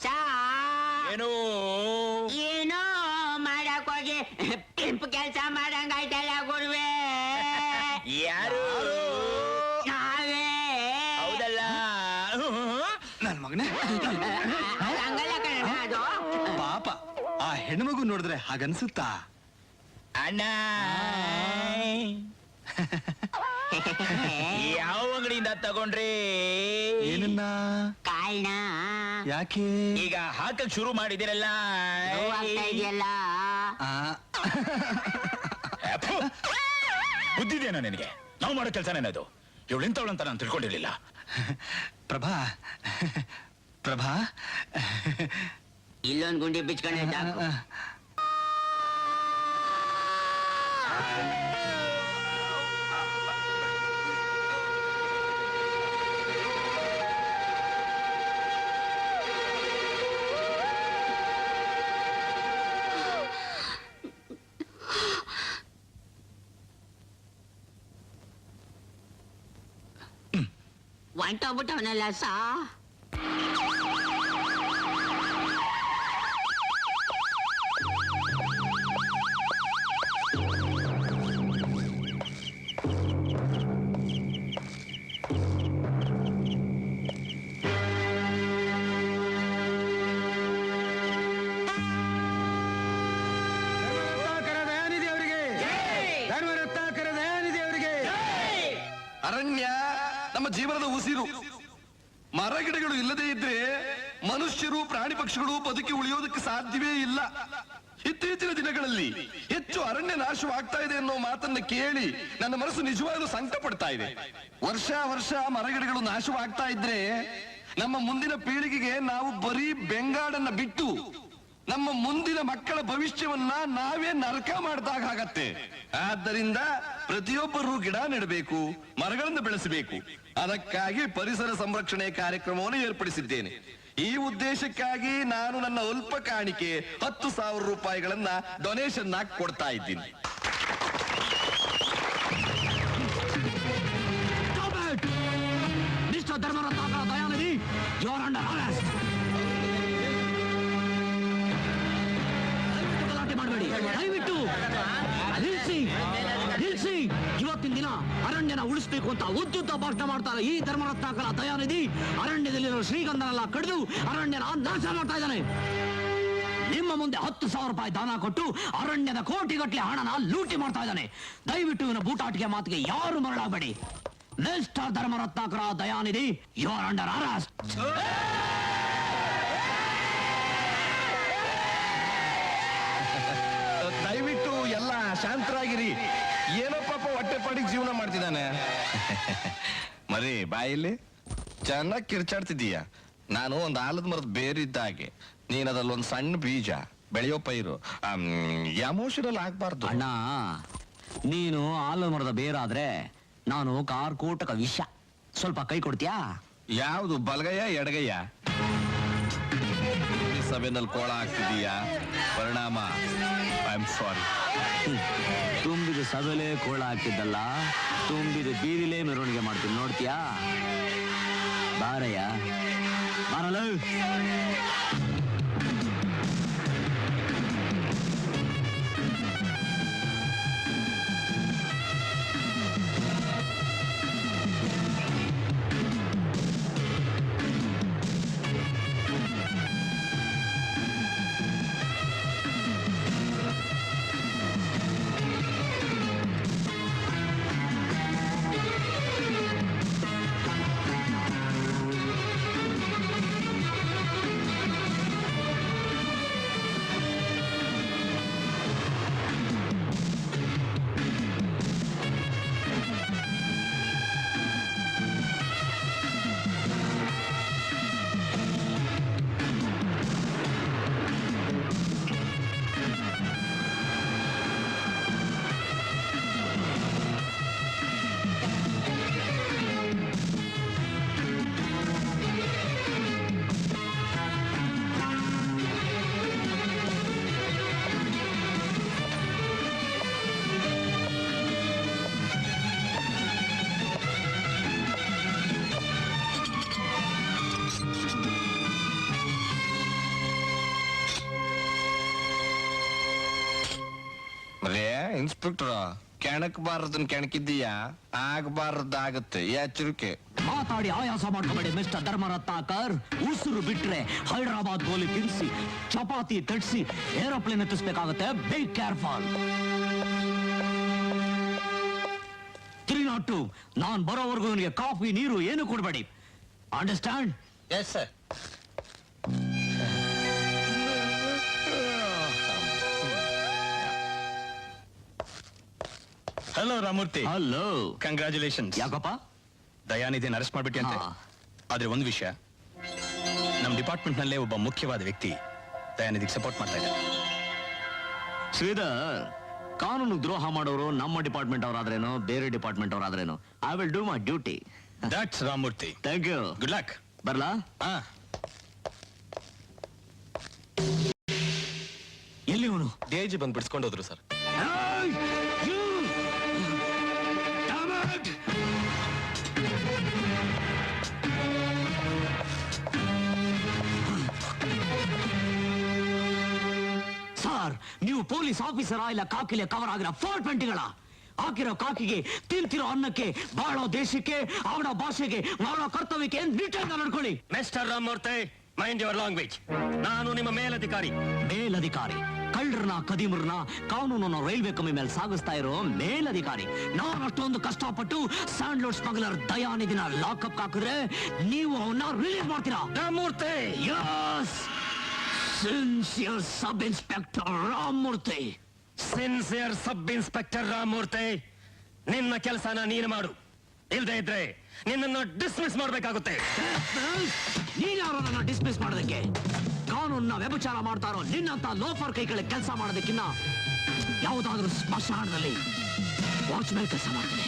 ಸಾ ಏನು ಏನೋ ಮಾಡಕ್ ಹೋಗಿ ಪಿಂಪ್ ಕೆಲ್ಸ ಮಾಡಂಗಾಯ್ತಲ್ಲ ಗುರುವೆ. ಯಾರು? ನಾವೇ. ಹೌದಲ್ಲ. ನನ್ ಮಗನೇ, ಹಂಗಲ್ಲ ಕಣ ಅದು. ಪಾಪ ಆ ಹೆಣ್ಮಗು ನೋಡಿದ್ರೆ ಹಾಗನ್ಸುತ್ತಾ? ಅಣ್ಣ ಯಾವ ಅಂಗಡಿಯಿಂದ ತಗೊಂಡ್ರಿ? ಏನನ್ನ? ಕಾಲ್ನ ಯಾಕೆ? ಈಗ ಹಾಕಕ್ ಶುರು ಮಾಡಿದಿರಲ್ಲ. ನೋವಾಗ್ತಾ ಇದೆಯಲ್ಲ. ಆ, ಬುದ್ಧಿದೇನೋ ನಿನಗೆ? ನಾವು ಮಾಡೋ ಕೆಲಸನೇನದು? ಇವಳು ಇಂಥವಳಂತ ನಾನು ತಿಳ್ಕೊಂಡಿರ್ಲಿಲ್ಲ. ಪ್ರಭಾ ಪ್ರಭಾ ಇಲ್ಲೊಂದ್ ಗುಂಡಿ ಬಿಚ್ಕೊಂಡೆ ಸಾಕು. ಹೊಂಟೋಗ್ಬಿಟ್ಟವನಲ್ಲ ಸಾ. ಅರಣ್ಯ ನಮ್ಮ ಜೀವನದ ಉಸಿರು. ಮರಗಿಡಗಳು ಇಲ್ಲದೆ ಇದ್ರೆ ಮನುಷ್ಯರು ಪ್ರಾಣಿ ಪಕ್ಷಿಗಳು ಬದುಕಿ ಉಳಿಯೋದಕ್ಕೆ ಸಾಧ್ಯವೇ ಇಲ್ಲ. ಇತ್ತೀಚಿನ ದಿನಗಳಲ್ಲಿ ಹೆಚ್ಚು ಅರಣ್ಯ ನಾಶವಾಗ್ತಾ ಇದೆ ಅನ್ನೋ ಮಾತನ್ನ ಕೇಳಿ ನನ್ನ ಮನಸ್ಸು ನಿಜವಾಗ್ಲೂ ಸಂಕಟ ಪಡ್ತಾ ಇದೆ. ವರ್ಷ ಮರಗಿಡಗಳು ನಾಶವಾಗ್ತಾ ಇದ್ರೆ ನಮ್ಮ ಮುಂದಿನ ಪೀಳಿಗೆಗೆ ನಾವು ಬರೀ ಬೆಂಗಾಡನ್ನ ಬಿಟ್ಟು ನಮ್ಮ ಮುಂದಿನ ಮಕ್ಕಳ ಭವಿಷ್ಯವನ್ನ ನಾವೇ ನರಕ ಮಾಡಿದಾಗ ಆಗತ್ತೆ. ಆದ್ದರಿಂದ ಪ್ರತಿಯೊಬ್ಬರು ಗಿಡ ನೆಡಬೇಕು, ಮರಗಳನ್ನು ಬೆಳೆಸಬೇಕು. ಅದಕ್ಕಾಗಿ ಪರಿಸರ ಸಂರಕ್ಷಣೆ ಕಾರ್ಯಕ್ರಮವನ್ನು ಏರ್ಪಡಿಸಿದ್ದೇನೆ. ಈ ಉದ್ದೇಶಕ್ಕಾಗಿ ನಾನು ನನ್ನ ಅಲ್ಪ ಕಾಣಿಕೆ 10,000 ರೂಪಾಯಿಗಳನ್ನ ಡೊನೇಷನ್ ಆಗಿ ಕೊಡ್ತಾ ಇದ್ದೀನಿ. Mister Dharmaratna Dayanidhi, you are under arrest. ಮಾಡಬೇಡಿ, ದಯವಿಟ್ಟು ನಿಲ್ಸಿ. ಇವತ್ತಿನ ದಿನ ಅರಣ್ಯನ ಉಳಿಸಬೇಕು ಅಂತ ಉದ್ದುದ್ದ ಭಾಷಣ ಮಾಡ್ತಾರೆ ಈ ಧರ್ಮರತ್ನಾಕರ ದಯಾನಿಧಿ. ಅರಣ್ಯದಲ್ಲಿರೋ ಶ್ರೀಗಂಧನೆಲ್ಲ ಕಡಿದು ಅರಣ್ಯನ ನಾಶ ಮಾಡ್ತಾ ಇದ್ದಾನೆ. ನಿಮ್ಮ ಮುಂದೆ 10,000 ರೂಪಾಯಿ ದಾನ ಕೊಟ್ಟು ಅರಣ್ಯದ ಕೋಟಿಗಟ್ಟಲೆ ಹಣನ ಲೂಟಿ ಮಾಡ್ತಾ ಇದ್ದಾನೆ. ದಯವಿಟ್ಟು ಇವನ ಬೂಟಾಟಿಕೆ ಮಾತಿಗೆ ಯಾರು ಮರಳಾಗಬೇಡಿ. Mister Dharmaratnakara Dayanidhi, you are under arrest. ದಯವಿಟ್ಟು ಎಲ್ಲ ಶಾಂತರಾಗಿರಿ. ಏನೋ ಪಾಪ ಹೊಟ್ಟೆ ಪಾಡಿಗೆ ಜೀವನ ಮಾಡ್ತಿದ್ದಾನೆ. ಮರಿ ಬಾಯಲ್ಲಿ ಚೆನ್ನಾಗಿ ಕಿರ್ಚಾಡ್ತಿದ್ದೀಯ. ನಾನು ಒಂದು ಆಲದ ಮರದ ಬೇರಿದ್ದಾಗೆ, ನೀನ್ ಅದ್ರಲ್ಲಿ ಒಂದು ಸಣ್ಣ ಬೀಜ, ಬೆಳೆಯೋ ಪೈರು. ಎಮೋಷನಲ್ ಆಗ್ಬಾರ್ದು ಅಣ್ಣ. ನೀನು ಆಲದ ಮರದ ಬೇರಾದ್ರೆ ನಾನು ಕಾರ್ಕೋಟಕ ವಿಷ. ಸ್ವಲ್ಪ ಕೈ ಕೊಡ್ತೀಯಾ? ಯಾವುದು, ಬಲಗೈಯ ಎಡಗೈಯ? ಸಭೆನಲ್ಲಿ ಕೋಳ ಆಗ್ತಿದೀಯಾ? ಪರಿಣಾಮ ಐ ಆಮ್ ಸಾರಿ. ತುಂಬಿದ ಸಭೆಲೆ ಕೋಳ ಹಾಕಿದ್ದಲ್ಲ, ತುಂಬಿದ ಬೀದಿಲೇ ಮೆರವಣಿಗೆ ಮಾಡ್ತೀನಿ, ನೋಡ್ತೀಯಾ? ಬಾರಯ್ಯ, ಬಾರಲ್ಲ. ಇನ್ಸ್ಪೆಕ್ಟರ್, ಕೆಣಕಬಾರದನ್ ಕೆಣಕಿದ್ದೀಯಾ? ಆಗಬಾರದಾಗತ್ತೆ, ಎಚ್ಚರಿಕೆ. ಮಾತಾಡಿ ಆಯಾಸ ಮಾಡ್ಕೋಬೇಡಿ ಮಿಸ್ಟರ್ ಧರ್ಮರತ್ನಾಕರ್. ಉಸಿರು ಬಿಟ್ರೆ ಹೈದರಾಬಾದ್ ಗೋಲಿ ತಿನ್ಸಿ, ಚಪಾತಿ ತಟ್ಸಿ ಏರೋಪ್ಲೇನ್ ಎತ್ತಿಸ್ಬೇಕಾಗತ್ತೆ. Be careful. 302, ನಾನ್ ಬರೋವರೆಗೂ ನಿಮಗೆ ಕಾಫಿ ನೀರು ಏನು ಕೊಡಬೇಡಿ. Understand? Yes sir. Hello Ramurthy. Hello. Congratulation. ಯಾಕಪ್ಪ? ದಯಾನಿಧಿನ ಅರೆಸ್ಟ್ ಮಾಡ್ಬಿಟ್ಟಿ ಅಂತ. ಆದ್ರೆ ಒಂದು ವಿಷಯ, ನಮ್ಮ ಡಿಪಾರ್ಟ್ಮೆಂಟ್ ನಲ್ಲೇ ಒಬ್ಬ ಮುಖ್ಯವಾದ ವ್ಯಕ್ತಿ ದಯಾನಿಧಿಗೆ ಸಪೋರ್ಟ್ ಮಾಡ್ತಾ ಇದ್ದಾರೆ. ಶ್ರೀಧರ್, ಕಾನೂನು ದ್ರೋಹ ಮಾಡೋರು ನಮ್ಮ ಡಿಪಾರ್ಟ್ಮೆಂಟ್ ಅವರಾದ್ರೇನೋ ಬೇರೆ ಡಿಪಾರ್ಟ್ಮೆಂಟ್ ಅವರಾದ್ರೇನೋ, I will do my duty. That's Ramamurthy. Thank you. Good luck. ಬರ್ಲಾ? ಎಲ್ಲಿ ಅವನು? DIG ಬಂದು ಬಿಡಿಸ್ಕೊಂಡು ಹೋದ್ರು ಸರ್. ಸರ್, ನೀವು ಪೊಲೀಸ್ ಆಫೀಸರ ಇಲ್ಲ ಕಾಕಿಲೆ ಕವರ್ ಆಗಿರೋ 420ಗಳ? ಹಾಕಿರೋ ಕಾಕಿಗೆ, ತಿಂತಿರೋ ಅನ್ನಕ್ಕೆ, ಬಾಳೋ ದೇಶಕ್ಕೆ, ಆಡೋ ಭಾಷೆಗೆ, ಮಾಡೋ ಕರ್ತವ್ಯಕ್ಕೆ ನಿಟ್ಟಾಗಿ ನಡ್ಕೊಳ್ಳಿ. Mister Ramamurthy, mind your language. ನಾನು ನಿಮ್ಮ ಮೇಲಧಿಕಾರಿ. ಮೇಲಧಿಕಾರಿ? ಕಳ್ಳರನ್ನ ಕದಿಮರನ್ನ ಕಾನೂನನ್ನು ರೈಲ್ವೆ ಕಮ್ಮಿ ಮೇಲೆ ಸಾಗಿಸ್ತಾ ಇರೋ ಮೇಲಧಿಕಾರಿ ನಾನು ಅಷ್ಟೊಂದು ಕಷ್ಟಪಟ್ಟು ಸ್ಯಾಂಡ್ಲೋಡ್ ಸ್ಮಗ್ಲರ್ ದಯಾನಿಧಿನ ಲಾಕಪ್ ಹಾಕಿದ್ರೆ ನೀವು ಅವನ್ನ ರಿಲೀಸ್ ಮಾಡ್ತೀರಾ? Ramamurthy, yes, sincere sub inspector Ramamurthy. Sincere sub inspector Ramamurthy, ನಿನ್ನ ಕೆಲಸನ ನೀನು ಮಾಡು. ಇಲ್ದೇ ಇದ್ರೆ ನಿನ್ನನ್ನು ಡಿಸ್ಮಿಸ್ ಮಾಡ್ಬೇಕಾಗುತ್ತೆ. ನೀನ್ ಯಾರು ನನ್ನ ಡಿಸ್ಮಿಸ್ ಮಾಡೋದಕ್ಕೆ? ಕಾನೂನ್ನ ವ್ಯಭಿಚಾರ ಮಾಡ್ತಾರೋ ನಿನ್ನಂತ ಲೋಫರ್ ಕೈಗಳ ಕೆಲಸ ಮಾಡೋದಕ್ಕಿನ್ನ ಯಾವುದಾದ್ರೂ ಸ್ಮಶಾನದಲ್ಲಿ ವಾಚ್ಮ್ಯಾನ್ ಕೆಲಸ ಮಾಡ್ತೀನಿ.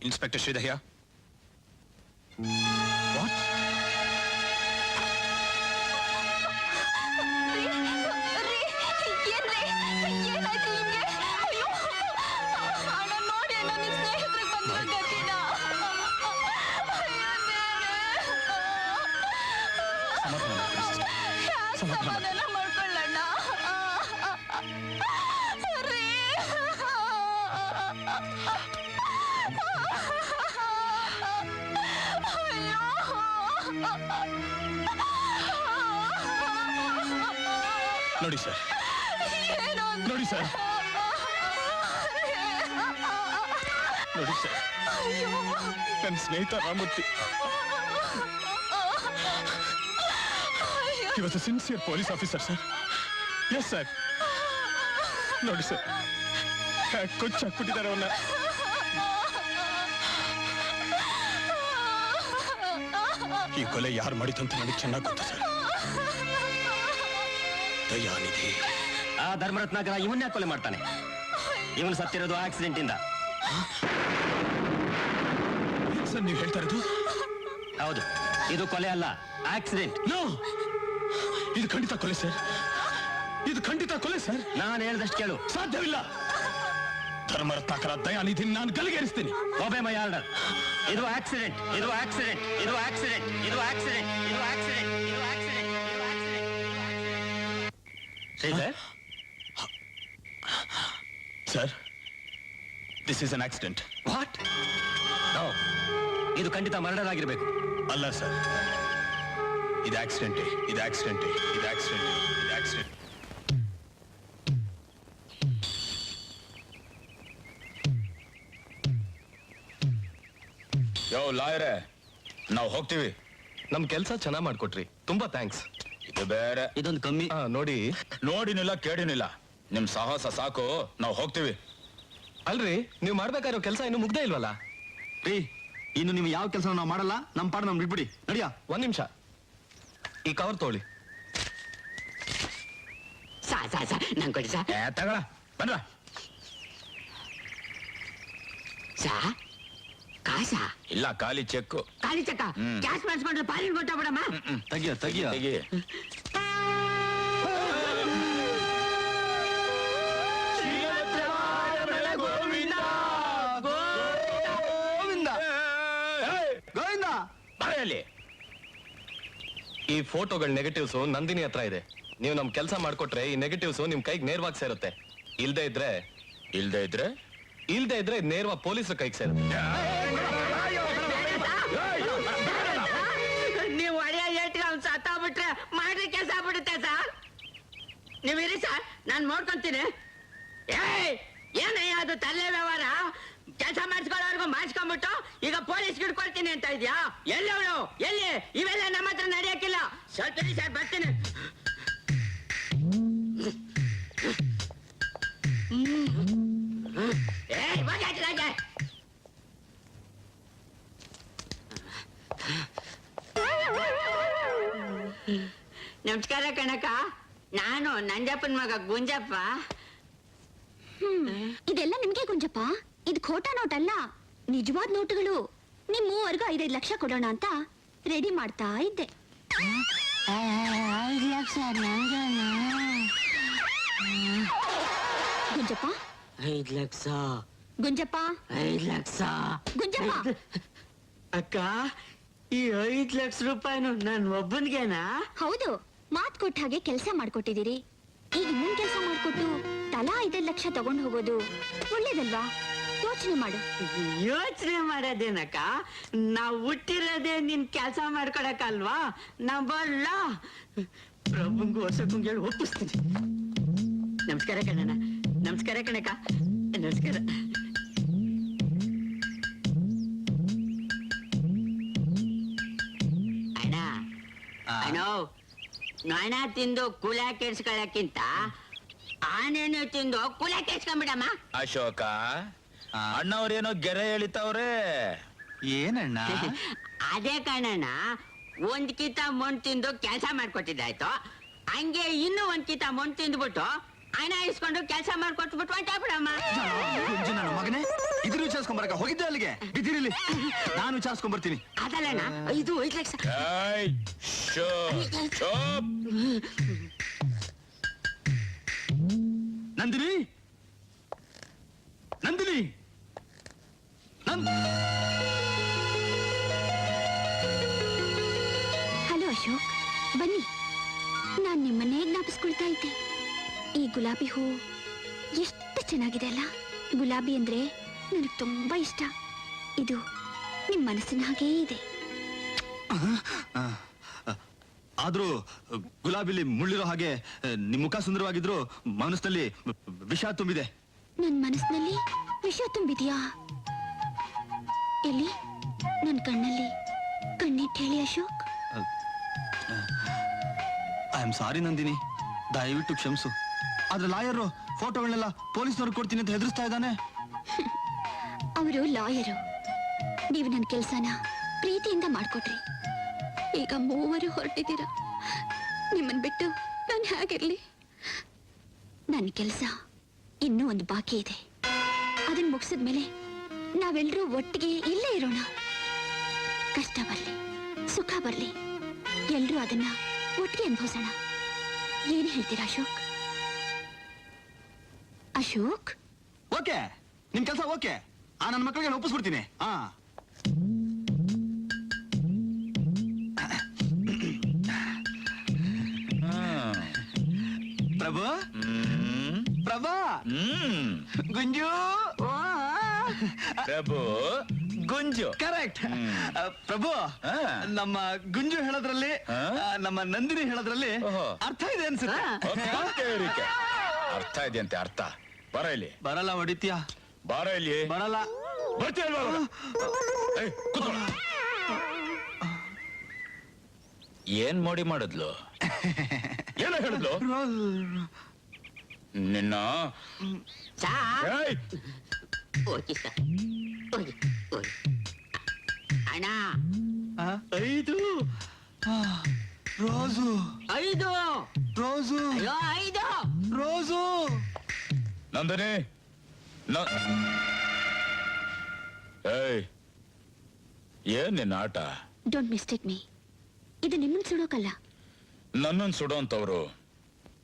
Inspector Sridhar here. What? ಸಮಾಧಾನ ಮಾಡ್ಕೊಳ್ಳೋಣ. ನೋಡಿ ಸರ್, ನೋಡಿ ಸರ್, ನೋಡಿ ಸರ್, ನನ್ನ ಸ್ನೇಹಿತ Ramamurthy. He was a sincere police officer, sir. Yes, sir. ನೋಡಿ ಸರ್, ಕೊಚ್ಚಾಕ್ಬಿಟ್ಟಿದ್ದಾರೆ ಅವನ್ನ. ಈ ಕೊಲೆ ಯಾರು ಮಾಡಿತು ಅಂತ ನನಗೆ ಚೆನ್ನಾಗಿ ಗೊತ್ತು ಸರ್. ದಯಾನಿಧಿ. ಆ ಧರ್ಮರತ್ನಾಕರ ಇವನ್ನೇ ಕೊಲೆ ಮಾಡ್ತಾನೆ. ಇವನು ಸತ್ತಿರೋದು ಆಕ್ಸಿಡೆಂಟ್ ಇಂದ. ಸರ್, ನೀವು ಹೇಳ್ತಾ ಇರೋದು? ಹೌದು, ಇದು ಕೊಲೆ ಅಲ್ಲ, ಆಕ್ಸಿಡೆಂಟ್. ನೋ, ಇದು ಖಂಡಿತ ಕೊಲೆ ಸರ್. ಇದು ಖಂಡಿತ ಕೊಲೆ ಸರ್. ನಾನು ಹೇಳ್ದಷ್ಟು ಕೇಳು. ಸಾಧ್ಯವಿಲ್ಲ. ಧರ್ಮರತ್ನಾಕರ ದಯಾನಿಧಿ ನಾನು ಗಲ್ಲಿಗೇರಿಸ್ತೀನಿ. Obey my order. ಇದು ಆಕ್ಸಿಡೆಂಟ್, ಇದು ಆಕ್ಸಿಡೆಂಟ್, ಇದು ಆಕ್ಸಿಡೆಂಟ್, ಇದು ಆಕ್ಸಿಡೆಂಟ್, ಇದು ಆಕ್ಸಿಡೆಂಟ್, ಇದು ಆಕ್ಸಿಡೆಂಟ್, ಇದು accident. Sridhar, sir, this is an accident. What? No, ಇದು ಖಂಡಿತ ಮರ್ಡರ್ ಆಗಿರ್ಬೇಕು. ಅಲ್ಲ ಸರ್, ಇದು ಆಕ್ಸಿಡೆಂಟ್, ಇದು ಆಕ್ಸಿಡೆಂಟ್, ಇದು ಆಕ್ಸಿಡೆಂಟ್, ಇದು ಆಕ್ಸಿಡೆಂಟ್. ಯೋ ಲಾಯರೇ, ನಾವು ಹೋಗ್ತೀವಿ. ನಮ್ ಕೆಲ್ಸ ಚೆನ್ನಾಗ್ ಮಾಡ್ಕೊಟ್ರಿ, ತುಂಬಾ ಥ್ಯಾಂಕ್ಸ್. ಇದು ಬೇರೆ. ಇದೊಂದು ಕಮ್ಮಿ. ನೋಡಿ ನೋಡಿನಿಲ್ಲ ಕೇಳಿನಿಲ್ಲ, ನಿಮ್ ಸಾಹಸ ಸಾಕು, ನಾವು ಹೋಗ್ತೀವಿ. ಅಲ್ರಿ, ನೀವ್ ಮಾಡ್ಬೇಕಾಗಿರೋ ಕೆಲಸ ಇನ್ನು ಮುಗ್ದೇ ಇಲ್ವಲ್ಲ? ರೀ, ಇನ್ನು ನಿಮ್ಗೆ ಯಾವ ಕೆಲಸ ನಾವು ಮಾಡಲ್ಲ, ನಮ್ ಪಾಡು ನಮ್ ಬಿಟ್ಬಿಡಿ. ನಡಿಯಾ? ಒಂದ್ ನಿಮಿಷ, ಈ ಕವರ್ ತಗೊಳ್ಳಿ. ಸಾ ನಂಗೆ ಕೊಡಿ ಸಾ. ತಗಳ ಬನ್ರ. ಸಾ ಕಾಸಾ? ಇಲ್ಲ, ಖಾಲಿ ಚೆಕ್ಕು. ಖಾಲಿ ಚಕ್ಕ ಕ್ಯಾಶ್ ಮಾಡಿಸ್ಕೊಂಡ್ರೆ ಪಾಲಿನ ಕೊಟ್ಟ ಬಿಡಮ್ಮ. ತೆಗಿಯ ತೆಗಿಯ. ತೆಗಿ. ಗೋವಿಂದ, ಬರೆಯಲ್ಲಿ ಈ ಫೋಟೋಗಳ ನೆಗೆಟಿವ್ಸ್ ನಂದಿನಿ ಹತ್ರ ಇದೆ. ನೀವು ನಮ್ ಕೆಲಸ ಮಾಡ್ಕೊಟ್ರೆ ಈ ನೆಗೆಟಿವ್ಸ್ ನಿಮ್ ಕೈಗೆ ನೇರವಾಗಿ ಸೇರುತ್ತೆ. ಇಲ್ದೇ ಇದ್ರೆ ನೇರವಾಗಿ ಪೊಲೀಸರ ಕೈಗೆ ಸೇರುತ್ತೆ. ನೀವು ಒಡೆಯ ಏಟಿಗೆ ಅವ್ನು ಸತ್ತಾಗ್ಬಿಟ್ರೆ ಮಾಡ್ರಿ ಕೆಲಸ ಆಗ್ಬಿಡುತ್ತೆ ಸರ್. ನೀವು ಇರಿ ಸರ್, ನಾನು ನೋಡ್ಕೊಂತೀನಿ. ಏನಯ್ಯ ಅದು ತಲೆ ವ್ಯವಹಾರ? ಕೆಲಸ ಮಾಡಿಸ್ಕೊಳ್ಳೋರ್ಗು ಮಾಡಿಸ್ಕೊಂಡ್ಬಿಟ್ಟು ಈಗ ಪೊಲೀಸ್ ಹಿಡ್ಕೊಳ್ತೀನಿ ಅಂತ ಇದ್ಯಾ? ಎಲ್ಲಿ ಅವಳು? ಎಲ್ಲಿ? ಇವೆಲ್ಲ ನಮ್ಮ ಹತ್ರ ನಡೆಯಕ್ಕಿಲ್ಲ. ಸ್ವಲ್ಪ ಇರಿ ಸರ್, ಬರ್ತೀನಿ. ನಮಸ್ಕಾರ ಕಣಕ, ನಾನು ನಂಜಪ್ಪನ ಮಗ ಗುಂಜಪ್ಪ. ಇದೆಲ್ಲ ನಿಮ್ಗೆ ಗುಂಜಪ್ಪ, ಇದು ಖೋಟಾ ನೋಟ್ ಅಲ್ಲ, ನಿಜವಾದ ನೋಟುಗಳು. ನಿಮ್ ಮೂವರ್ಗೂ 5-5 ಲಕ್ಷ ಕೊಡೋಣ ಅಂತ ರೆಡಿ ಮಾಡ್ತಾ ಇದ್ದೆ. 5 ಲಕ್ಷ ಗುಂಜಪ್ಪ, 5 ಲಕ್ಷ ಗುಂಜಪ್ಪ, 5 ಲಕ್ಷ ಗುಂಜಪ್ಪ. ಅಕ್ಕ, ಈ 5 ಲಕ್ಷ ರೂಪಾಯಿನು ನನ್ ಒಬ್ಬನ್ಗೆನಾ? ಹೌದು, ಮಾತ್ ಕೊಟ್ಟ ಹಾಗೆ ಕೆಲಸ ಮಾಡ್ಕೊಟ್ಟಿದ್ದೀರಿ. ಈಗ ಇನ್ನೊಂದ್ ಕೆಲಸ ಮಾಡ್ಕೊಟ್ಟು ತಲಾ 5 ಲಕ್ಷ ತಗೊಂಡು ಹೋಗೋದು ಒಳ್ಳೇದಲ್ವಾ? ಯೋಚನೆ ಮಾಡು. ಯೋಚನೆ ಮಾಡೋದೇನಕ್ಕ? ನಾವ್ ಹುಟ್ಟಿರೋದೇ ನಿನ್ ಕೆಲಸ ಮಾಡ್ಕೊಳಕಲ್ವಾ? ನಂಬಲ್ಲ. ಪ್ರಭುಂಗು ವರ್ಷಕ್ಕೂ ಹೇಳಿ ಒಪ್ಪಿಸ್ತೀನಿ. ನಮಸ್ಕಾರ ಕಣ್ಣಣ್ಣ. ನಮಸ್ಕಾರ ಕಣಕ್ಕ. ನಮಸ್ಕಾರ. ಅಣ್ಣ ಅಣ್ಣ, ನೊಣ ತಿಂದು ಕುಲ ಕೆಡ್ಸ್ಕೊಳಕ್ಕಿಂತ ಆನೆನು ತಿಂದು ಕುಲ ಕೆಡ್ಸ್ಕೊಂಡ್ಬಿಡಮ್ಮ. ಅಶೋಕ, ಅಣ್ಣವ್ರೇನೋ ಗೆರೆ ಎಳಿತಾವ್ರೆ. ಏನಣ್ಣ? ಅದೇ ಕಣಣ್ಣ, 1 ಕಿತ ಮಣ್ಣು ತಿಂದು ಕೆಲಸ ಮಾಡ್ಕೊಟ್ಟಿದ್ದಾಯ್ತು, ಹಂಗೆ ಇನ್ನೂ 1 ಕಿತ ಮಣ್ಣು ತಿಂದ್ಬಿಟ್ಟು ಹಣ ಇಸ್ಕೊಂಡು ಕೆಲಸ ಮಾಡ್ಕೊಟ್ಬಿಟ್ಟು ಹೊಂಟಾಗ್ಬಿಡಮ್ಮ. ನನ್ನ ಮಗನೇ, ಇದ್ರ ವಿಚಾರಿಸ್ಕೊಂಬರಕ ಹೋಗಿದ್ದೆ ಅಲ್ಲಿಗೆ. ಬಿದ್ದಿರಲಿ, ನಾನು ವಿಚಾರಿಸ್ಕೊಂಬರ್ತೀನಿ. ಅದಲ್ಲಣ್ಣ, 5 ಲಕ್ಷ. ಏಯ್, ಚುಪ್. ನಂದಿನಿ, ನಂದಿನಿ, ಹಲೋ ಅಶೋಕ್, ಬನ್ನಿ. ನಾನ್ ನಿಮ್ಮನ್ನೇ ಜ್ಞಾಪಿಸ್ಕೊಳ್ತಾ ಇದ್ದೆ. ಈ ಗುಲಾಬಿ ಹೂ ಎಷ್ಟು ಚೆನ್ನಾಗಿದೆ ಅಲ್ಲ? ಗುಲಾಬಿ ಅಂದ್ರೆ ನನಗೆ ತುಂಬಾ ಇಷ್ಟ. ಇದು ನಿಮ್ ಮನಸ್ಸಿನ ಹಾಗೇ ಇದೆ. ಆದ್ರೂ ಗುಲಾಬಿಲಿ ಮುಳ್ಳಿರೋ ಹಾಗೆ ನಿಮ್ ಮುಖ ಸುಂದರವಾಗಿದ್ರು ಮನಸ್ಸಿನಲ್ಲಿ ವಿಷ ತುಂಬಿದೆ. ನನ್ ಮನಸ್ಸಿನಲ್ಲಿ ವಿಷ ತುಂಬಿದ್ಯಾ? ಎಲ್ಲಿ? ನನ್ ಕಣ್ಣಲ್ಲಿ ಕಣ್ಣಿಟ್ಟು ಹೇಳಿ Ashok. I am sorry Nandini, ದಯವಿಟ್ಟು ಕ್ಷಮಿಸು. ಆದ್ರೆ ಲಾಯರ್ ಫೋಟೋಗಳನ್ನೆಲ್ಲ ಪೊಲೀಸ್ನವ್ರಿಗೆ ಕೊಡ್ತೀನಿ ಅಂತ ಹೆದರ್ಸ್ತಾ ಇದ್ದಾನೆ. ಅವರು ಲಾಯರು, ನೀವು ನನ್ನ ಕೆಲ್ಸನ ಪ್ರೀತಿಯಿಂದ ಮಾಡ್ಕೊಟ್ರಿ. ಈಗ ಮೂವರು ಹೊರಟಿದ್ದೀರಾ. ನಿಮ್ಮನ್ ಬಿಟ್ಟು ನಾನು ಹೇಗಿರ್ಲಿ? ನನ್ನ ಕೆಲಸ ಇನ್ನೂ ಒಂದು ಬಾಕಿ ಇದೆ. ಅದನ್ನ ಮುಗಿಸಿದ್ಮೇಲೆ ನಾವೆಲ್ಲರೂ ಒಟ್ಟಿಗೆ ಇಲ್ಲೇ ಇರೋಣ. ಕಷ್ಟ ಬರ್ಲಿ, ಸುಖ ಬರ್ಲಿ, ಎಲ್ರೂ ಅದನ್ನ ಒಟ್ಟಿಗೆ ಅನುಭವಿಸೋಣ. ಏನ್ ಹೇಳ್ತೀರಾ ಅಶೋಕ್? ಅಶೋಕ್, ಓಕೆ, ನಿಮ್ ಕೆಲಸ ಓಕೆ. ನನ್ನ ಮಕ್ಕಳಿಗೆ ಒಪ್ಪಿಸ್ಬಿಡ್ತೀನಿ. ಪ್ರಭು, ಪ್ರಭಾ, ಗುಂಜು, ಪ್ರಭು ಗುಂಜು. ಕರೆಕ್ಟ್. ಪ್ರಭು, ನಮ್ಮ ಗುಂಜು ಹೇಳೋದ್ರಲ್ಲಿ ನಮ್ಮ ನಂದಿನಿ ಹೇಳೋದ್ರಲ್ಲಿ ಅರ್ಥ ಇದೆ ಅನ್ಸುತ್ತೆ. ಅರ್ಥ ಇದೆ ಅಂತೆ? ಅರ್ಥ ಬರ ಇಲ್ಲಿ. ಬರಲ್ಲ ಹೊಡಿತೀಯ? ಬಾರ ಇಲ್ಲಿ. ಬರಲ್ಲ. ಬರ್ತೀಯಲ್ವಾ ಇವಾಗ? ಏಯ್, ಕೂತ್ಕೊಳ್ಳ. ಏನ್ ಮೋಡಿ ಮಾಡಿದ್ಲು? ಏನೋ ಹೇಳಿದ್ಲು? ನಿನ್ನ ಸಾ ಏಯ್! ಹೋಗಿ ಸಾ ಹೋಗಿ ಹೋಗಿ ಅಣ್ಣ 5 ರೋಸು 5 ರೋಸು ಅಯ್ಯೋ 5 ರೋಸು. ನಂದಿನಿ ಏಯ್, ಏನ್ ನಿನ್ನ ಆಟ? Don't mistake me. ಇದು ನಿಮ್ಮನ್ ಸುಡೋಕಲ್ಲ. ನನ್ನನ್ನು ಸುಡೋಂತವ್ರು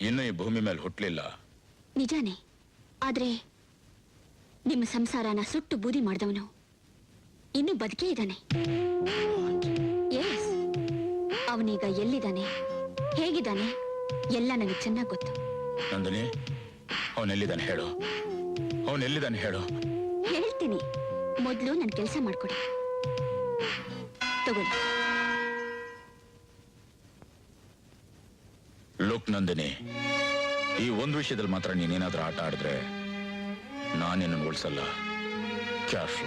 ಇನ್ನೂ ಈ ಭೂಮಿ ಮೇಲೆ ಹುಟ್ಲಿಲ್ಲ. ನಿಜಾನೇ. ಆದ್ರೆ ನಿಮ್ಮ ಸಂಸಾರನ ಸುಟ್ಟು ಬೂದಿ ಮಾಡಿದವನು ಇನ್ನೂ ಬದುಕೇ ಇದ್ದಾನೆ. ಎಸ್, ಅವನೀಗ ಎಲ್ಲಿದ್ದಾನೆ, ಹೇಗಿದ್ದಾನೆ ಎಲ್ಲ ನನಗೆ ಚೆನ್ನಾಗಿ ಗೊತ್ತು. ನಂದಿನಿ, ಅವನೆಲ್ಲಿದ್ದಾನೆ ಹೇಳು. ಅವನೆಲ್ಲಿದ್ದಾನೆ ಹೇಳು. ಹೇಳ್ತೀನಿ, ಮೊದಲು ನನ್ನ ಕೆಲಸ ಮಾಡ್ಕೊಡಿ. ತಗೊಳ್ಳಿ. ಲುಕ್ ನಂದಿನಿ, ಈ ಒಂದು ವಿಷಯದಲ್ಲಿ ಮಾತ್ರ ನೀನೇನಾದ್ರೂ ಆಟ ಆಡಿದ್ರೆ ನಾನೇನು ಉಳಿಸಲ್ಲ. ಕ್ಯಾಶು.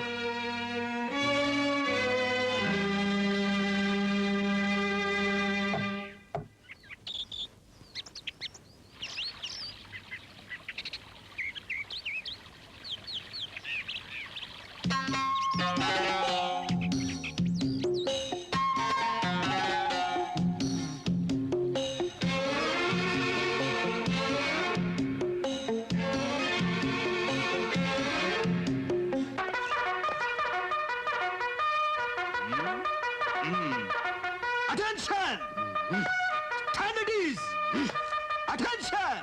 Attention! Stand at ease! Attention!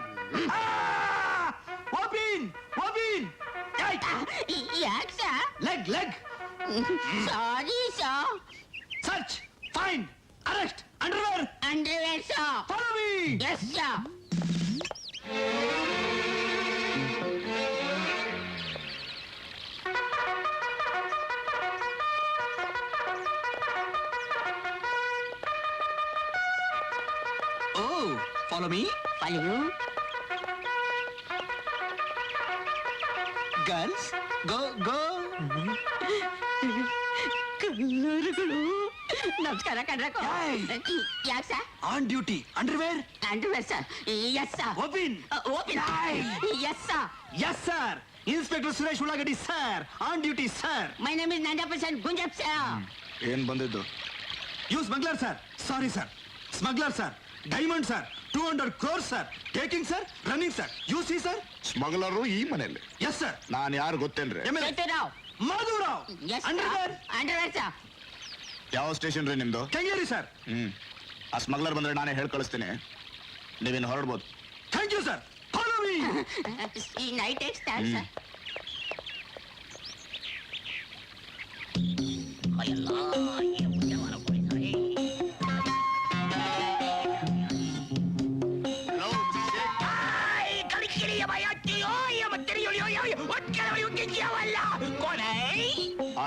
Open! Open! ಯಾಕೆ sir Leg! Sorry sir Search! Find! Arrest! Underwear! Underwear sir Follow me! Yes sir Oh! Follow me! Follow Girls! Go! ಕಲ್ಲರುಗಳು ನಮಸ್ಕಾರ ಕಣ್ರಕೋ ಯಾಕೆ sir On duty! Underwear! Underwear sir yes sir Open! Open yes sir Yes, sir! Inspector Suresh Ulagadi, sir! On duty, sir! My name is 90% ಗುಂಜಪ್ sir ಏನ್ ಬಂದಿದ್ದು? You smuggler, sir! Sorry, sir! Smuggler, sir! Diamond, sir! 200 crores, sir! Taking, sir! Running, sir! You see, sir? ಸ್ಮಗ್ಲರು ಈ ಮನೇಲಿ. Yes, sir! ನಾನ್ ಯಾರು ಗೊತ್ತೇನ್ರಿ? MLA Rao Madhurao! Yes Underwear! Underwear ಸಾ ಯಾವ station ರೀ ನಿಮ್ದು? Kengeri, sir! ಆ ಸ್ಮಗ್ಲರ್ ಬಂದ್ರೆ ನಾನೇ ಹೇಳ್ ಕಳಿಸ್ತೀನಿ. ನೀವೇನು ಹೊರಡ್ಬೋದು. Thank you, sir! Follow me! ಈ night ಎಕ್ಸ್ಟಾರ್ saw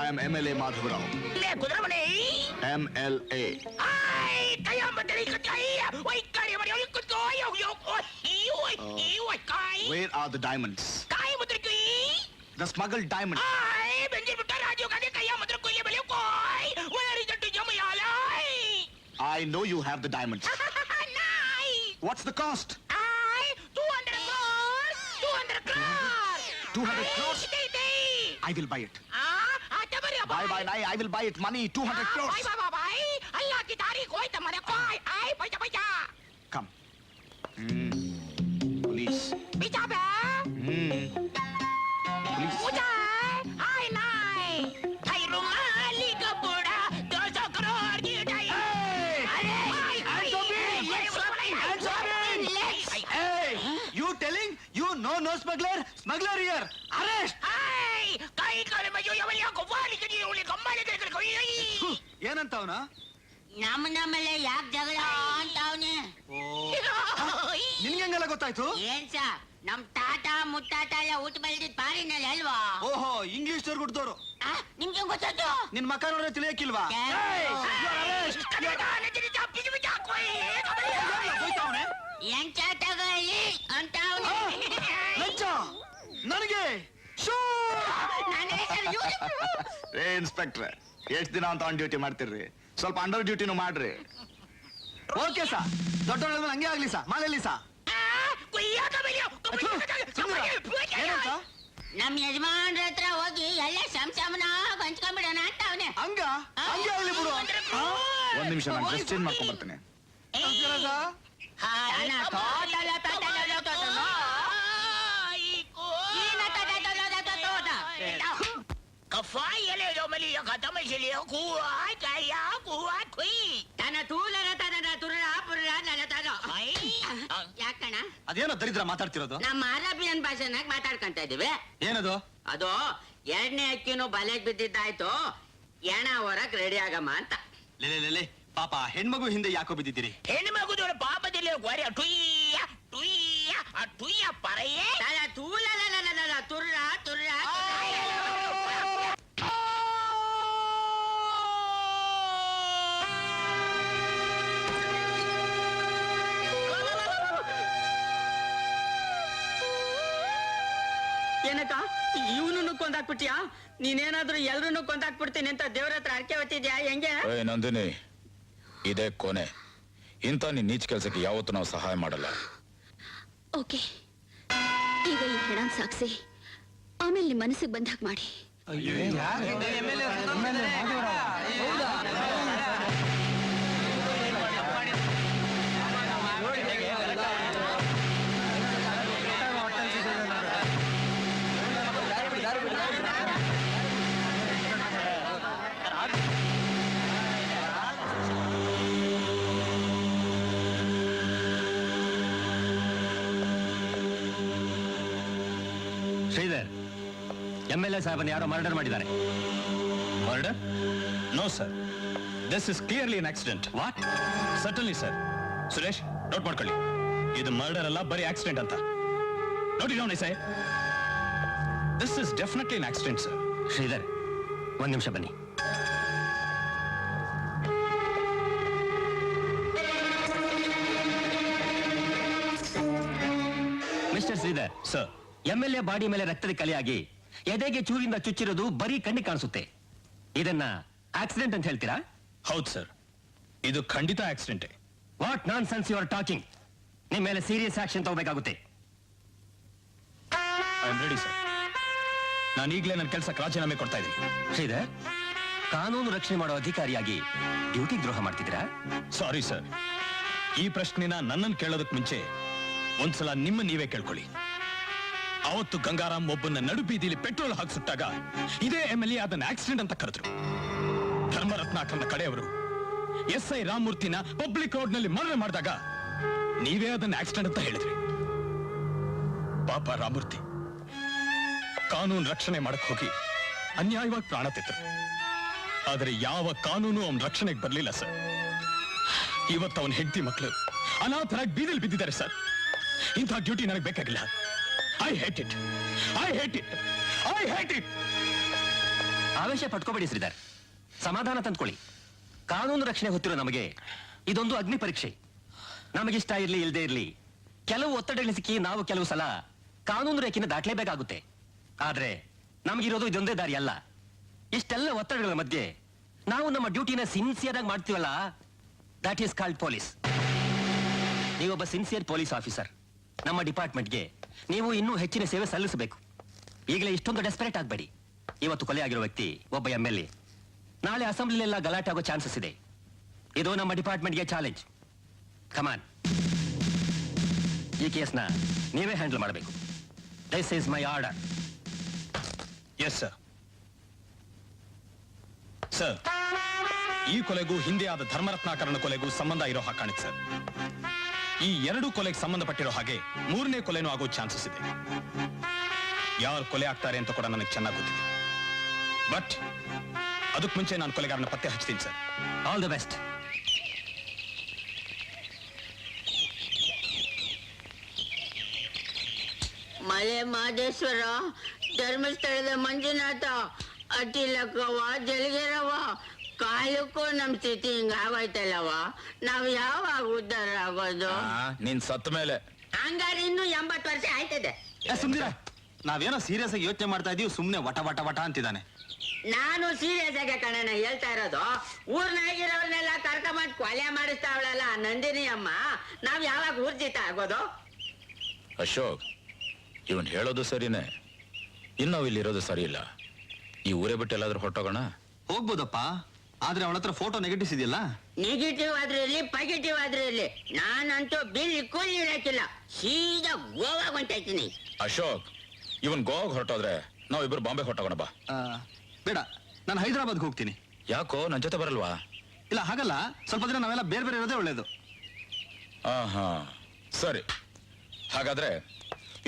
I am MLA Madhavrao. MLA. Where are the diamonds? The smuggled diamonds. I know you have the diamonds. What's the cost? 200 crores? I will buy it. Bye. I will buy it. Money, 200 crores. Come. Police. Police. Hey! You telling? You no smuggler? Smuggler here! Arrest! ಏನಂತ ಅವನ? ನಮ್ಮಲ್ಲೇ ಯಾಕೆ ಜಗಳ ಅಂತ ಅವನೇ ನಿನ್ಗೆಲ್ಲ ಗೊತ್ತಾಯ್ತು? ಏನ್ ಸಾ ನಮ್ ತಾತ ಮುತ್ತಾತ ಎಲ್ಲ ಊಟ ಬೆಳೆದಿದ್ ಪಾರಿನಲ್ಲಿ ಅಲ್ವಾ? ಓಹೋ, ಇಂಗ್ಲಿಷ್ ದವ್ರು ಗುಡ್ದವ್ರು. ನಿಮ್ಗೆ ಗೊತ್ತಾಯ್ತು? ನಿನ್ ಮಕ್ಕ ನೋಡ್ರೆ ತಿಳಿಯಕ್ಕಿಲ್ವಾ? ಲಂಚ ತಗೊಳ್ಳಿ ಅಂತ ಅವನೇ ಲಂಚ ನನಗೆ? ನನ್ನ ಹೆಸರು ರೇ ಇನ್ಸ್ಪೆಕ್ಟ್ರೆ, ಎಷ್ಟ್ ದಿನ ಅಂತ ಆನ್ ಡ್ಯೂಟಿ ಮಾಡ್ತಿರ್ರಿ? ಸ್ವಲ್ಪ ಅಂಡರ್ ಡ್ಯೂಟಿನೂ ಮಾಡ್ರಿ. ಓಕೆ ಸಾ, ದೊಡ್ಡವಳ ಹಂಗೆ ಆಗ್ಲಿ ಸಾ, ಮಾಲೆಲ್ಲಿ ಸಾ. ನಮ್ ಯಜಮಾನ್ರ ಹತ್ರ ಹೋಗಿ ಎಲ್ಲ ಸಂಸಮನ ಹಂಚ್ಕೊಂಡ್ಬಿಡೋಣ ಅಂತ ಅವನೇ. ಹಂಗ ಹಂಗೆ ಆಗ್ಲಿ ಬಿಡು. ಒಂದ್ ನಿಮಿಷ, ನಾನು ಡ್ರೆಸ್ ಚೇಂಜ್ ಮಾಡ್ಕೊಂಡ್ ಬರ್ತೀನಿ. ಯಾಕಣ ಅದೇನೋ ದರಿದ್ರ ಮಾತಾಡ್ತಿರೋದು? ನಮ್ಮ ಅರಬಿಯನ್ ಭಾಷೆನಾಗ ಮಾತಾಡ್ಕೊಂತ ಇದೀವಿ. ಏನದು? ಅದು 2ನೇ ಅಕ್ಕಿನೂ ಬಲೆಗ್ ಬಿದ್ದಿದ್ದಾಯ್ತು, ಎಣ ಹೊರಕ್ ರೆಡಿ ಆಗಮ್ಮ ಅಂತ. ಲೇ ಪಾಪ ಹೆಣ್ಮಗು ಹಿಂದೆ ಯಾಕೋ ಬಿದ್ದಿದ್ದೀರಿ? ಹೆಣ್ಮಗುದೋಳ ಪಾಪದಲ್ಲಿ ಟುಯ್ಯ ಟುಯ್ಯ ಟುಯ್ಯ ಪರಯೇ ತೂಲ ತುರ್ರ ತುರ್ರ. ಏನಕ್ಕ ಇವನು ಕೊಂದಾಕ್ಬಿಟ್ಯಾ? ನೀನೇನಾದ್ರೂ ಎಲ್ರು ಕೊಂದಾಕ್ಬಿಡ್ತೀನಿ ಅಂತ ದೇವ್ರ ಹತ್ರ ಅರ್ಕೆ ಹೊತ್ತಿದ್ಯಾ? ಹೆಂಗೆ? ನಂದಿನಿ, ಇದೇ ಕೊನೆ. ಇಂಥ ನೀನ್ ನೀಚ್ ಕೆಲ್ಸಕ್ಕೆ ಯಾವತ್ತೂ ನಾವು ಸಹಾಯ ಮಾಡಲ್ಲ. ಓಕೆ, ಈಗ ಈ ಹೆಣನ್ ಸಾಕ್ಸಿ ಆಮೇಲೆ ನಿಮ್ಮ ಮನಸ್ಸಿಗೆ ಬಂದಾಗ ಮಾಡಿ. ಶ್ರೀಧರ್, MLA ಸಾಹೇಬನ್ ಯಾರೋ ಮರ್ಡರ್ ಮಾಡಿದ್ದಾರೆ. Murder? No sir, this is clearly an accident. What? Certainly sir. Suresh, note ಮಾಡ್ಕೊಳ್ಳಿ, ಇದು ಮರ್ಡರ್ ಅಲ್ಲ, ಬರೀ ಆಕ್ಸಿಡೆಂಟ್ ಅಂತ. ನೋಡಿ ನೋಡಿ sir, this is definitely an accident sir. Sridhar, ಒಂದ್ ನಿಮಿಷ ಬನ್ನಿ. Mister Sridhar sir, MLA body ಮೇಲೆ ರಕ್ತದ ಕಲೆಯಾಗಿ ಎದೆಗೆ ಚೂರಿಂದ ಚುಚ್ಚಿರೋದು ಬರೀ ಕಣ್ಣಿಗೆ ಕಾಣಿಸುತ್ತೆ. ಇದನ್ನ ಆಕ್ಸಿಡೆಂಟ್ ಅಂತ ಹೇಳ್ತೀರಾ? ಹೌದು ಸರ್, ಇದು ಖಂಡಿತ ಆಕ್ಸಿಡೆಂಟೇ. What nonsense you are talking? ನಿಮ್ ಮೇಲೆ ಸೀರಿಯಸ್ ಆಕ್ಷನ್ ತಗೋಬೇಕಾಗುತ್ತೆ. I am ready sir. ನಾನು ಈಗಲೇ ನನ್ನ ಕೆಲಸಕ್ಕೆ ರಾಜೀನಾಮೆ ಕೊಡ್ತಾ ಇದ್ದೀನಿ. ಶ್ರೀಧರ್, ಕಾನೂನು ರಕ್ಷಣೆ ಮಾಡೋ ಅಧಿಕಾರಿಯಾಗಿ ಡ್ಯೂಟಿ ದ್ರೋಹ ಮಾಡ್ತಿದ್ದೀರಾ? ಸಾರಿ ಸರ್, ಈ ಪ್ರಶ್ನೆನ ನನ್ನನ್ನು ಕೇಳೋದಕ್ಕೆ ಮುಂಚೆ ಒಂದ್ಸಲ ನಿಮ್ಮ ನೀವೇ ಕೇಳ್ಕೊಳ್ಳಿ. ಅವತ್ತು ಗಂಗಾರಾಮ್ ಒಬ್ಬನ ನಡು ಬೀದಿಲಿ ಪೆಟ್ರೋಲ್ ಹಾಕಿ ಸುಟ್ಟಾಗ ಇದೇ MLA ಅದನ್ನ ಆಕ್ಸಿಡೆಂಟ್ ಅಂತ ಕರೆದ್ರು. ಧರ್ಮರತ್ನಾಕರ್ನ ಕಡೆಯವರು SI ರಾಮಮೂರ್ತಿನ ಪಬ್ಲಿಕ್ ರೋಡ್ ನಲ್ಲಿ ಮರ್ಡರ್ ಮಾಡಿದಾಗ ನೀವೇ ಅದನ್ನ ಆಕ್ಸಿಡೆಂಟ್ ಅಂತ ಹೇಳಿದ್ರಿ. ಪಾಪ ರಾಮಮೂರ್ತಿ ಕಾನೂನು ರಕ್ಷಣೆ ಮಾಡಕ್ ಹೋಗಿ ಅನ್ಯಾಯವಾಗಿ ಪ್ರಾಣ ತೆತ್ತರು. ಆದರೆ ಯಾವ ಕಾನೂನು ಅವನ ರಕ್ಷಣೆಗೆ ಬರ್ಲಿಲ್ಲ ಸರ್. ಇವತ್ತು ಅವನ ಹೆಂಡತಿ ಮಕ್ಕಳು ಅನಾಥರಾಗಿ ಬೀದಿಲ್ ಬಿದ್ದಿದ್ದಾರೆ ಸರ್. ಇಂಥ ಡ್ಯೂಟಿ ನನಗೆ ಬೇಕಾಗಿಲ್ಲ. I hate it, I hate it, I hate it. ಆವೇಶ ಪಟ್ಕೋಬೇಡಿ ಶ್ರೀಧರ್, ಸಮಾಧಾನ ತಂದ್ಕೊಳ್ಳಿ. ಕಾನೂನು ರಕ್ಷಣೆ ಹೊತ್ತಿರೋ ನಮಗೆ ಇದೊಂದು ಅಗ್ನಿ ಪರೀಕ್ಷೆ. ನಮಗಿಷ್ಟ ಇರ್ಲಿ ಇಲ್ಲದೆ ಇರ್ಲಿ, ಕೆಲವು ಒತ್ತಡಗಳು ಸಿಕ್ಕಿ ನಾವು ಕೆಲವು ಸಲ ಕಾನೂನು ರೇಖೆನ ದಾಟಲೇಬೇಕಾಗುತ್ತೆ. ಆದ್ರೆ ನಮಗಿರೋದು ಇದೊಂದೇ ದಾರಿ ಅಲ್ಲ. ಇಷ್ಟೆಲ್ಲ ಒತ್ತಡಗಳ ಮಧ್ಯೆ ನಾವು ನಮ್ಮ ಡ್ಯೂಟಿನ ಸಿನ್ಸಿಯರ್ ಆಗಿ ಮಾಡ್ತೀವಲ್ಲ, ದಟ್ ಈಸ್ ಕಾಲ್ಡ್ ಪೊಲೀಸ್. ನೀವೊಬ್ಬ ಸಿನ್ಸಿಯರ್ ಪೊಲೀಸ್ ಆಫೀಸರ್. ನಮ್ಮ ಡಿಪಾರ್ಟ್ಮೆಂಟ್ಗೆ ನೀವು ಇನ್ನೂ ಹೆಚ್ಚಿನ ಸೇವೆ ಸಲ್ಲಿಸಬೇಕು. ಈಗಲೇ ಇಷ್ಟೊಂದು ಡೆಸ್ಪರೇಟ್ ಆಗಬೇಡಿ. ಇವತ್ತು ಕೊಲೆ ಆಗಿರೋ ವ್ಯಕ್ತಿ ಒಬ್ಬ MLA. ನಾಳೆ ಅಸೆಂಬ್ಲಿಲೆಲ್ಲ ಗಲಾಟೆ ಆಗೋ ಚಾನ್ಸಸ್ ಇದೆ. ಇದು ನಮ್ಮ ಡಿಪಾರ್ಟ್ಮೆಂಟ್ಗೆ ಚಾಲೆಂಜ್. ಕಮಾನ್, ಈ ಕೇಸ್ನ ನೀವೇ ಹ್ಯಾಂಡಲ್ ಮಾಡಬೇಕು. This is my order. Yes sir. Sir, ಈ ಕೊಲೆಗೂ ಹಿಂದೆ ಆದ ಧರ್ಮರತ್ನಾಕರನ ಕೊಲೆಗೂ ಸಂಬಂಧ ಇರೋ ಹಾಗೆ ಕಾಣುತ್ತೆ ಸರ್. ಈ ಎರಡು ಕೊಲೆಗೆ ಸಂಬಂಧಪಟ್ಟಿರೋ ಹಾಗೆ 3ನೇ ಕೊಲೆನೂ ಆಗೋ ಚಾನ್ಸಸ್ ಇದೆ. ಯಾರು ಕೊಲೆ ಆಗ್ತಾರೆ ಅಂತ ಕೂಡ ನನಗೆ ಚೆನ್ನಾಗಿ ಗೊತ್ತಿದೆ. ಬಟ್ ಅದಕ್ಕೆ ಮುಂಚೆ ನಾನು ಕೊಲೆಗಾರನ ಪತ್ತೆ ಹಚ್ತೀನಿ sir. All the best. Male Mahadeshwara, ಧರ್ಮಸ್ಥಳದ ಮಂಜುನಾಥ, ಅಟಿಲಕ್ಕವ, ಜಲಗಿರವ, ಕಾಲಕ್ಕೂ ನಮ್ ಸ್ಥಿತಿ ಹಿಂಗ ಆಗೋಯ್ತಲ್ಲವ. ನಾವ್ ಯಾವಾಗ ಉದ್ಧಾರ ಆಗೋದು? ನೀನ್ ಸತ್ತ ಮೇಲೆ. ಹಂಗಾರೆ ಇನ್ನು 80 ವರ್ಷ ಆಯ್ತದೆ. ಸುಮ್ದಿರ, ನಾವೇನೋ ಸೀರಿಯಸ್ ಆಗಿ ಯೋಚನೆ ಮಾಡ್ತಾ ಇದೀವಿ, ಸುಮ್ನೆ ವಟ ವಟ ವಟ ಅಂತಿದ್ದಾನೆ. ನಾನು ಸೀರಿಯಸ್ ಆಗಿ ಕಣಣ್ಣ ಹೇಳ್ತಾ ಇರೋದು. ಊರ್ನಾಗಿರೋರ್ನೆಲ್ಲ ಕರ್ಕೊಂಬಂದ್ ಕೊಲೆ ಮಾಡಿಸ್ತಾವಳಲ್ಲ ನಂದಿನಿ ಅಮ್ಮ, ನಾವ್ ಯಾವಾಗ ಊರ್ಜಿತ ಆಗೋದು? ಅಶೋಕ್, ಇವನ್ ಹೇಳೋದು ಸರಿನೇ, ಇನ್ನು ನಾವು ಇಲ್ಲಿರೋದು ಸರಿ ಇಲ್ಲ. ಈ ಊರೇ ಬಿಟ್ಟು ಎಲ್ಲಾದ್ರೂ ಹೊರಟೋಗೋಣ. ಹೋಗ್ಬೋದಪ್ಪ, ಆದ್ರೆ ಅವಳ ಹತ್ರ ಫೋಟೋ ನೆಗೆಟಿವ್ಸ್ ಇದೆಯಲ್ಲ. ನೆಗೆಟಿವ್ ಆದ್ರೆ ಇರ್ಲಿ, ಪಾಸಿಟಿವ್ ಆದ್ರೆ ಇರ್ಲಿ, ನಾನಂತೂ ಬಿಲ್ಕುಲ್ ಇರಕ್ಕಿಲ್ಲ. ಸೀದಾ ಗೋವಾಗ ಹೊಂಟಾಯ್ತೀನಿ. ಅಶೋಕ್, ಇವನ್ ಗೋವಾಗ್ ಹೊರಟೋದ್ರೆ ನಾವಿಬ್ರು ಬಾಂಬೆ ಹೊರಟೋಗೋಣ ಬಾ. ಬೇಡ, ನಾನು ಹೈದರಾಬಾದ್ಗೆ ಹೋಗ್ತೀನಿ. ಯಾಕೋ, ನನ್ ಜೊತೆ ಬರಲ್ವಾ? ಇಲ್ಲ, ಹಾಗಲ್ಲ, ಸ್ವಲ್ಪ ದಿನ ನಾವೆಲ್ಲ ಬೇರೆ ಬೇರೆ ಇರೋದೇ ಒಳ್ಳೇದು. ಹಾ ಸರಿ. ಹಾಗಾದ್ರೆ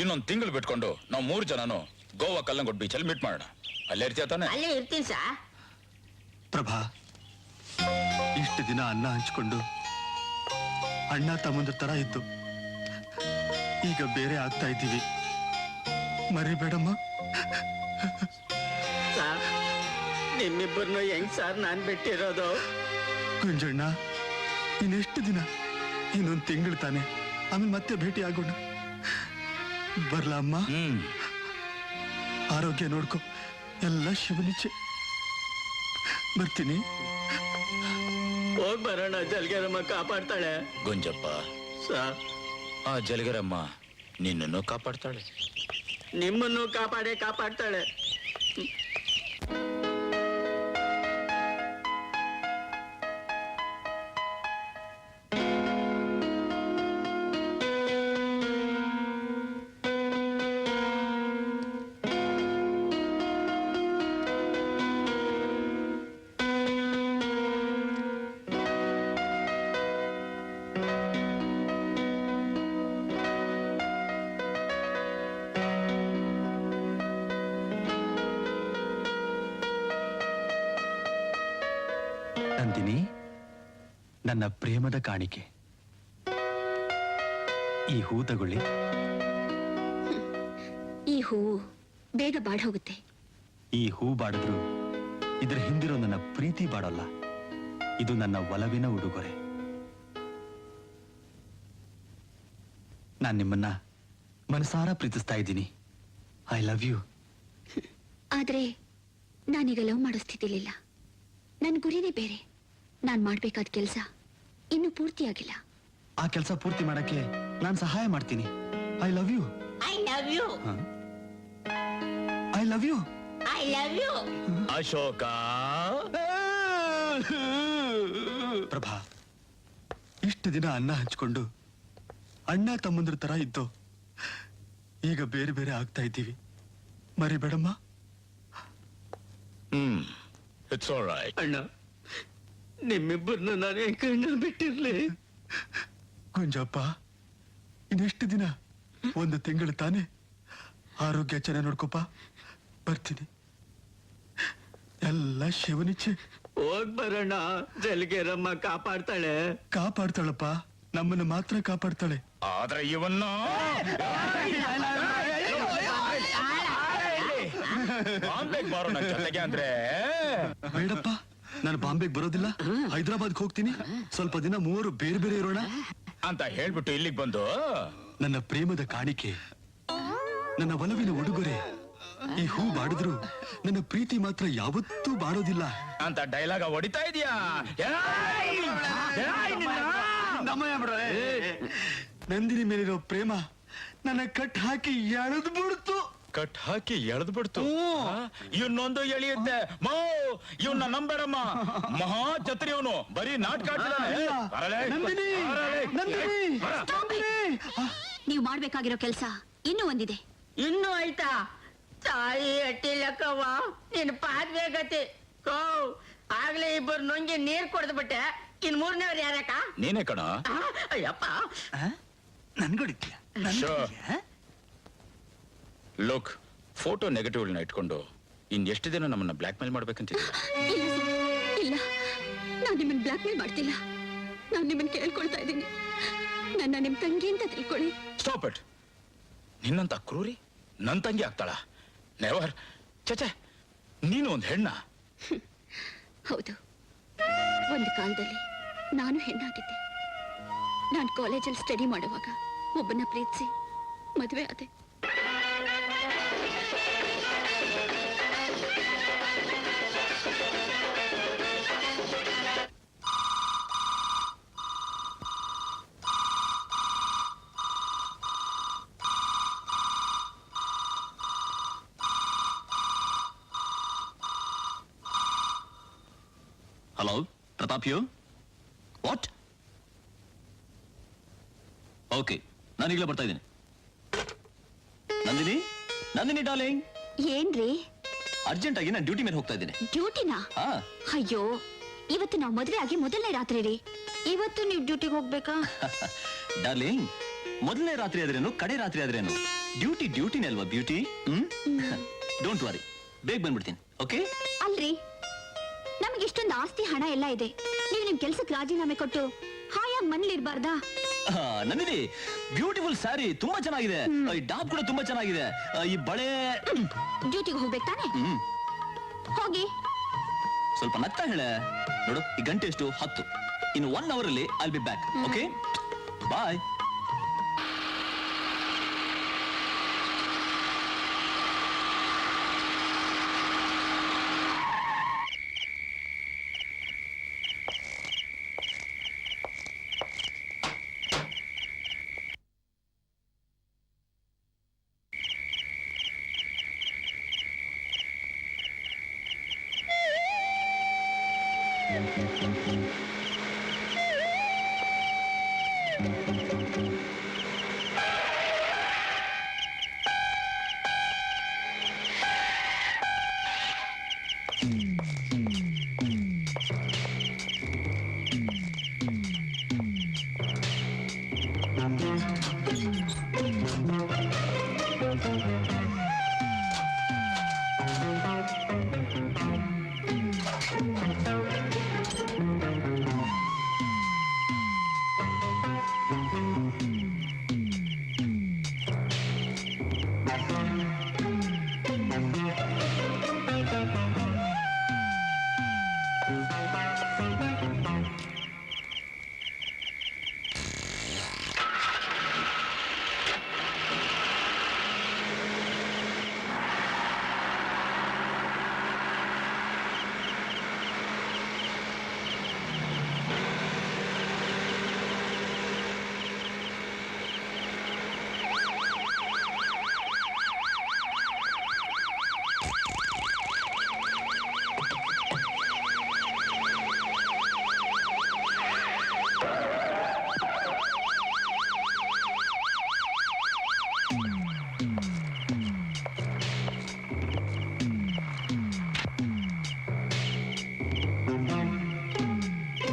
ಇನ್ನೊಂದು ತಿಂಗಳು ಬಿಟ್ಕೊಂಡು ನಾವು 3 ಜನನು ಗೋವಾ ಕಲ್ಲಂಗೋಟ್ ಬೀಚಲ್ಲಿ ಮೀಟ್ ಮಾಡೋಣ. ಅಲ್ಲೇ ಇರ್ತೀಯ ತಾನೆ? ಅಲ್ಲೇ ಇರ್ತೀನಿ ಸಾ. ಪ್ರಭಾ, ಇಷ್ಟು ದಿನ ಅನ್ನ ಹಂಚ್ಕೊಂಡು ಅಣ್ಣ ತಮ್ಮಂದ್ರ ತರ ಇತ್ತು, ಈಗ ಬೇರೆ ಆಗ್ತಾ ಇದ್ದೀವಿ. ಮರಿಬೇಡಮ್ಮ. ನಿಮ್ಮಿಬ್ಬರನ್ನು ಹೆಂಗ್ ಸಾರ್ ನಾನ್ ಬಿಟ್ಟಿರೋದು? ಗುಂಜಣ್ಣ, ಇನ್ನೆಷ್ಟು ದಿನ? ಇನ್ನೊಂದು ತಿಂಗಳು ತಾನೆ, ಆಮೇಲೆ ಮತ್ತೆ ಭೇಟಿ ಆಗೋಣ. ಬರ್ಲಾ ಅಮ್ಮ? ಆರೋಗ್ಯ ನೋಡ್ಕೊ, ಎಲ್ಲ ಶಿವನಿಚ್ಛೆ. ಬರ್ತೀನಿ. ಹೋಗ್ ಬರೋಣ, ಜಲ್ಗೆರಮ್ಮ ಕಾಪಾಡ್ತಾಳೆ. ಗುಂಜಪ್ಪ, ಆ ಜಲಗರಮ್ಮ ನಿನ್ನನ್ನು ಕಾಪಾಡ್ತಾಳೆ. ನಿಮ್ಮನ್ನು ಕಾಪಾಡ್ತಾಳೆ. ನಂದಿನಿ, ನನ್ನ ಪ್ರೇಮದ ಕಾಣಿಕೆ, ಈ ಹೂ ತಗೊಳ್ಳಿ. ಈ ಹೂವು ಬೇಗ ಬಾಡ್ ಹೋಗುತ್ತೆ. ಈ ಹೂ ಬಾಡಿದ್ರು ಇದ್ರ ಹಿಂದಿರೋ ನನ್ನ ಪ್ರೀತಿ ಬಾಡಲ್ಲ. ಇದು ನನ್ನ ಒಲವಿನ ಉಡುಗೊರೆ. ನಾನ್ ನಿಮ್ಮನ್ನ ಮನಸಾರ ಪ್ರೀತಿಸ್ತಾ ಇದ್ದೀನಿ. I love you. ಆದ್ರೆ ನಾನೀಗ ಲವ್ ಮಾಡೋ ಸ್ಥಿತಿಲಿಲ್ಲ. ನನ್ನ ಗುರಿನೇ ಬೇರೆ. ನಾನ್ ಮಾಡ್ಬೇಕಾದ ಕೆಲಸ ಇನ್ನೂ ಪೂರ್ತಿಯಾಗಿಲ್ಲ. ಆ ಕೆಲಸ ಪೂರ್ತಿ ಮಾಡಕ್ಕೆ ನಾನ್ ಸಹಾಯ ಮಾಡ್ತೀನಿ. I love you. I love you. I love you. I love you. Ashoka, Prabha, ಇಷ್ಟು ದಿನ ಅನ್ನ ಹಂಚ್ಕೊಂಡು ಅಣ್ಣ ತಮ್ಮಂದ್ರ ತರ ಇದ್ದು, ಈಗ ಬೇರೆ ಬೇರೆ ಆಗ್ತಾ ಇದ್ದೀವಿ. ಮರಿಬೇಡಮ್ಮ. It's all right. ಅಣ್ಣ, ನಿಮ್ಮಿಬ್ಬರನ್ನು ನಾನು ಕಣ್ಣಲ್ಲಿ ಬಿಟ್ಟಿರ್ಲಿ. ಗುಂಜಪ್ಪ, ಇನ್ನೆಷ್ಟು ದಿನ? 1 ತಿಂಗಳು ತಾನೆ. ಆರೋಗ್ಯ ಚೆನ್ನಾಗಿ ನೋಡ್ಕೊಪ್ಪ. ಬರ್ತೀನಿ. ಎಲ್ಲ ಶಿವನಿಚ್ಛೆ. ಹೋಗ್ ಬರೋಣ, ಜಲ್ಗೆರಮ್ಮ ಕಾಪಾಡ್ತಾಳಪ್ಪ, ನಮ್ಮನ್ನು ಮಾತ್ರ ಕಾಪಾಡ್ತಾಳೆ. ಆದ್ರೆ ಇವನ್ನ ಬಾಂಬೆಗೆ ಬರೋಣ ಜೊತೆಗೆ ಅಂದ್ರೆ. ಬೇಡಪ್ಪ, ನಾನು ಬಾಂಬೆಗೆ ಬರೋದಿಲ್ಲ, ಹೈದರಾಬಾದ್ಗೆ ಹೋಗ್ತೀನಿ. ಸ್ವಲ್ಪ ದಿನ 3 ಬೇರೆ ಬೇರೆ ಇರೋಣ ಅಂತ ಹೇಳ್ಬಿಟ್ಟು ಇಲ್ಲಿಗೆ ಬಂದು ನನ್ನ ಪ್ರೇಮದ ಕಾಣಿಕೆ, ನನ್ನ ಒಲವಿನ ಉಡುಗೊರೆ, ಈ ಹೂ ಬಾಡಿದ್ರು ನನ್ನ ಪ್ರೀತಿ ಮಾತ್ರ ಯಾವತ್ತೂ ಬಾಡೋದಿಲ್ಲ ಅಂತ ಡೈಲಾಗ ಹೊಡಿತಾ ಇದೀಯಾ? ನಂದಿನಿ ಮೇಲಿರೋ ಪ್ರೇಮ ನನ್ನ ಕಟ್ ಹಾಕಿ ಎಳೆದು ಬಿಡ್ತು. ಕಟ್ ಹಾಕಿ ಎಳೆದು ಬಿಡ್ತು. ಇವನ್ನೊಂದು ಎಳೆಯುತ್ತೆ. ಮೋ, ಇವನ್ನ ನಂಬೇಡಮ್ಮ, ಮಹಾ ಛತ್ರಿ ಅವನು, ಬರೀ ನಾಟಕ ನೀವು ಮಾಡ್ಬೇಕಾಗಿರೋ ಕೆಲಸ ಇನ್ನೂ ಒಂದಿದೆ. ಇನ್ನೂ ಆಯ್ತಾ? ತಾಯಿ ಅಟ್ಟಿಲ್ಲಕ್ಕವ್ವ, ನಿನ್ ಪಾದ್ವೆ ಗತಿ. ಕೋ, ಆಗ್ಲೇ ಇಬ್ಬರು ನುಂಗಿ ನೀರ್ ಕೊಡ್ದು ಬಿಟ್ಟೆ. ಇನ್ 3ನೇವ್ರು ಯಾರಕ್ಕ? ನೀನೇ ಕಣ. ಅಯ್ಯಪ್ಪ, ನನ್ಗೊಡಿದ್ಯಾ? ಲೋಕ್, ಫೋಟೋ ನೆಗೆಟಿವ್ನ ಇಟ್ಕೊಂಡು ಎಷ್ಟು ದಿನ ನಮ್ಮನ್ನ ಬ್ಲಾಕ್ ಮೇಲ್ ಮಾಡ್ಬೇಕಂತಿದ್ದೀರಾ? ಇಲ್ಲ ಸರ್, ಇಲ್ಲ, ನಾನು ನಿಮ್ಮನ್ನ ಬ್ಲಾಕ್ ಮೇಲ್ ಮಾಡ್ತಿಲ್ಲ. ನಾನು ನಿಮ್ಮನ್ನ ಕೇಳ್ಕೊಳ್ತಾ ಇದ್ದೀನಿ, ನನ್ನ ನಿಮ್ ತಂಗಿ ಅಂತ ತಿಳ್ಕೊಳ್ಳಿ. Stop it. ನಿನ್ನಂತ ಕ್ರೂರಿ ನನ್ ತಂಗಿ ಆಗ್ತಾಳ? ನೆವರ್. ಚಚೆ, ನೀನು ಒಂದು ಹೆಣ್ಣ. ಹೌದು, ಒಂದು ಕಾಲದಲ್ಲಿ ನಾನು ಹೆಣ್ಣಾಗಿದ್ದೆ. ನಾನು ಕಾಲೇಜಲ್ಲಿ ಸ್ಟಡಿ ಮಾಡುವಾಗ ಒಬ್ಬನ ಪ್ರೀತಿಸಿ ಮದುವೆ ಆದೆ. Hello Pratap you what? Okay, ನಾನು ಈಗಲೇ ಬರ್ತಾ ಇದ್ದೀನಿ. ನಂದಿನಿ, ನಂದಿನಿ ಡಾರ್ಲಿಂಗ್, ಏನ್ರಿ ಅರ್ಜೆಂಟ್ ಆಗಿ ನಾನು ಡ್ಯೂಟಿ ಮೇಲೆ ಹೋಗ್ತಾ ಇದ್ದೀನಿ. ಡ್ಯೂಟಿನಾ? ಹಾ, ಅಯ್ಯೋ, ಇವತ್ತು ನಾವು ಮದುವೆ ಆಗಿ ಮೊದಲನೇ ರಾತ್ರಿ ರೀ. ಇವತ್ತು ನೀವು ಡ್ಯೂಟಿಗೆ ಹೋಗ್ಬೇಕಾ? ಡಾರ್ಲಿಂಗ್, ಮೊದಲನೇ ರಾತ್ರಿ ಆದ್ರೇನು ಕಡೆ ರಾತ್ರಿ ಆದ್ರೇನು ಡ್ಯೂಟಿ ಡ್ಯೂಟಿನೇ ಅಲ್ವಾ ಬ್ಯೂಟಿ. ಡೋಂಟ್ ವರಿ, ಬೇಗ ಬಂದ್ಬಿಡ್ತೀನಿ. ಓಕೆ? ಅಲ್ರಿ, ನಮಗೆ ಇಷ್ಟೊಂದು ಆಸ್ತಿ ಹಣ ಎಲ್ಲ ಇದೆ, ನೀವು ನಿಮ್ ಕೆಲ್ಸಕ್ಕೆ ರಾಜೀನಾಮೆ ಕೊಟ್ಟು ಹಾಯಾಗಿ ಮನೇಲಿರ್ಬಾರ್ದಾ? ನಂದಿನಿ, ಬ್ಯೂಟಿಫುಲ್ ಸ್ಯಾರಿ ತುಂಬಾ ಚೆನ್ನಾಗಿದೆ. ಈ ಟಾಪ್ ಕೂಡ ತುಂಬಾ ಚೆನ್ನಾಗಿದೆ. ಈ ಬಳೆ. ಡ್ಯೂಟಿಗೆ ಹೋಗ್ಬೇಕು ತಾನೆ? ಹೋಗಿ. ಸ್ವಲ್ಪ ನಗ್ತಾ ಹೇಳ. ನೋಡು, ಈ ಗಂಟೆ ಎಷ್ಟು? 10. ಇನ್ನು 1 hour ಅಲ್ಲಿ ಐಲ್ ಬಿ ಬ್ಯಾಕ್. ಓಕೆ, ಬಾಯ್.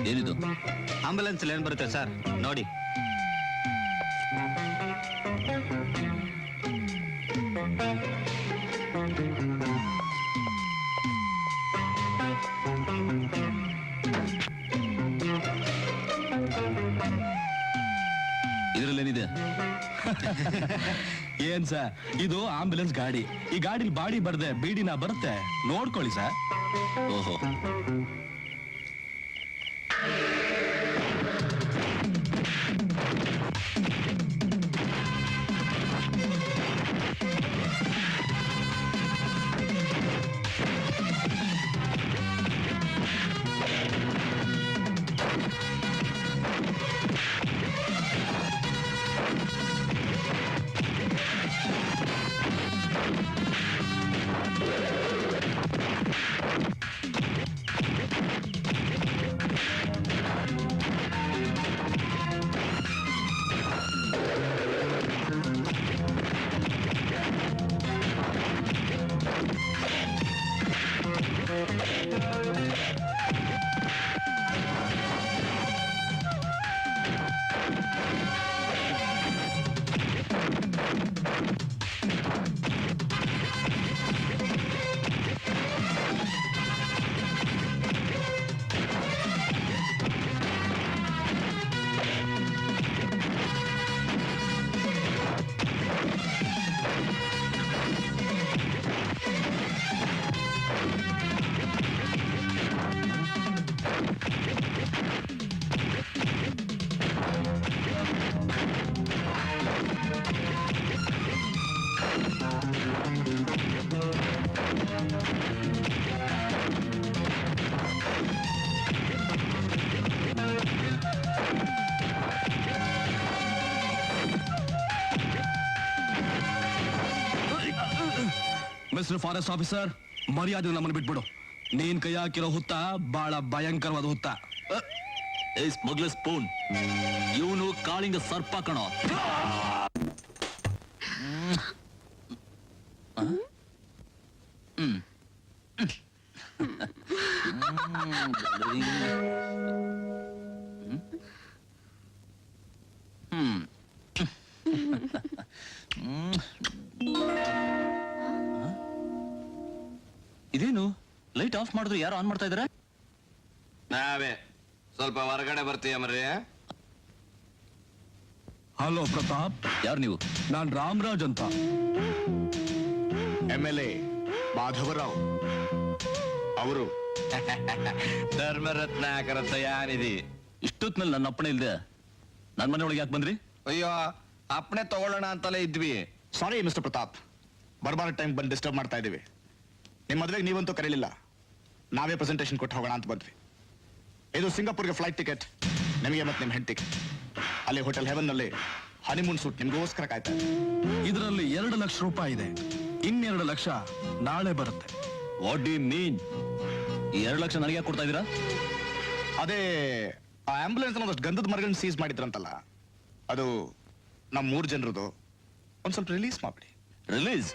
ಏನಿದು? ಆಂಬುಲೆನ್ಸ್ ಏನ್ ಬರುತ್ತೆ ಸರ್ ನೋಡಿ. ಇದರಲ್ಲೇನಿದೆ? ಏನ್ ಸರ್, ಇದು ಆಂಬ್ಯುಲೆನ್ಸ್ ಗಾಡಿ. ಈ ಗಾಡಿಲಿ ಬಾಡಿ ಬರ್ದೆ ಬೀಡಿನ ಬರುತ್ತೆ, ನೋಡ್ಕೊಳ್ಳಿ ಸರ್. ಓಹೋ, ಮಿಸ್ಟರ್ ಫಾರೆಸ್ಟ್ ಆಫೀಸರ್, ಮರ್ಯಾದೆ ನಮ್ಮನ್ನು ಬಿಟ್ಬಿಡು. ನೀನ್ ಕೈ ಹಾಕಿರೋ ಹುತ್ತ ಬಹಳ ಭಯಂಕರವಾದ ಹುತ್ತ. ಸ್ಮಗ್ಲರ್ ಸ್ಪೂನ್, ಇವನು ಕಾಳಿಂಗ ಸರ್ಪ ಕಣೋ. ಇದೇನು ಲೈಟ್ ಆಫ್ ಮಾಡಿದ್ರು ಯಾರು ಆನ್ ಮಾಡ್ತಾ ಇದಾರೆ? ನಾವೇ. ಸ್ವಲ್ಪ ಹೊರಗಡೆ ಬರ್ತೀಯ ಮರ್ರಿ. ಹಲೋ ಪ್ರತಾಪ್, ಯಾರು ನೀವು? ನಾನ್ ರಾಮರಾಜ್ ಅಂತ. MLA ಮಾಧವರಾವ್ ಅವರು. ಧರ್ಮರತ್ನಾಕರ ದಯಾನಿಧಿ. ಇಷ್ಟೊತ್ನಲ್ಲಿ ನನ್ನ ಅಪ್ಪಣೆ ಇಲ್ದೆ ನನ್ನ ಮನೆ ಒಳಗೆ ಯಾಕೆ ಬಂದ್ರಿ? ಅಯ್ಯೋ, ಅಪ್ಪಣೆ ತಗೊಳ್ಳೋಣ ಅಂತಲೇ ಇದ್ವಿ. ಸಾರಿ ಮಿಸ್ಟರ್ ಪ್ರತಾಪ್, ಬರ್ಬಾರ ಟೈಮ್ ಬಂದು ಡಿಸ್ಟರ್ಬ್ ಮಾಡ್ತಾ ಇದೀವಿ. ನಿಮ್ಮ ಮದುವೆಗೆ ನೀವಂತೂ ಕರೀಲಿಲ್ಲ, ನಾವೇ ಪ್ರೆಸೆಂಟೇಷನ್ ಕೊಟ್ಟು ಹೋಗೋಣ ಅಂತ ಬಂದ್ವಿ. ಇದು ಸಿಂಗಾಪುರ್ಗೆ ಫ್ಲೈಟ್ ಟಿಕೆಟ್ ನಿಮಗೆ ಮತ್ತೆ ನಿಮ್ಮ ಹೆಂಡತಿಗೆ. ಅಲ್ಲಿ ಹೋಟೆಲ್ ಹೆವನ್ ನಲ್ಲಿ ಹನಿಮೂನ್ ಸೂಟ್ ನಿಮ್ಗೋಸ್ಕರ ಕಾಯ್ತಾ ಇದೆ. ಇದರಲ್ಲಿ 2 ಲಕ್ಷ ರೂಪಾಯಿ ಇದೆ. 2 ಲಕ್ಷ ನಾಳೆ ಬರುತ್ತೆ. What do you mean? 2 lakh ನನಗೆ ಯಾಕೆ ಕೊಡ್ತಾ ಇದೀರಾ? ಅದೇ ಆ ಆಂಬುಲೆನ್ಸ್ ಒಂದಷ್ಟು ಗಂಧದ ಮರಗಳನ್ನ ಸೀಸ್ ಮಾಡಿದ್ರಂತಲ್ಲ, ಅದು ನಮ್ಮ 3 ಜನರದು. ಒಂದ್ ಸ್ವಲ್ಪ ರಿಲೀಸ್ ಮಾಡ್ಬಿಡಿ. ರಿಲೀಸ್?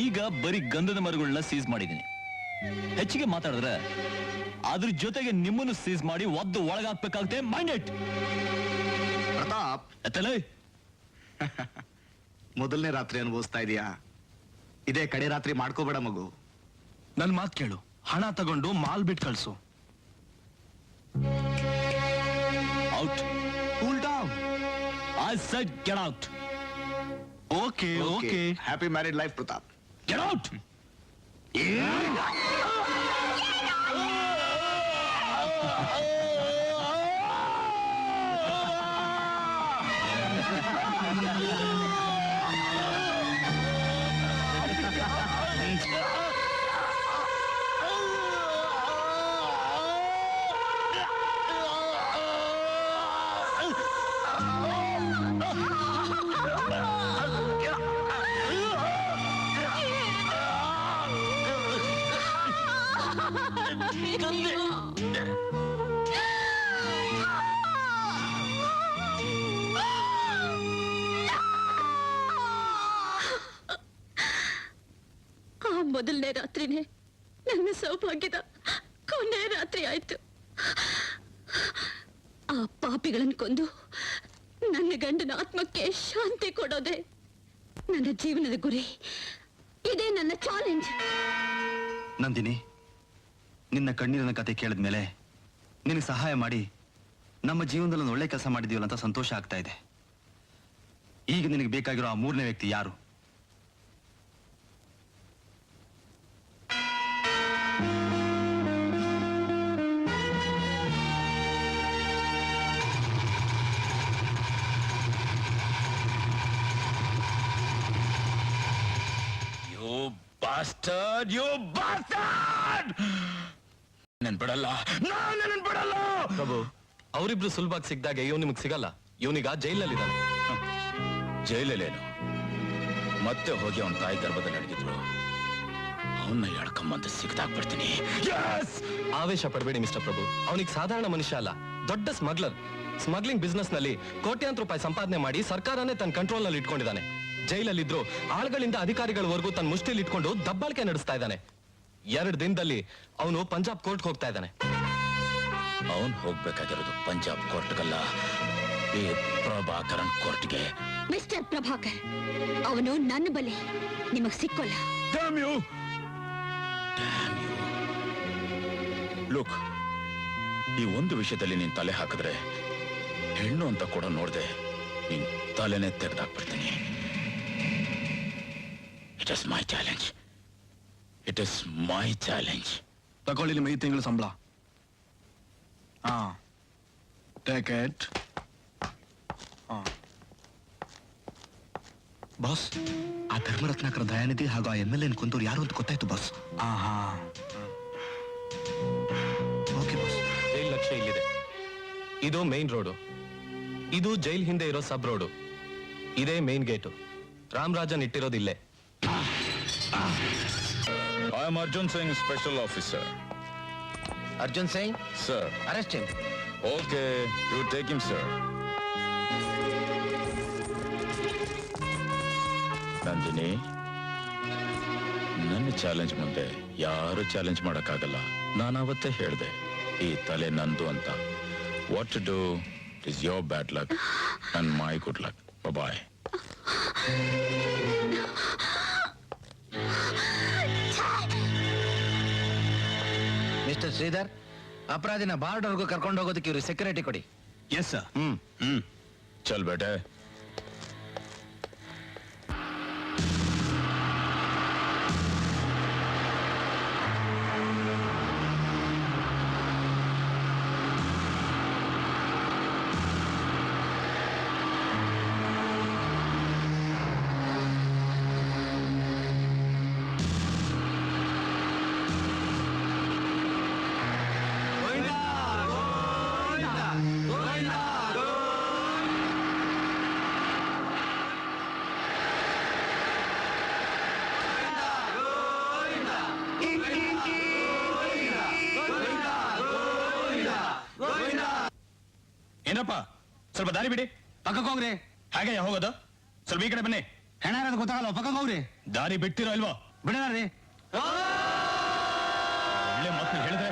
ಈಗ ಬರೀ ಗಂಧದ ಮರಗಳನ್ನ ಸೀಸ್ ಮಾಡಿದ್ದೀನಿ. ಹೆಚ್ಚಿಗೆ ಮಾತಾಡಿದ್ರೆ ಅದ್ರ ಜೊತೆಗೆ ನಿಮ್ಮನ್ನು ಸೀಸ್ ಮಾಡಿ ಒದ್ದು ಒಳಗಾಕ್ಬೇಕಾಗುತ್ತೆ. ಮೈಂಡೆಡ್ ಪ್ರತಾಪ್, ಎತ್ತಲೇ. ಮೊದಲನೇ ರಾತ್ರಿ ಅನುಭವಿಸ್ತಾ ಇದೀಯಾ? ಇದೇ ಕಡೆ ರಾತ್ರಿ ಮಾಡ್ಕೋಬೇಡ ಮಗು. ನನ್ ಮಾತ್ ಕೇಳು, ಹಣ ತಗೊಂಡು ಮಾಲ್ ಬಿಟ್ ಕಳ್ಸು. Out. Cool down. I said get out. Okay okay. Happy married life Pratap. Get out. ಆ ಮೊದಲನೇ ರಾತ್ರಿನೇ ನನ್ನ ಸೌಭಾಗ್ಯದ ಕೊನೆ ರಾತ್ರಿ ಆಯ್ತು. ಆ ಪಾಪಿಗಳನ್ನು ಕೊಂದು ನನ್ನ ಗಂಡನ ಆತ್ಮಕ್ಕೆ ಶಾಂತಿ ಕೊಡೋದೆ ನನ್ನ ಜೀವನದ ಗುರಿ. ಇದೇ ನನ್ನ ಚಾಲೆಂಜ್. ನಂದಿನಿ, ನಿನ್ನ ಕಣ್ಣೀರಿನ ಕತೆ ಕೇಳಿದ್ಮೇಲೆ ನಿನಗೆ ಸಹಾಯ ಮಾಡಿ ನಮ್ಮ ಜೀವನದಲ್ಲಿ ಒಂದು ಒಳ್ಳೆ ಕೆಲಸ ಮಾಡಿದೀವಲ್ಲ ಅಂತ ಸಂತೋಷ ಆಗ್ತಾ ಇದೆ. ಈಗ ನಿನಗೆ ಬೇಕಾಗಿರೋ ಆ 3ನೇ ವ್ಯಕ್ತಿ ಯಾರು? Bastard, you bastard! ನನ್ ಬಿಡಲ್ಲ, ನಾನು ಬಿಡಲ್ಲ. ಪ್ರಭು, ಅವರಿಬ್ರು ಸುಲಭವಾಗಿ ಸಿಕ್ಕಿದಾಗ ಇವ್ ನಿಮಗ್ ಸಿಗಲ್ಲ. ಇವನಿಗ ಜೈಲಲ್ಲಿದ್ದಾನೆ. ಜೈಲಲ್ಲೇನು? ಮತ್ತೆ ಹೋಗಿ ಅವನ ತಾಯಿ ಗರ್ಭದಲ್ಲಿ ಅಡಗಿದ್ರು. ಅವನ್ನ ಎಳ್ಕೊಂಬಂದು ಸಿಗ್ದಾಕ್ಬಿಡ್ತೀನಿ. ಆವೇಶ ಪಡಬೇಡಿ ಮಿಸ್ಟರ್ ಪ್ರಭು. ಅವನಿಗೆ ಸಾಧಾರಣ ಮನುಷ್ಯ ಅಲ್ಲ, ದೊಡ್ಡ ಸ್ಮಗ್ಲರ್. ಸ್ಮಗ್ಲಿಂಗ್ ಬಿಸ್ನೆಸ್ ನಲ್ಲಿ ಕೋಟ್ಯಾಂತರ ರೂಪಾಯಿ ಸಂಪಾದನೆ ಮಾಡಿ ಸರ್ಕಾರನೇ ತನ್ನ ಕಂಟ್ರೋಲ್ ನಲ್ಲಿ ಇಟ್ಕೊಂಡಿದ್ದಾನೆ. ಜೈಲಲ್ಲಿದ್ರು ಆಳುಗಳಿಂದ ಅಧಿಕಾರಿಗಳವರೆಗೂ ತನ್ನ ಮುಷ್ಟಿಲಿ ಇಟ್ಕೊಂಡು ದಬ್ಬಾಳಿಕೆ ನಡೆಸ್ತಾ ಇದ್ದಾನೆ. 2 ದಿನದಲ್ಲಿ ಅವನು ಪಂಜಾಬ್ ಕೋರ್ಟ್ ಹೋಗ್ತಾ ಇದ್ದಾನೆ. ಅವನ್ ಹೋಗ್ಬೇಕಾಗಿರೋದು ಪಂಜಾಬ್ ಕೋರ್ಟ್ಗಲ್ಲ, ಈ ಪ್ರಭಾಕರನ್ ಕೋರ್ಟ್ಗೆ. ಮಿಸ್ಟರ್ ಪ್ರಭಾಕರ್, ಅವನು ನನ್ನ ಬಳಿ ನಿಮಗ್ ಸಿಕ್ಕೋಲ್ಲ. ಲುಕ್, ಈ ಒಂದು ವಿಷಯದಲ್ಲಿ ನೀನ್ ತಲೆ ಹಾಕಿದ್ರೆ ಹೆಣ್ಣು ಅಂತ ಕೂಡ ನೋಡ್ದೆ ನೀನ್ ತಲೆನೇ ತೆಗೆದಾಕ್ಬಿಡ್ತೀನಿ. It is my challenge. It is my challenge. ತಗೊಳ್ಳಿ ನಿಮ್ಮ 5 ತಿಂಗಳ ಸಂಬಳ. Take it. ಬಾಸ್, ಆ ಧರ್ಮರತ್ನಾಕರ ದಯಾನಿಧಿ ಹಾಗೂ ಆ MLA ಕೊಂದವ್ರು ಯಾರು ಅಂತ ಗೊತ್ತಾಯ್ತು ಬಾಸ್. Okay boss. ಜೈಲ್ ಲಕ್ಷ್ಯ ಇಲ್ಲಿದೆ. ಇದು ಮೇನ್ ರೋಡು. ಇದು ಜೈಲ್ ಹಿಂದೆ ಇರೋ ಸಬ್ ರೋಡು. ಇದೇ ಮೇನ್ ಗೇಟು. ರಾಮರಾಜನ್ ಇಟ್ಟಿರೋದಿಲ್ಲೇ. I am Arjun Singh special officer. Arjun Singh sir. Arrest him. Okay, you take him sir. Nandini, ನನ್ನ ಚಾಲೆಂಜ್ ಮುಂದೆ ಯಾರು ಚಾಲೆಂಜ್ ಮಾಡಕ್ಕಾಗಲ್ಲ. ನಾನು ಅವತ್ತೇ ಹೇಳ್ದೆ, ಈ ತಲೆ ನಂದು ಅಂತ. What to do is your bad luck and my good luck. Bye. Mister Shridhar, ಅಪರಾಧಿನ ಬಾರ್ಡರ್ಗೂ ಕರ್ಕೊಂಡು ಹೋಗೋದಕ್ಕೆ ಇವ್ರು ಸೆಕ್ಯೂರಿಟಿ ಕೊಡಿ. Yes sir. ಚಲ್ ಬೇಟೆ. ಏನಪ್ಪ, ಸ್ವಲ್ಪ ದಾರಿ ಬಿಡಿ. ಪಕ್ಕಕ್ಕೆ ಹೋಗ್ರಿ. ಹಾಗೆ ಹೋಗೋದು? ಸ್ವಲ್ಪ ಈ ಕಡೆ ಬನ್ನಿ. ಹೆಣ ಇರೋದು ಗೊತ್ತಾಗಲ್ಲ, ಪಕ್ಕಕ್ಕೆ ಹೋಗ್ರಿ. ದಾರಿ ಬಿಡ್ತೀರೋ ಇಲ್ವೋ? ಬಿಡಲಾರಿ. ಒಳ್ಳೆ ಮಾತು ಹೇಳಿದ್ರೆ.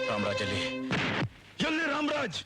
ರಾಮರಾಜ್ ಅಲ್ಲಿ ಎಲ್ಲಿ? ರಾಮರಾಜ್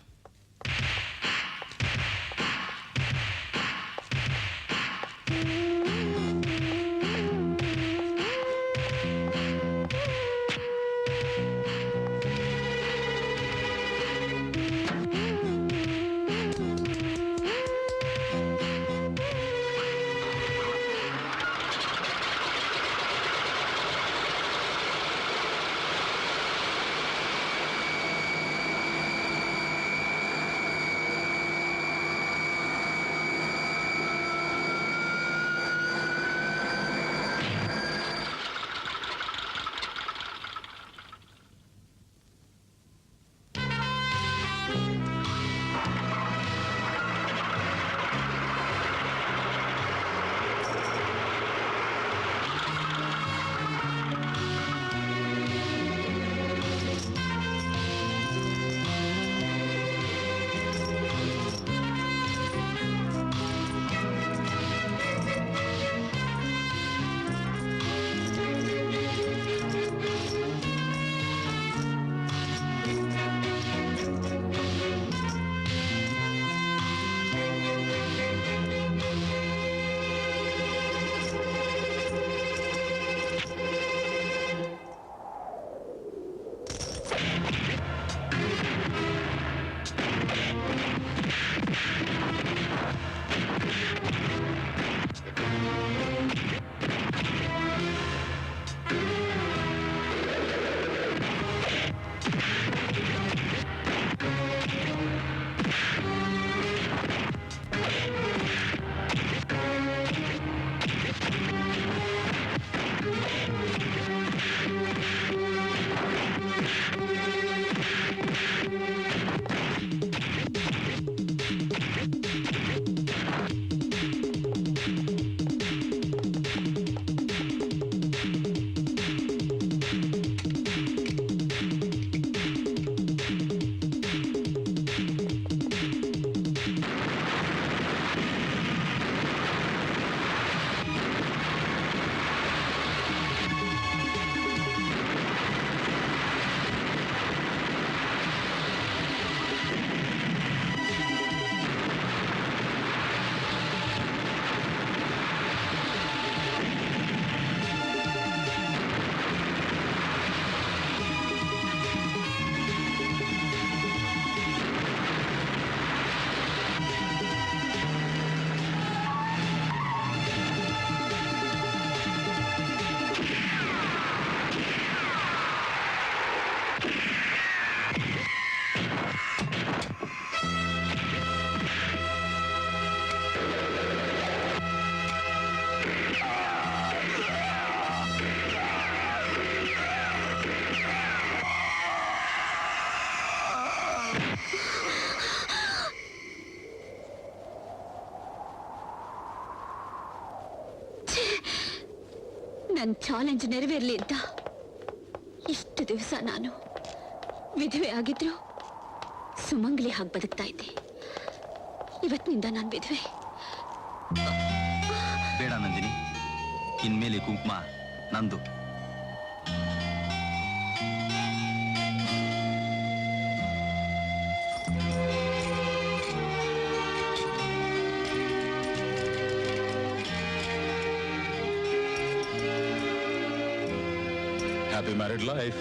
ನನ್ನ ಚಾಲೆಂಜ್ ನೆರವೇರ್ಲಿ ಅಂತ ಇಷ್ಟು ದಿವಸ ನಾನು ವಿಧವೆ ಆಗಿದ್ರು ಸುಮಂಗಲಿ ಹಾಗೆ ಬದುಕ್ತಾ ಇದ್ದೆ. ಇವತ್ತಿನಿಂದ ನಾನು ವಿಧವೆ. ಬೇಡ ನಂದಿನಿ, ಇನ್ಮೇಲೆ ಕುಂಕುಮ ನಂದು. Happy married life.